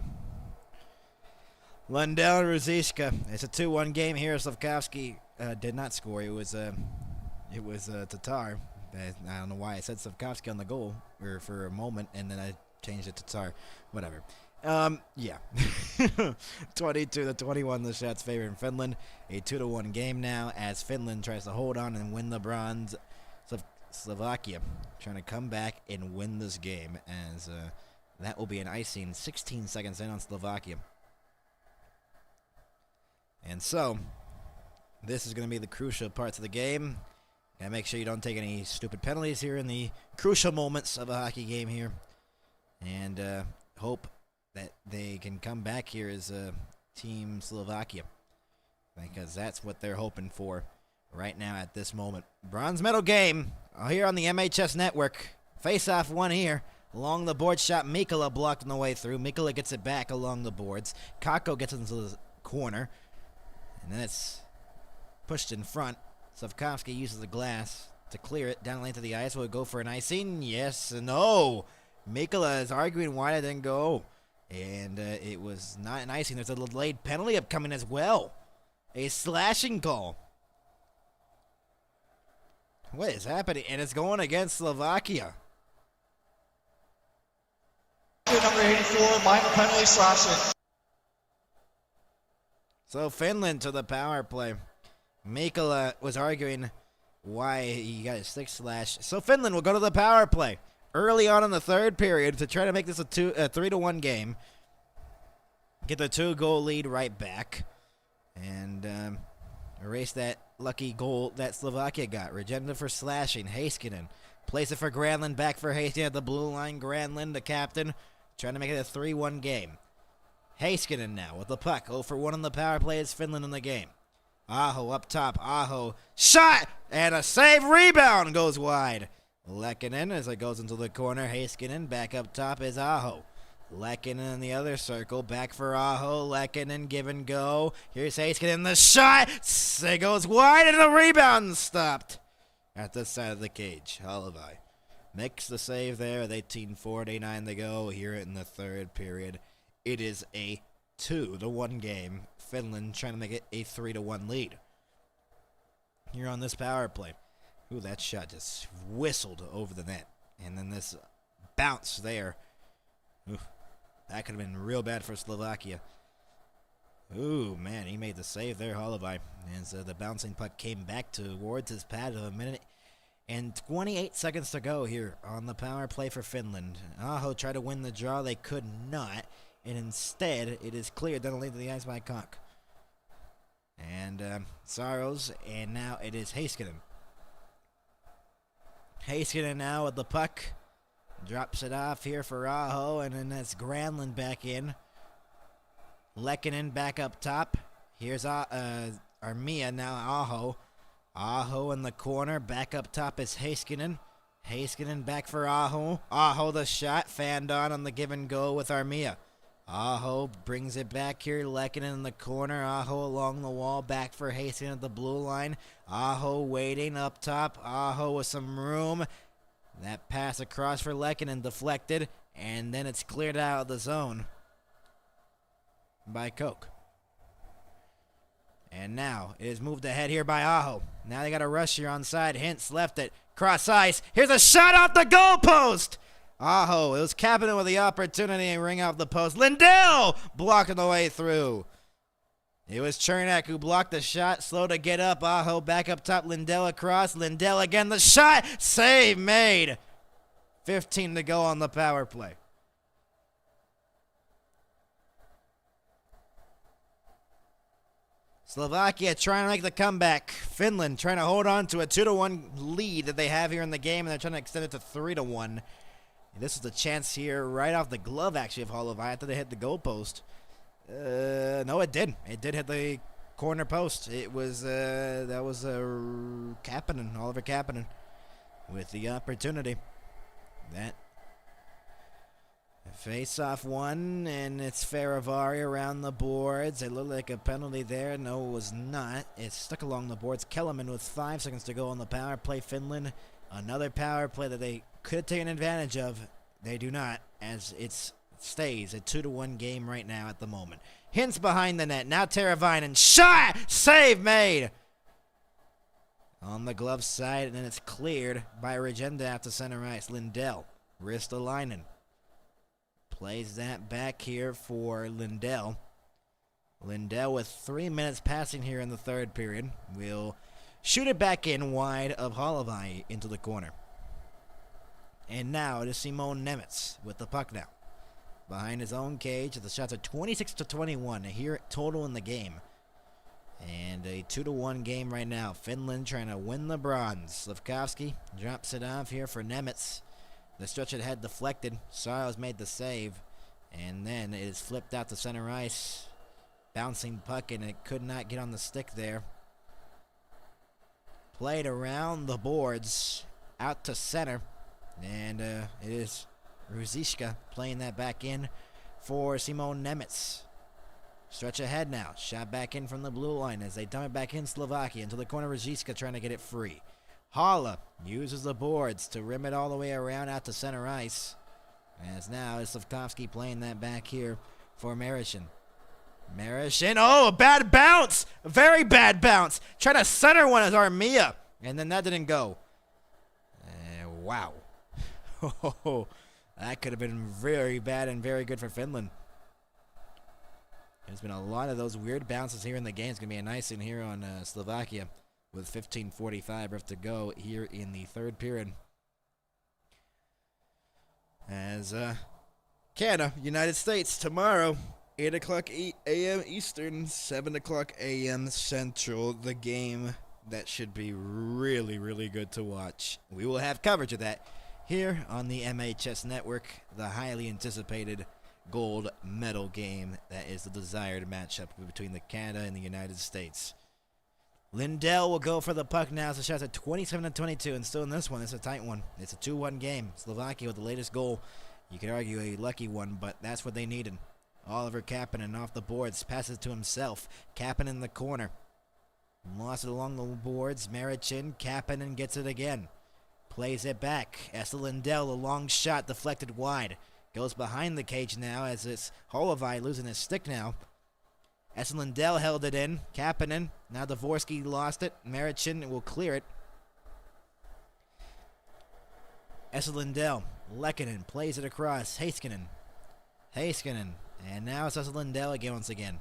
Lundell and Ruzicka. It's a 2-1 game here. Slavkovsky did not score. It was Tatar. I don't know why I said Slavkovsky on the goal for a moment, and then I changed it to Tatar. Whatever. Yeah. 22-21, the shots favoring Finland. A 2-1 game now as Finland tries to hold on and win the bronze. Slovakia trying to come back and win this game as that will be an icing 16 seconds in on Slovakia. And so, this is going to be the crucial parts of the game. Gotta make sure you don't take any stupid penalties here in the crucial moments of a hockey game here. And hope that they can come back here as Team Slovakia, because that's what they're hoping for right now at this moment. Bronze medal game here on the MHS network. Face-off one here. Along the board shot, Mikkola blocked on the way through. Mikkola gets it back along the boards. Kakko gets into the corner. And then it's pushed in front. Slavkovsky uses the glass to clear it. Down the lane to the ice. Will it go for an icing? Yes and no. Mikkola is arguing why it didn't go. And it was not an icing. There's a delayed penalty upcoming as well. A slashing call. What is happening? And it's going against Slovakia. Number 84, minor penalty slashing. So Finland to the power play. Mikkola was arguing why he got a stick slash. So Finland will go to the power play early on in the third period to try to make this a 3-1 game. Get the 2-goal lead right back. And erase that lucky goal that Slovakia got. Regenda for slashing. Heiskanen. Place it for Granlund. Back for Heiskanen at the blue line. Granlund, the captain, trying to make it a 3-1 game. Heiskanen now with the puck. 0-for-1 on the power play as Finland in the game. Aho up top. Aho. Shot! And a save. Rebound goes wide. Lehkonen as it goes into the corner. Heiskanen back up top is Aho. Lehkonen in the other circle. Back for Aho. Lehkonen give and go. Here's Heiskanen. The shot. It goes wide and the rebound stopped at the side of the cage. Halavai makes the save there with 18:49 to go here in the third period. It is a 2-1 game. Finland trying to make it a 3-1 lead here on this power play. Ooh, that shot just whistled over the net. And then this bounce there. Ooh, that could have been real bad for Slovakia. Ooh, man, he made the save there, Halavai. And so the bouncing puck came back towards his pad of a minute and 28 seconds to go here on the power play for Finland. Aho tried to win the draw. They could not. And instead, it is cleared down the lane to the ice by Koch. And Saros, and now it is Heiskanen. Heiskanen now with the puck. Drops it off here for Aho, and then that's Granlund back in. Lehkonen back up top. Here's Armia, now Aho. Aho in the corner. Back up top is Heiskanen. Heiskanen back for Aho. Aho the shot. Fanned on the give and go with Armia. Aho brings it back here. Lehkonen in the corner. Aho along the wall. Back for Heiskanen at the blue line. Aho waiting up top. Aho with some room. That pass across for Lehkonen deflected. And then it's cleared out of the zone by Koch. And now it is moved ahead here by Aho. Now they got a rush here on side. Hintz left it. Cross ice. Here's a shot off the goalpost. Aho, it was Kapanen with the opportunity and ring off the post. Lindell blocking the way through. It was Chernak who blocked the shot. Slow to get up. Aho back up top. Lindell across. Lindell again. The shot. Save made. 15 to go on the power play. Slovakia trying to make the comeback. Finland trying to hold on to a 2-1 lead that they have here in the game, and they're trying to extend it to 3-1. This is the chance here right off the glove, actually, of Holloway. I thought they hit the goalpost. No, it did. It did hit the corner post. It was, that was Kapanen, Oliver Kapanen, with the opportunity. That face-off one, and it's Faravari around the boards. It looked like a penalty there. No, it was not. It's stuck along the boards. Kellerman with 5 seconds to go on the power play. Finland, another power play that they could have taken advantage of. They do not, as it stays a 2-1 game right now at the moment. Hintz behind the net. Now Teravainen. Shot! Save made! On the glove side, and then it's cleared by Regenda after center ice. Lindell. Ristolainen. Plays that back here for Lindell. Lindell with 3 minutes passing here in the third period will shoot it back in wide of Holloway into the corner. And now it is Simon Nemitz with the puck now. Behind his own cage, the shots are 26-21 here total in the game. And a 2-1 game right now. Finland trying to win the bronze. Slafkovsky drops it off here for Nemitz. The stretch ahead deflected. Saros made the save. And then it is flipped out to center ice. Bouncing puck, and it could not get on the stick there. Played around the boards. Out to center. And it is Ruzicka playing that back in for Simon Nemitz. Stretch ahead now. Shot back in from the blue line as they dump it back in Slovakia into the corner. Ruzicka trying to get it free. Holla uses the boards to rim it all the way around out to center ice. As now is Slafkovsky playing that back here for Marishin. Marishin, oh, a bad bounce! A very bad bounce! Trying to center one as Armia, and then that didn't go. Wow. That could have been very bad and very good for Finland. There's been a lot of those weird bounces here in the game. It's going to be a nice in here on Slovakia. With 15:45 left to go here in the third period. As Canada, United States, tomorrow, 8 o'clock a.m. Eastern, 7 o'clock a.m. Central, the game that should be really, really good to watch. We will have coverage of that here on the MHS Network, the highly anticipated gold medal game that is the desired matchup between the Canada and the United States. Lindell will go for the puck now. So shots at 27-22, and still in this one, it's a tight one. It's a 2-1 game. Slovakia with the latest goal. You could argue a lucky one, but that's what they needed. Oliver Kapanen off the boards, passes to himself. Kapanen in the corner. Lost it along the boards. Marichin, Kapanen gets it again. Plays it back. Esa Lindell, a long shot deflected wide. Goes behind the cage now as it's Holloway losing his stick now. Esa Lindell held it in. Kapanen. Now Dvorsky lost it. Marichin will clear it. Esa Lindell. Lehkonen plays it across. Heiskanen. And now it's Esa Lindell again once again.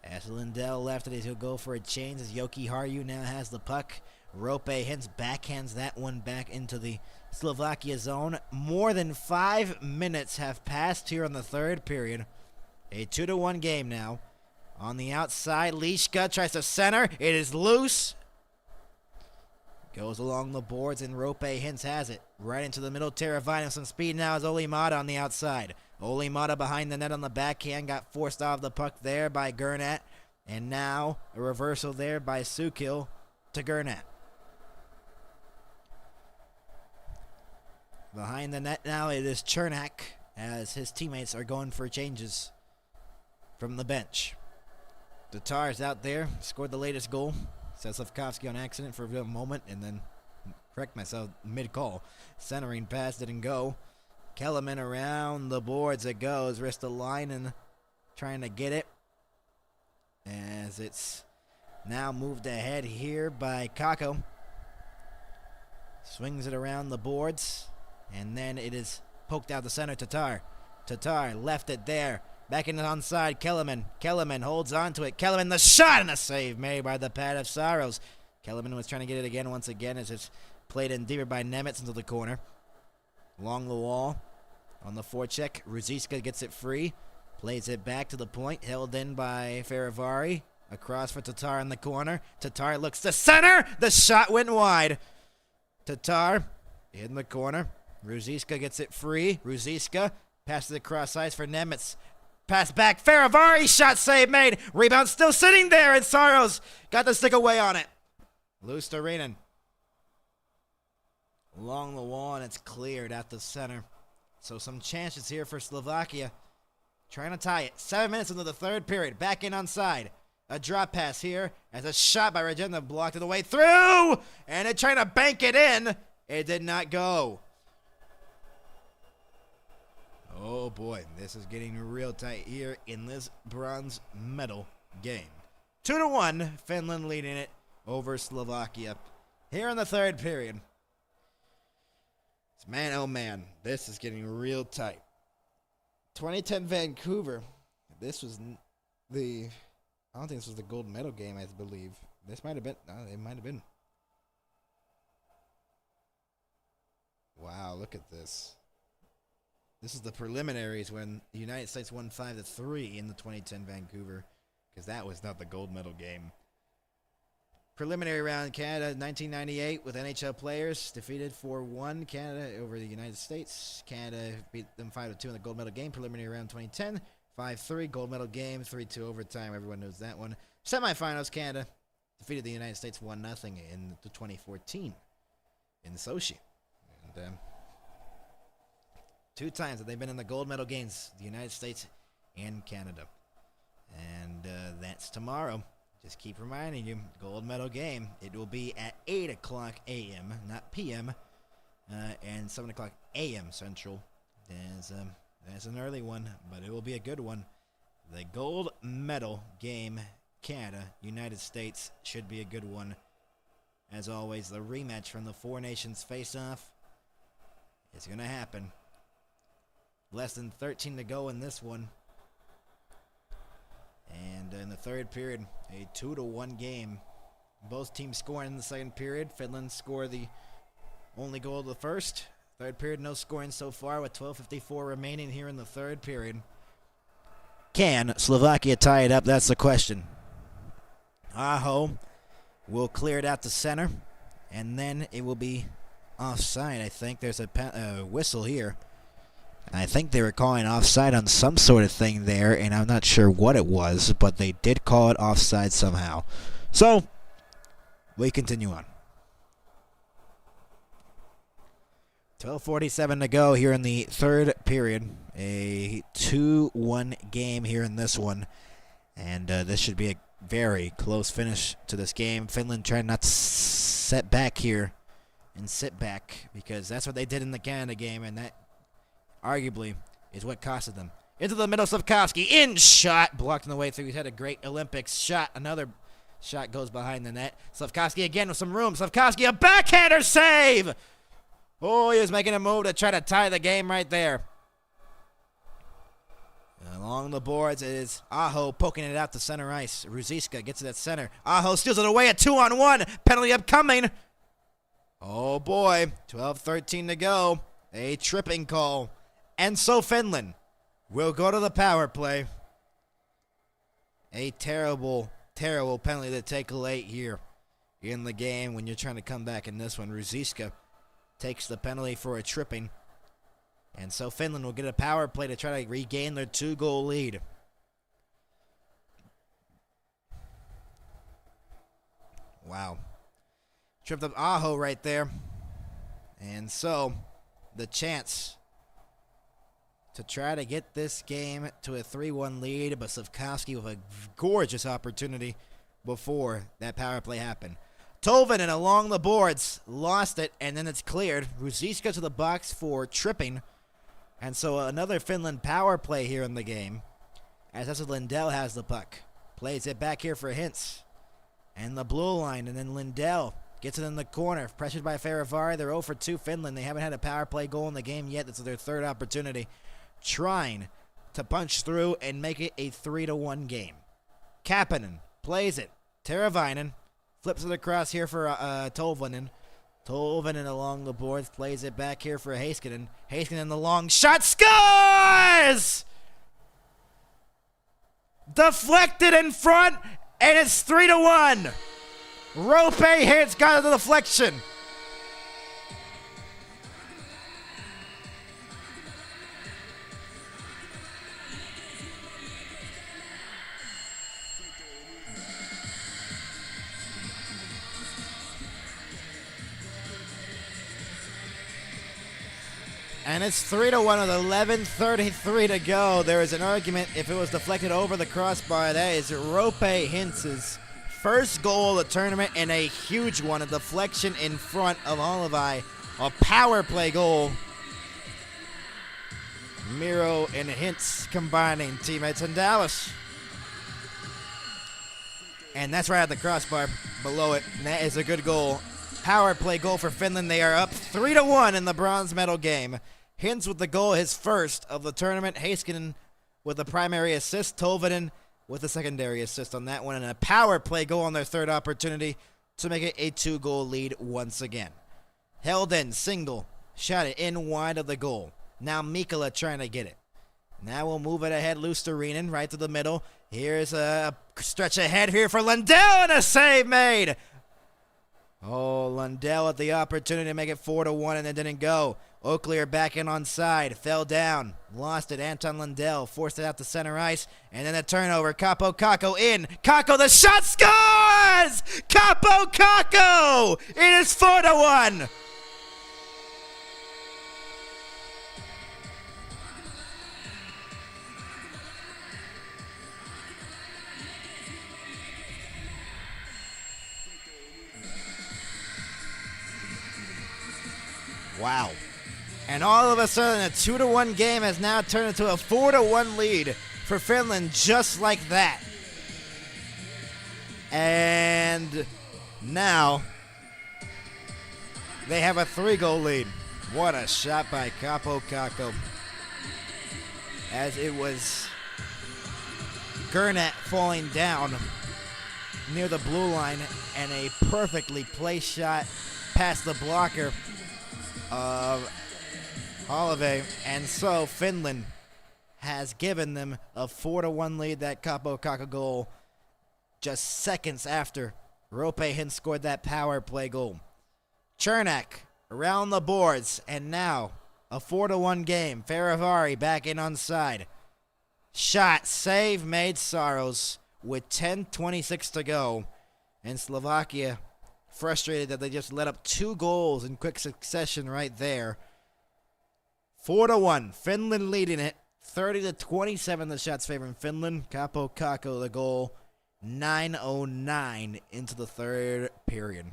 Esa Lindell left it as he'll go for a change as Yoki Harju now has the puck. Rope Hintz backhands that one back into the Slovakia zone. More than 5 minutes have passed here in the third period. A 2-1 game now. On the outside, Lishka tries to center. It is loose. Goes along the boards, and Rope Hintz has it. Right into the middle. Teravainen some speed now as Olimata on the outside. Olimata behind the net on the backhand. Got forced off the puck there by Gernat. And now a reversal there by Sukil to Gernat. Behind the net now it is Chernak as his teammates are going for changes from the bench. Tatar's out there, scored the latest goal. Says Slafkovsky on accident for a moment, and then correct myself mid-call. Centering pass didn't go. Kellerman around the boards it goes. Ristolainen trying to get it. As it's now moved ahead here by Kakko. Swings it around the boards. And then it is poked out the center. Tatar left it there. Back in the onside, Kellerman. Kellerman holds on to it. Kellerman, the shot, and a save made by the pad of Saros. Kellerman was trying to get it again once again as it's played in deeper by Nemitz into the corner. Along the wall, on the forecheck, Ruzicka gets it free. Plays it back to the point, held in by Faravari. Across for Tatar in the corner. Tatar looks to center. The shot went wide. Tatar in the corner. Ruziska gets it free. Ruziska passes across ice for Nemitz. Pass back. Faravari. Shot save made. Rebound still sitting there. And Saros got the stick away on it. Loose to Renan. Along the wall, and it's cleared at the center. So some chances here for Slovakia. Trying to tie it. 7 minutes into the third period. Back in onside. A drop pass here as a shot by Regina blocked it the way through. And it trying to bank it in. It did not go. Oh boy, this is getting real tight here in this bronze medal game. 2-1, Finland leading it over Slovakia. Here in the third period. It's man, oh man, this is getting real tight. 2010 Vancouver. This was I don't think this was the gold medal game, I believe. This might have been. No, it might have been. Wow, look at this. This is the preliminaries when the United States won 5-3 in the 2010 Vancouver, because that was not the gold medal game. Preliminary round, Canada 1998 with NHL players defeated 4-1 Canada over the United States. Canada beat them 5-2 in the gold medal game. Preliminary round 2010, 5-3 gold medal game, 3-2 overtime. Everyone knows that one. Semifinals, Canada defeated the United States 1-0 in the 2014 in Sochi. And 2 times that they've been in the gold medal games, the United States and Canada. And that's tomorrow. Just keep reminding you, gold medal game. It will be at 8 o'clock a.m., not p.m., and 7 o'clock a.m. Central. That's an early one, but it will be a good one. The gold medal game, Canada, United States, should be a good one. As always, the rematch from the Four Nations face-off is going to happen. Less than 13 to go in this one. And in the third period, a 2-1 game. Both teams scoring in the second period. Finland scored the only goal of the first. Third period, no scoring so far with 12:54 remaining here in the third period. Can Slovakia tie it up? That's the question. Aho will clear it out to center, and then it will be offside, I think. There's a whistle here. I think they were calling offside on some sort of thing there, and I'm not sure what it was, but they did call it offside somehow. So, we continue on. 12:47 to go here in the third period. A 2-1 game here in this one, and this should be a very close finish to this game. Finland trying not to set back here and sit back, because that's what they did in the Canada game, and that arguably is what costed them. Into the middle, Slavkovsky, in shot, blocked on the way through. He's had a great Olympics shot. Another shot goes behind the net. Slavkovsky again with some room. Slavkovsky, a backhander save! Oh, he was making a move to try to tie the game right there. Along the boards is Aho poking it out to center ice. Ruziska gets it at center. Aho steals it away at 2-on-1. Penalty upcoming. Oh boy, 12:13 to go. A tripping call. And so Finland will go to the power play. A terrible, terrible penalty to take late here in the game when you're trying to come back in this one. Ruziska takes the penalty for a tripping. And so Finland will get a power play to try to regain their 2-goal lead. Wow. Tripped up Aho right there. And so the chance to try to get this game to a 3-1 lead, but Slavkovsky with a gorgeous opportunity before that power play happened. Tolvanen along the boards, lost it, and then it's cleared. Ruziska to the box for tripping. And so another Finland power play here in the game, as that's Lindell has the puck. Plays it back here for Hintz. And the blue line, and then Lindell gets it in the corner. Pressured by Faravari. They're 0 for 2 Finland. They haven't had a power play goal in the game yet. This is their third opportunity. Trying to punch through and make it a 3-1 game. Kapanen plays it. Teravainen flips it across here for Tolvanen. Tolvanen along the boards plays it back here for Heiskanen. Heiskanen the long shot, scores! Deflected in front, And it's 3-1. Rope hits, got the deflection. And it's 3-1 with 11:33 to go. There is an argument if it was deflected over the crossbar. That is Rope Hintz's first goal of the tournament and a huge one. A deflection in front of Olivi. A power play goal. Miro and Hintz combining, teammates in Dallas. And that's right at the crossbar below it. And that is a good goal. Power play goal for Finland. They are up 3-1 in the bronze medal game. Hintz with the goal, his first of the tournament. Heiskanen with the primary assist. Tolvanen with the secondary assist on that one. And a power play goal on their third opportunity to make it a 2-goal lead once again. Held in, single, shot it in wide of the goal. Now Mikkola trying to get it. Now we'll move it ahead. Luostarinen right to the middle. Here's a stretch ahead here for Lundell and a save made. Oh, Lundell at the opportunity to make it 4-1 and it didn't go. Oaklear back in on side. Fell down. Lost it. Anton Lundell forced it out to center ice. And then a turnover. Capo Kakko in. Kakko, the shot scores! Capo Kakko! It is 4-1. Wow. And all of a sudden, a 2-1 game has now turned into a 4-1 lead for Finland, just like that. And now they have a 3-goal lead. What a shot by Capo Kakko. As it was Gernat falling down near the blue line and a perfectly placed shot past the blocker of Olive, and so Finland has given them a 4-1 lead. That Capo Kakko goal just seconds after Rope Hintz scored that power play goal. Chernak around the boards, and now a 4-1 game. Faravari back in on side. Shot, save made Saros with 10:26 to go, and Slovakia frustrated that they just let up 2 goals in quick succession right there. 4-1. Finland leading it. 30-27 the shots favoring Finland. Capo Kakko the goal. 9:09 into the third period.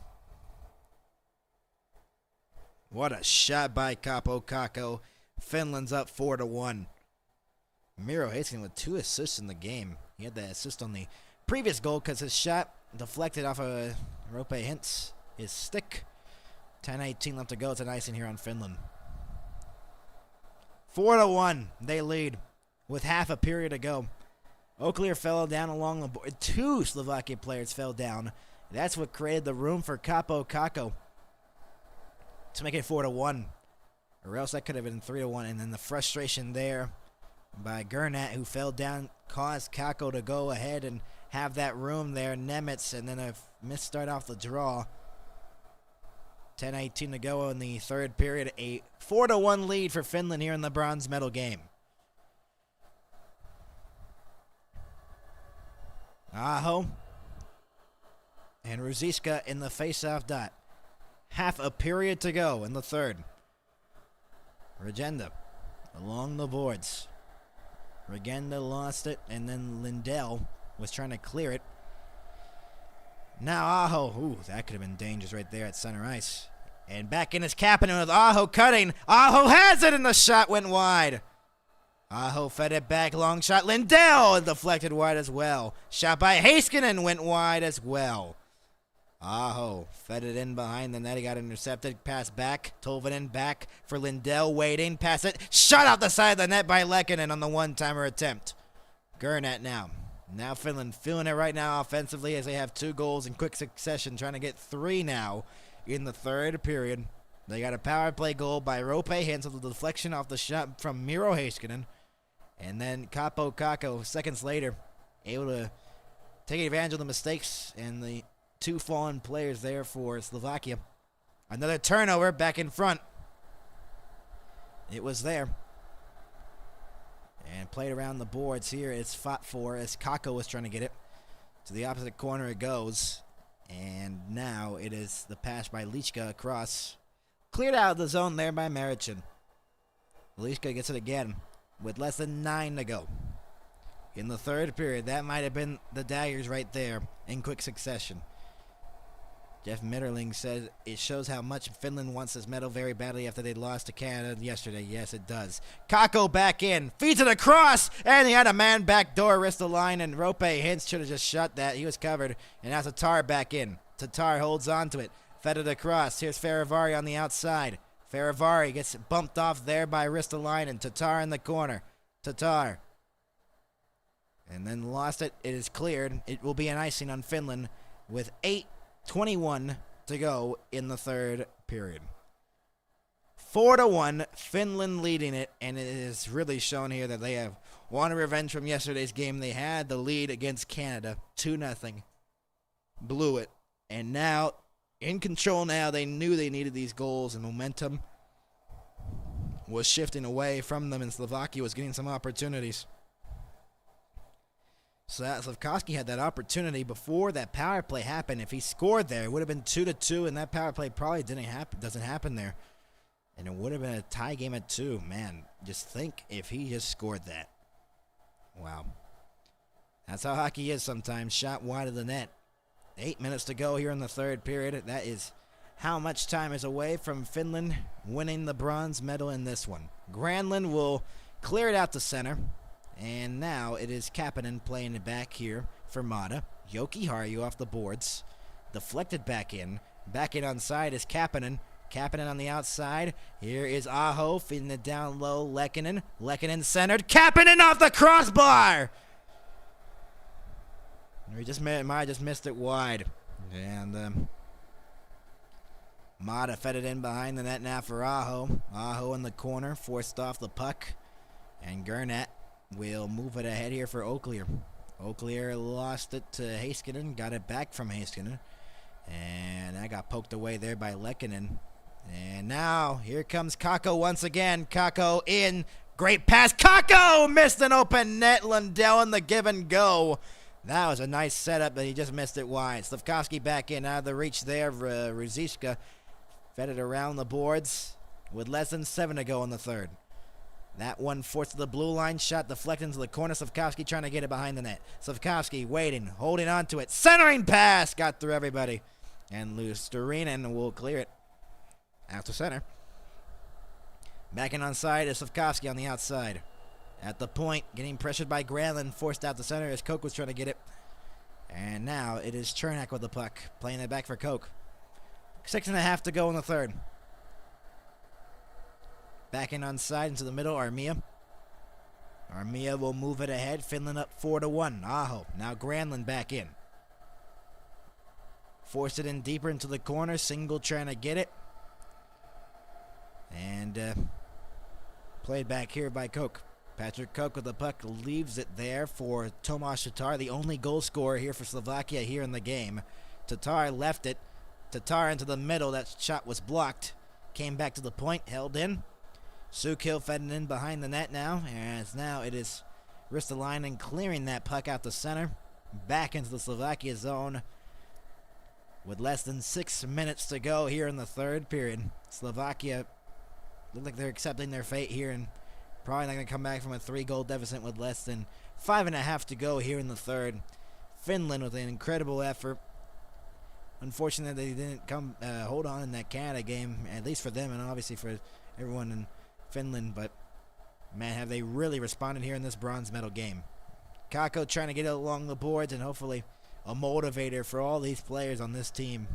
What a shot by Capo Kakko. Finland's up 4-1. Miro Heiskanen with 2 assists in the game. He had that assist on the previous goal because his shot deflected off of Rope Hintz, his stick. 10:18 left to go. It's an icing here on Finland. 4-1, they lead with half a period to go. Oaklear fell down along the board. 2 Slovakia players fell down. That's what created the room for Capo Kakko to make it 4-1. Or else that could have been 3-1. And then the frustration there by Gernat, who fell down, caused Kakko to go ahead and have that room there. Nemitz, and then a missed start off the draw. 10:18 to go in the third period. A 4-1 lead for Finland here in the bronze medal game. Aho and Ruziska in the face-off dot. Half a period to go in the third. Regenda along the boards. Regenda lost it, and then Lindell was trying to clear it. Now Aho, ooh, that could have been dangerous right there at center ice. And back in his Kapanen with Aho cutting. Aho has it, and the shot went wide. Aho fed it back, long shot. Lindell deflected wide as well. Shot by Heiskanen went wide as well. Aho fed it in behind the net. He got intercepted. Pass back. Tolvanen back for Lindell waiting. Pass it. Shot out the side of the net by Lehkonen on the one-timer attempt. Gernat now. Now Finland feeling it right now offensively as they have 2 goals in quick succession, trying to get 3 now in the third period. They got a power play goal by Rope Hintz with the deflection off the shot from Miro Heiskanen. And then Capo Kakko, seconds later, able to taking advantage of the mistakes and the two fallen players there for Slovakia. Another turnover back in front. It was there. And played around the boards here. It's fought for as Kako was trying to get it. To the opposite corner it goes. And now it is the pass by Lichka across. Cleared out of the zone there by Marichin. Lichka gets it again with less than 9 to go. In the third period, that might have been the daggers right there in quick succession. Jeff Mitterling said it shows how much Finland wants this medal very badly after they lost to Canada yesterday. Yes, it does. Kako back in, feeds it across, and he had a man back door, wrist the line, and Rope Hintz should have just shut that. He was covered, and now Tatar back in. Tatar holds on to it, fed it across. Here's Farivari on the outside. Farivari gets bumped off there by wrist the line, and Tatar in the corner. Tatar. And then lost it. It is cleared. It will be an icing on Finland with 8:21 to go in the third period. 4-1, Finland leading it, and it is really shown here that they have wanted revenge from yesterday's game. They had the lead against Canada, 2-0, blew it, and now in control now. They knew they needed these goals, and momentum was shifting away from them, and Slovakia was getting some opportunities. So Slavkovsky had that opportunity before that power play happened. If he scored there, it would have been 2-2, and that power play probably doesn't happen there. And it would have been a tie game at 2. Man, just think if he just scored that. Wow. That's how hockey is sometimes. Shot wide of the net. 8 minutes to go here in the third period. That is how much time is away from Finland winning the bronze medal in this one. Granlund will clear it out to center. And now it is Kapanen playing it back here for Mata. Yoki Harju off the boards. Deflected back in. Back in on side is Kapanen. Kapanen on the outside. Here is Aho feeding it down low. Lehkonen. Lehkonen centered. Kapanen off the crossbar! Mata just missed it wide. And Mata fed it in behind the net now for Aho. Aho in the corner. Forced off the puck. And Gernat will move it ahead here for Oaklear. Oaklear lost it to Heiskanen, got it back from Heiskanen, and that got poked away there by Lehkonen. And now, here comes Kako once again. Kako in, great pass. Kako missed an open net. Lundell in the give and go. That was a nice setup, but he just missed it wide. Slavkovsky back in, out of the reach there. Ruzicka fed it around the boards with less than 7 to go in the third. That one forced to the blue line, shot deflected into the corner. Slavkovsky trying to get it behind the net. Slavkovsky waiting, holding on to it. Centering pass, got through everybody. And Lusterinen will clear it out to center. Back in on side is Slavkovsky on the outside. At the point, getting pressured by Granlund, forced out to center as Koch was trying to get it. And now it is Chernak with the puck, playing it back for Koch. 6.5 to go in the third. Back in on side into the middle, Armia. Armia will move it ahead. Finland up 4-1. Aho. Now Granlund back in. Force it in deeper into the corner. Single trying to get it. And played back here by Koch. Patrick Koch with the puck leaves it there for Tomas Tatar, the only goal scorer here for Slovakia here in the game. Tatar left it. Tatar into the middle. That shot was blocked. Came back to the point. Held in. Sukil fed it in behind the net now, as now it is Ristolainen clearing that puck out the center, back into the Slovakia zone with less than 6 minutes to go here in the third period. Slovakia look like they're accepting their fate here and probably not going to come back from a 3-goal deficit with less than 5.5 to go here in the third. Finland with an incredible effort. Unfortunately, they didn't hold on in that Canada game, at least for them and obviously for everyone in Finland, but man, have they really responded here in this bronze medal game. Kako trying to get it along the boards and hopefully a motivator for all these players on this team.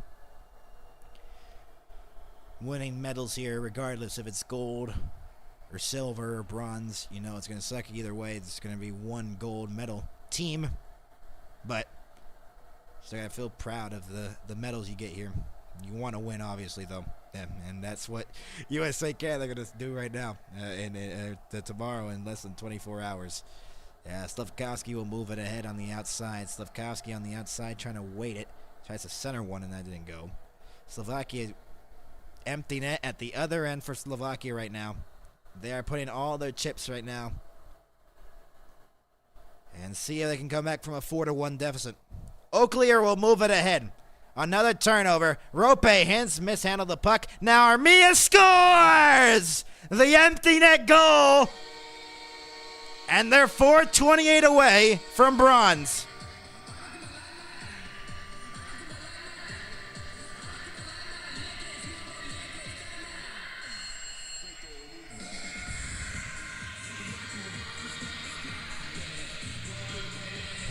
Winning medals here, regardless if it's gold or silver or bronze, you know it's going to suck either way. It's going to be one gold medal team, but still got to feel proud of the medals you get here. You want to win, obviously, though. And that's what USA Canada are going to do right now, tomorrow in less than 24 hours. Yeah, Slafkowski will move it ahead on the outside. Slafkowski on the outside trying to wait it. Tries to center one, and that didn't go. Slovakia empty net at the other end for Slovakia right now. They are putting all their chips right now. And see if they can come back from a 4-1 deficit. Oaklear will move it ahead. Another turnover. Rope Hintz mishandled the puck. Now Armia scores! The empty net goal! And they're 4:28 away from bronze.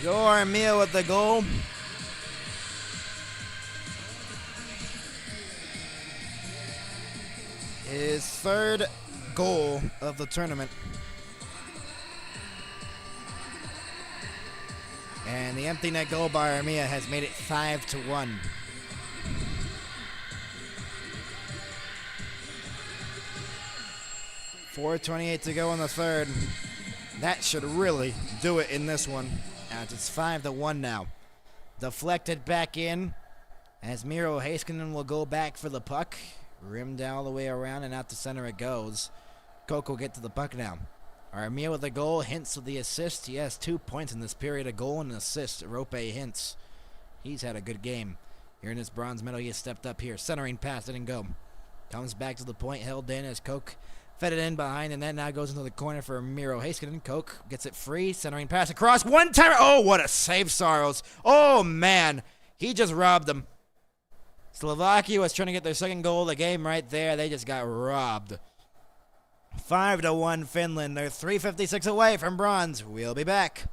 Joe Armia with the goal. His third goal of the tournament. And the empty net goal by Armia has made it 5-1. .428 to go in the third. That should really do it in this one. As it's 5-1 now. Deflected back in as Miro Heiskanen will go back for the puck. Rimmed all the way around and out to center it goes. Coke will get to the puck now. Armia with the goal. Hintz with the assist. He has 2 points in this period. A goal and an assist. Rope Hintz. He's had a good game. Here in this bronze medal, he has stepped up here. Centering pass didn't go. Comes back to the point. Held in as Coke fed it in behind, and then now goes into the corner for Miro Heiskanen. Coke gets it free. Centering pass across. One timer. Oh, what a save, Saros. Oh, man. He just robbed them. Slovakia was trying to get their second goal of the game right there. They just got robbed. 5-1 Finland. They're 3:56 away from bronze. We'll be back.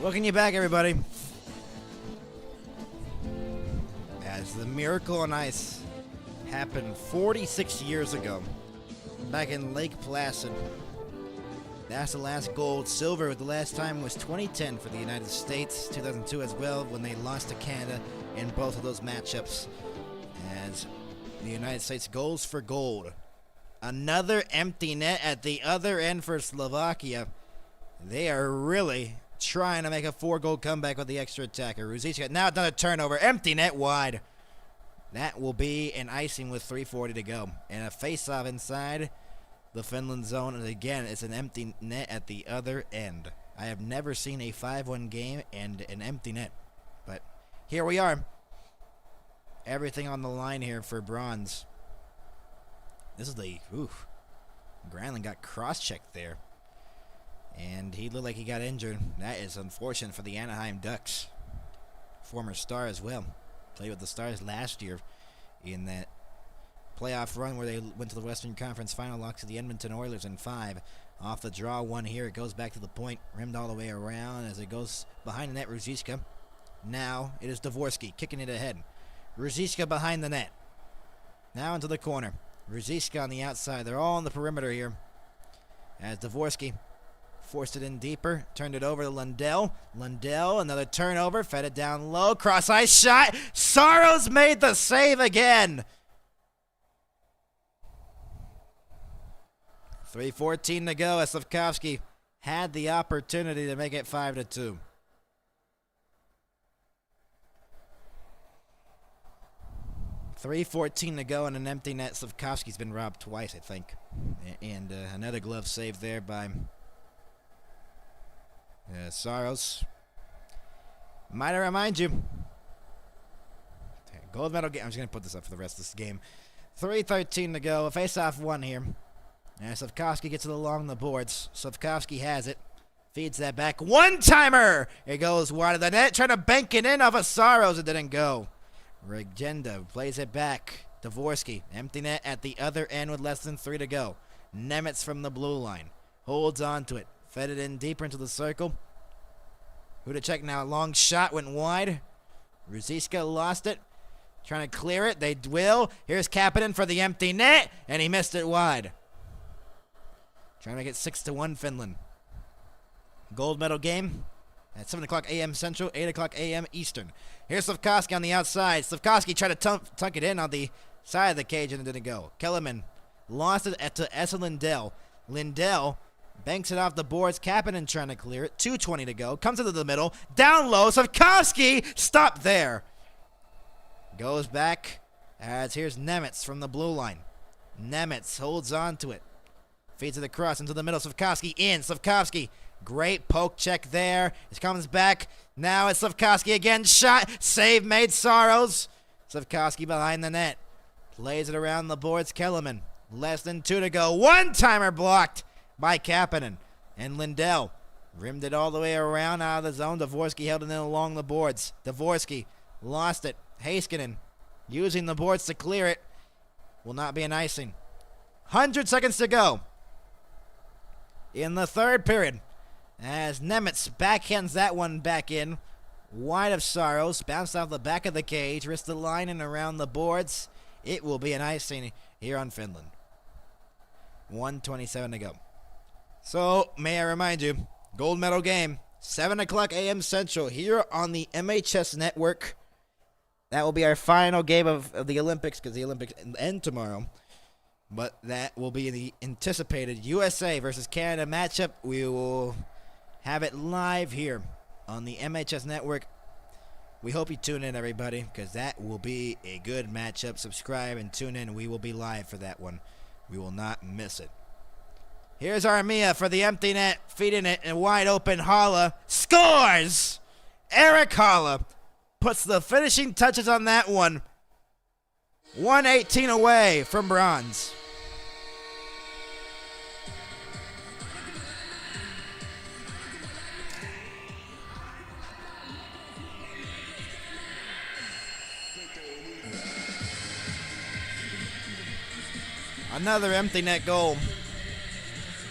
Welcome you back, everybody. As the Miracle on Ice happened 46 years ago, back in Lake Placid. That's the last gold. Silver, the last time was 2010 for the United States, 2002 as well, when they lost to Canada in both of those matchups. As the United States goes for gold. Another empty net at the other end for Slovakia. They are really trying to make a 4-goal comeback with the extra attacker. Ruzicka now another turnover. Empty net wide. That will be an icing with 3:40 to go. And a face-off inside the Finland zone. And again, it's an empty net at the other end. I have never seen a 5-1 game and an empty net. But here we are. Everything on the line here for bronze. This is the... Oof. Granlund got cross-checked there. And he looked like he got injured. That is unfortunate for the Anaheim Ducks. Former star as well. Played with the Stars last year in that playoff run where they went to the Western Conference Final, lost to the Edmonton Oilers in 5. Off the draw one here. It goes back to the point. Rimmed all the way around as it goes behind the net. Ruzicka. Now it is Dvorsky kicking it ahead. Ruzicka behind the net. Now into the corner. Ruzicka on the outside. They're all on the perimeter here. As Dvorsky Forced it in deeper. Turned it over to Lundell. Lundell, another turnover. Fed it down low. Cross-ice shot. Saros made the save again. 3:14 to go as Slafkovsky had the opportunity to make it 5-2. $3:14 to go and an empty net. Slafkovsky's been robbed twice, I think. And another glove save there by Saros. Might I remind you, gold medal game. I'm just going to put this up for the rest of this game. 3:13 to go. A face-off one here. And Slafkovsky gets it along the boards. Slafkovsky has it. Feeds that back. One-timer! It goes wide of the net. Trying to bank it in off of Saros. It didn't go. Regenda plays it back. Dvorsky. Empty net at the other end with less than 3 to go. Nemitz from the blue line. Holds on to it. Fed it in deeper into the circle. Who to check now? Long shot went wide. Ruziska lost it. Trying to clear it. They will. Here's Kapanen for the empty net. And he missed it wide. Trying to make it 6-1 Finland. Gold medal game at 7 o'clock a.m. Central, 8 o'clock a.m. Eastern. Here's Slafkovsky on the outside. Slafkovsky tried to tuck it in on the side of the cage and it didn't go. Kellerman lost it to Esa Lindell. Lindell banks it off the boards. Kapanen trying to clear it. 2:20 to go. Comes into the middle. Down low. Slafkovsky stopped there. Goes back. As here's Nemitz from the blue line. Nemitz holds on to it. Feeds it across into the middle. Slafkovsky in. Slafkovsky. Great poke check there. It comes back. Now it's Slafkovsky again. Shot. Save made. Saros. Slafkovsky behind the net. Plays it around the boards. Kellerman. Less than 2 to go. One-timer blocked by Kapanen. And Lindell rimmed it all the way around out of the zone. Dvorsky held it in along the boards. Dvorsky lost it. Heiskanen using the boards to clear it. Will not be an icing. 100 seconds to go in the third period. As Nemitz backhands that one back in. Wide of Saros. Bounced off the back of the cage. Wrist the line and around the boards. It will be an icing here on Finland. 1:27 to go. So, may I remind you, gold medal game, 7 o'clock a.m. Central here on the MHS Network. That will be our final game of the Olympics because the Olympics end tomorrow. But that will be the anticipated USA versus Canada matchup. We will have it live here on the MHS Network. We hope you tune in, everybody, because that will be a good matchup. Subscribe and tune in. We will be live for that one. We will not miss it. Here's Armia for the empty net, feeding it, and wide open. Haula scores! Eric Haula puts the finishing touches on that one. 118 away from bronze. Another empty net goal.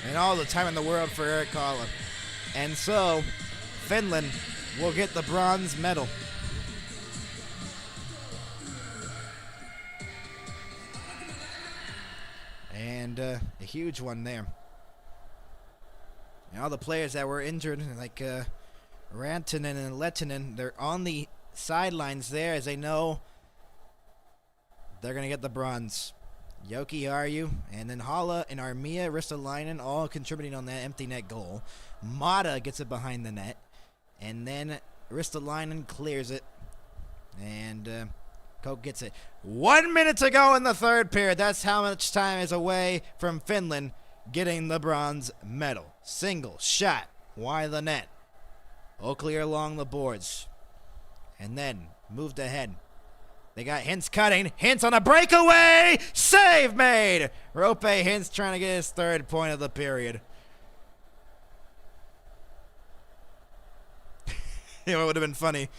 And all the time in the world for Eric Haula. And so, Finland will get the bronze medal. And a huge one there. And all the players that were injured, like Rantanen and Lehtinen, they're on the sidelines there as they know they're going to get the bronze. Joki Harju, and then Haula and Armia, Ristolainen all contributing on that empty net goal. Mata gets it behind the net, and then Ristolainen clears it, and Koch gets it. 1 minute to go in the third period. That's how much time is away from Finland getting the bronze medal. Single shot, wide of the net. All clear along the boards, and then moved ahead. They got Hintz cutting. Hintz on a breakaway. Save made. Rope Hintz trying to get his third point of the period. It would have been funny.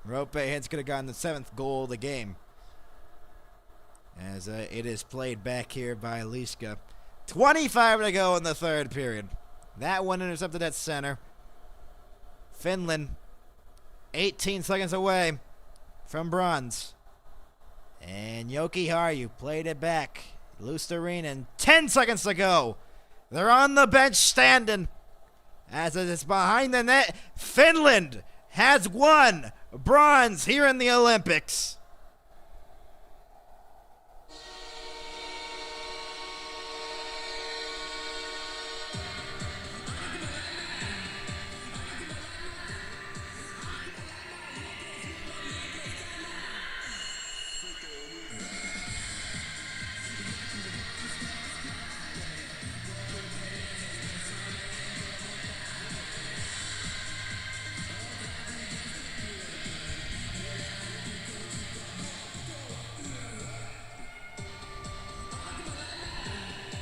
Rope Hintz could have gotten the 7th goal of the game. As it is played back here by Liska. 25 to go in the third period. That one intercepted at center. Finland 18 seconds away from bronze. And Joki Harju played it back. Lusterinen, 10 seconds to go. They're on the bench standing. as it is behind the net. Finland has won bronze here in the Olympics.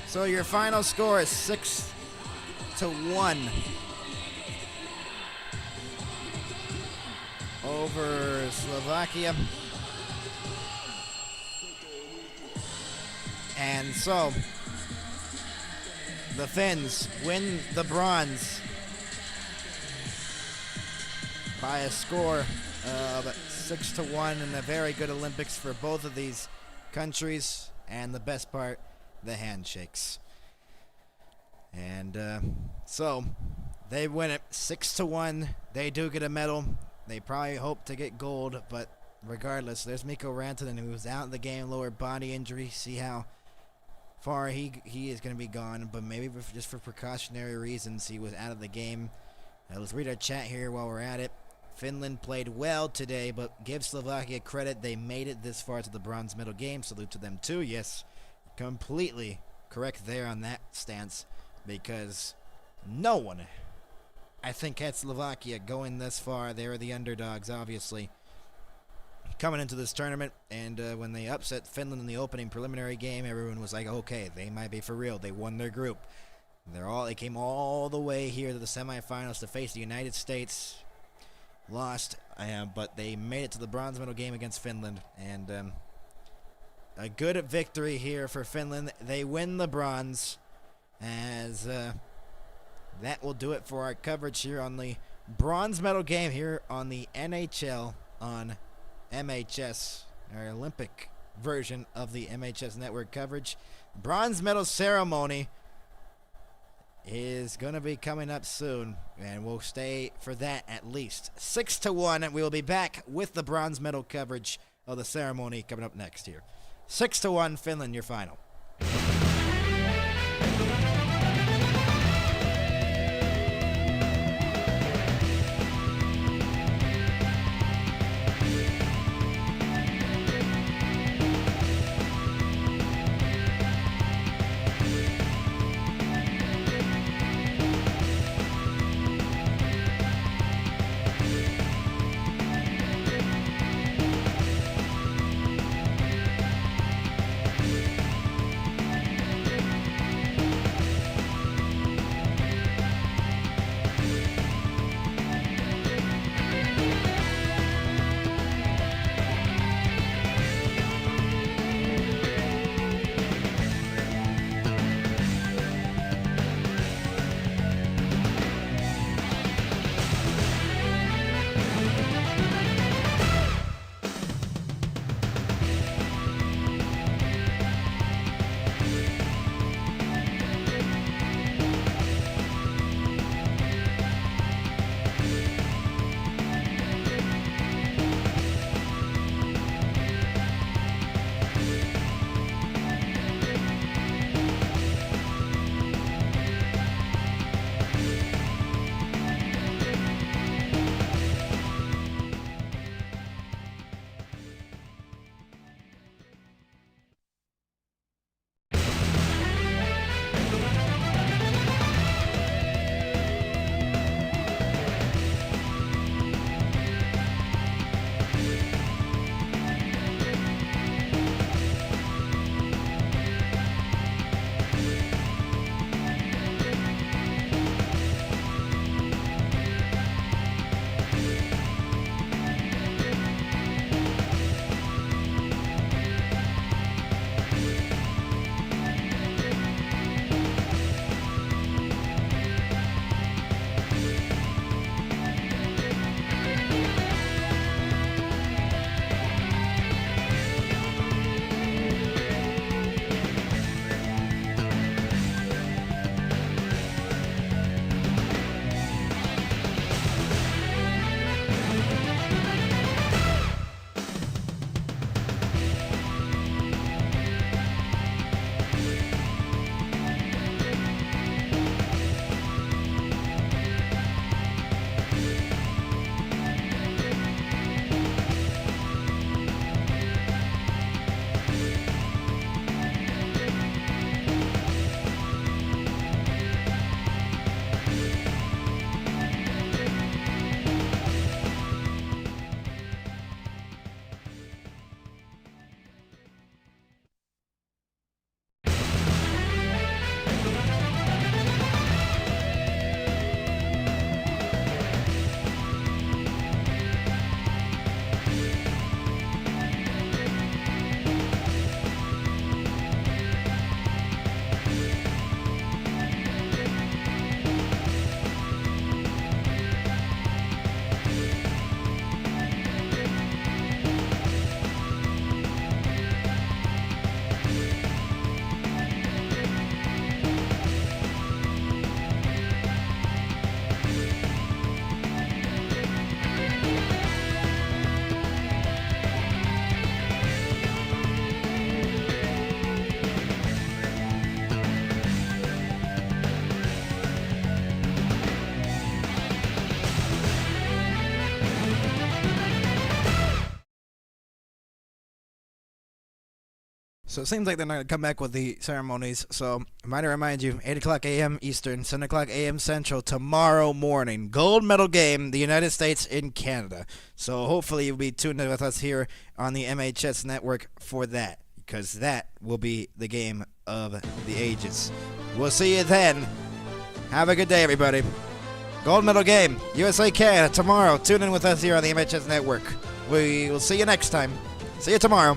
So your final score is 6-1 over Slovakia. And so the Finns win the bronze by a score of 6-1 in a very good Olympics for both of these countries. And the best part, the handshakes. And so they win it 6-1. They do get a medal. They probably hope to get gold, but regardless, there's Mikko Rantanen, who was out of the game, lower body injury. See how far he is going to be gone, but maybe just for precautionary reasons, he was out of the game. Let's read our chat here while we're at it. Finland played well today, but give Slovakia credit. They made it this far to the bronze medal game. Salute to them too. Yes, completely correct there on that stance, because no one, I think, had Slovakia going this far. They were the underdogs, obviously, coming into this tournament. And when they upset Finland in the opening preliminary game, everyone was like, okay, they might be for real. They won their group. They came all the way here to the semifinals to face the United States. Lost, but they made it to the bronze medal game against Finland. And a good victory here for Finland. They win the bronze, as that will do it for our coverage here on the bronze medal game here on the NHL on MHS, our Olympic version of the MHS network coverage. Bronze medal ceremony is going to be coming up soon, and we'll stay for that at least. 6-1, and we will be back with the bronze medal coverage of the ceremony coming up next here. 6-1, Finland, your final. So it seems like they're not going to come back with the ceremonies. So I might remind you, 8 o'clock a.m. Eastern, 7 o'clock a.m. Central, tomorrow morning. Gold medal game, the United States in Canada. So hopefully you'll be tuned in with us here on the MHS network for that, because that will be the game of the ages. We'll see you then. Have a good day, everybody. Gold medal game, USA Canada, tomorrow. Tune in with us here on the MHS network. We will see you next time. See you tomorrow.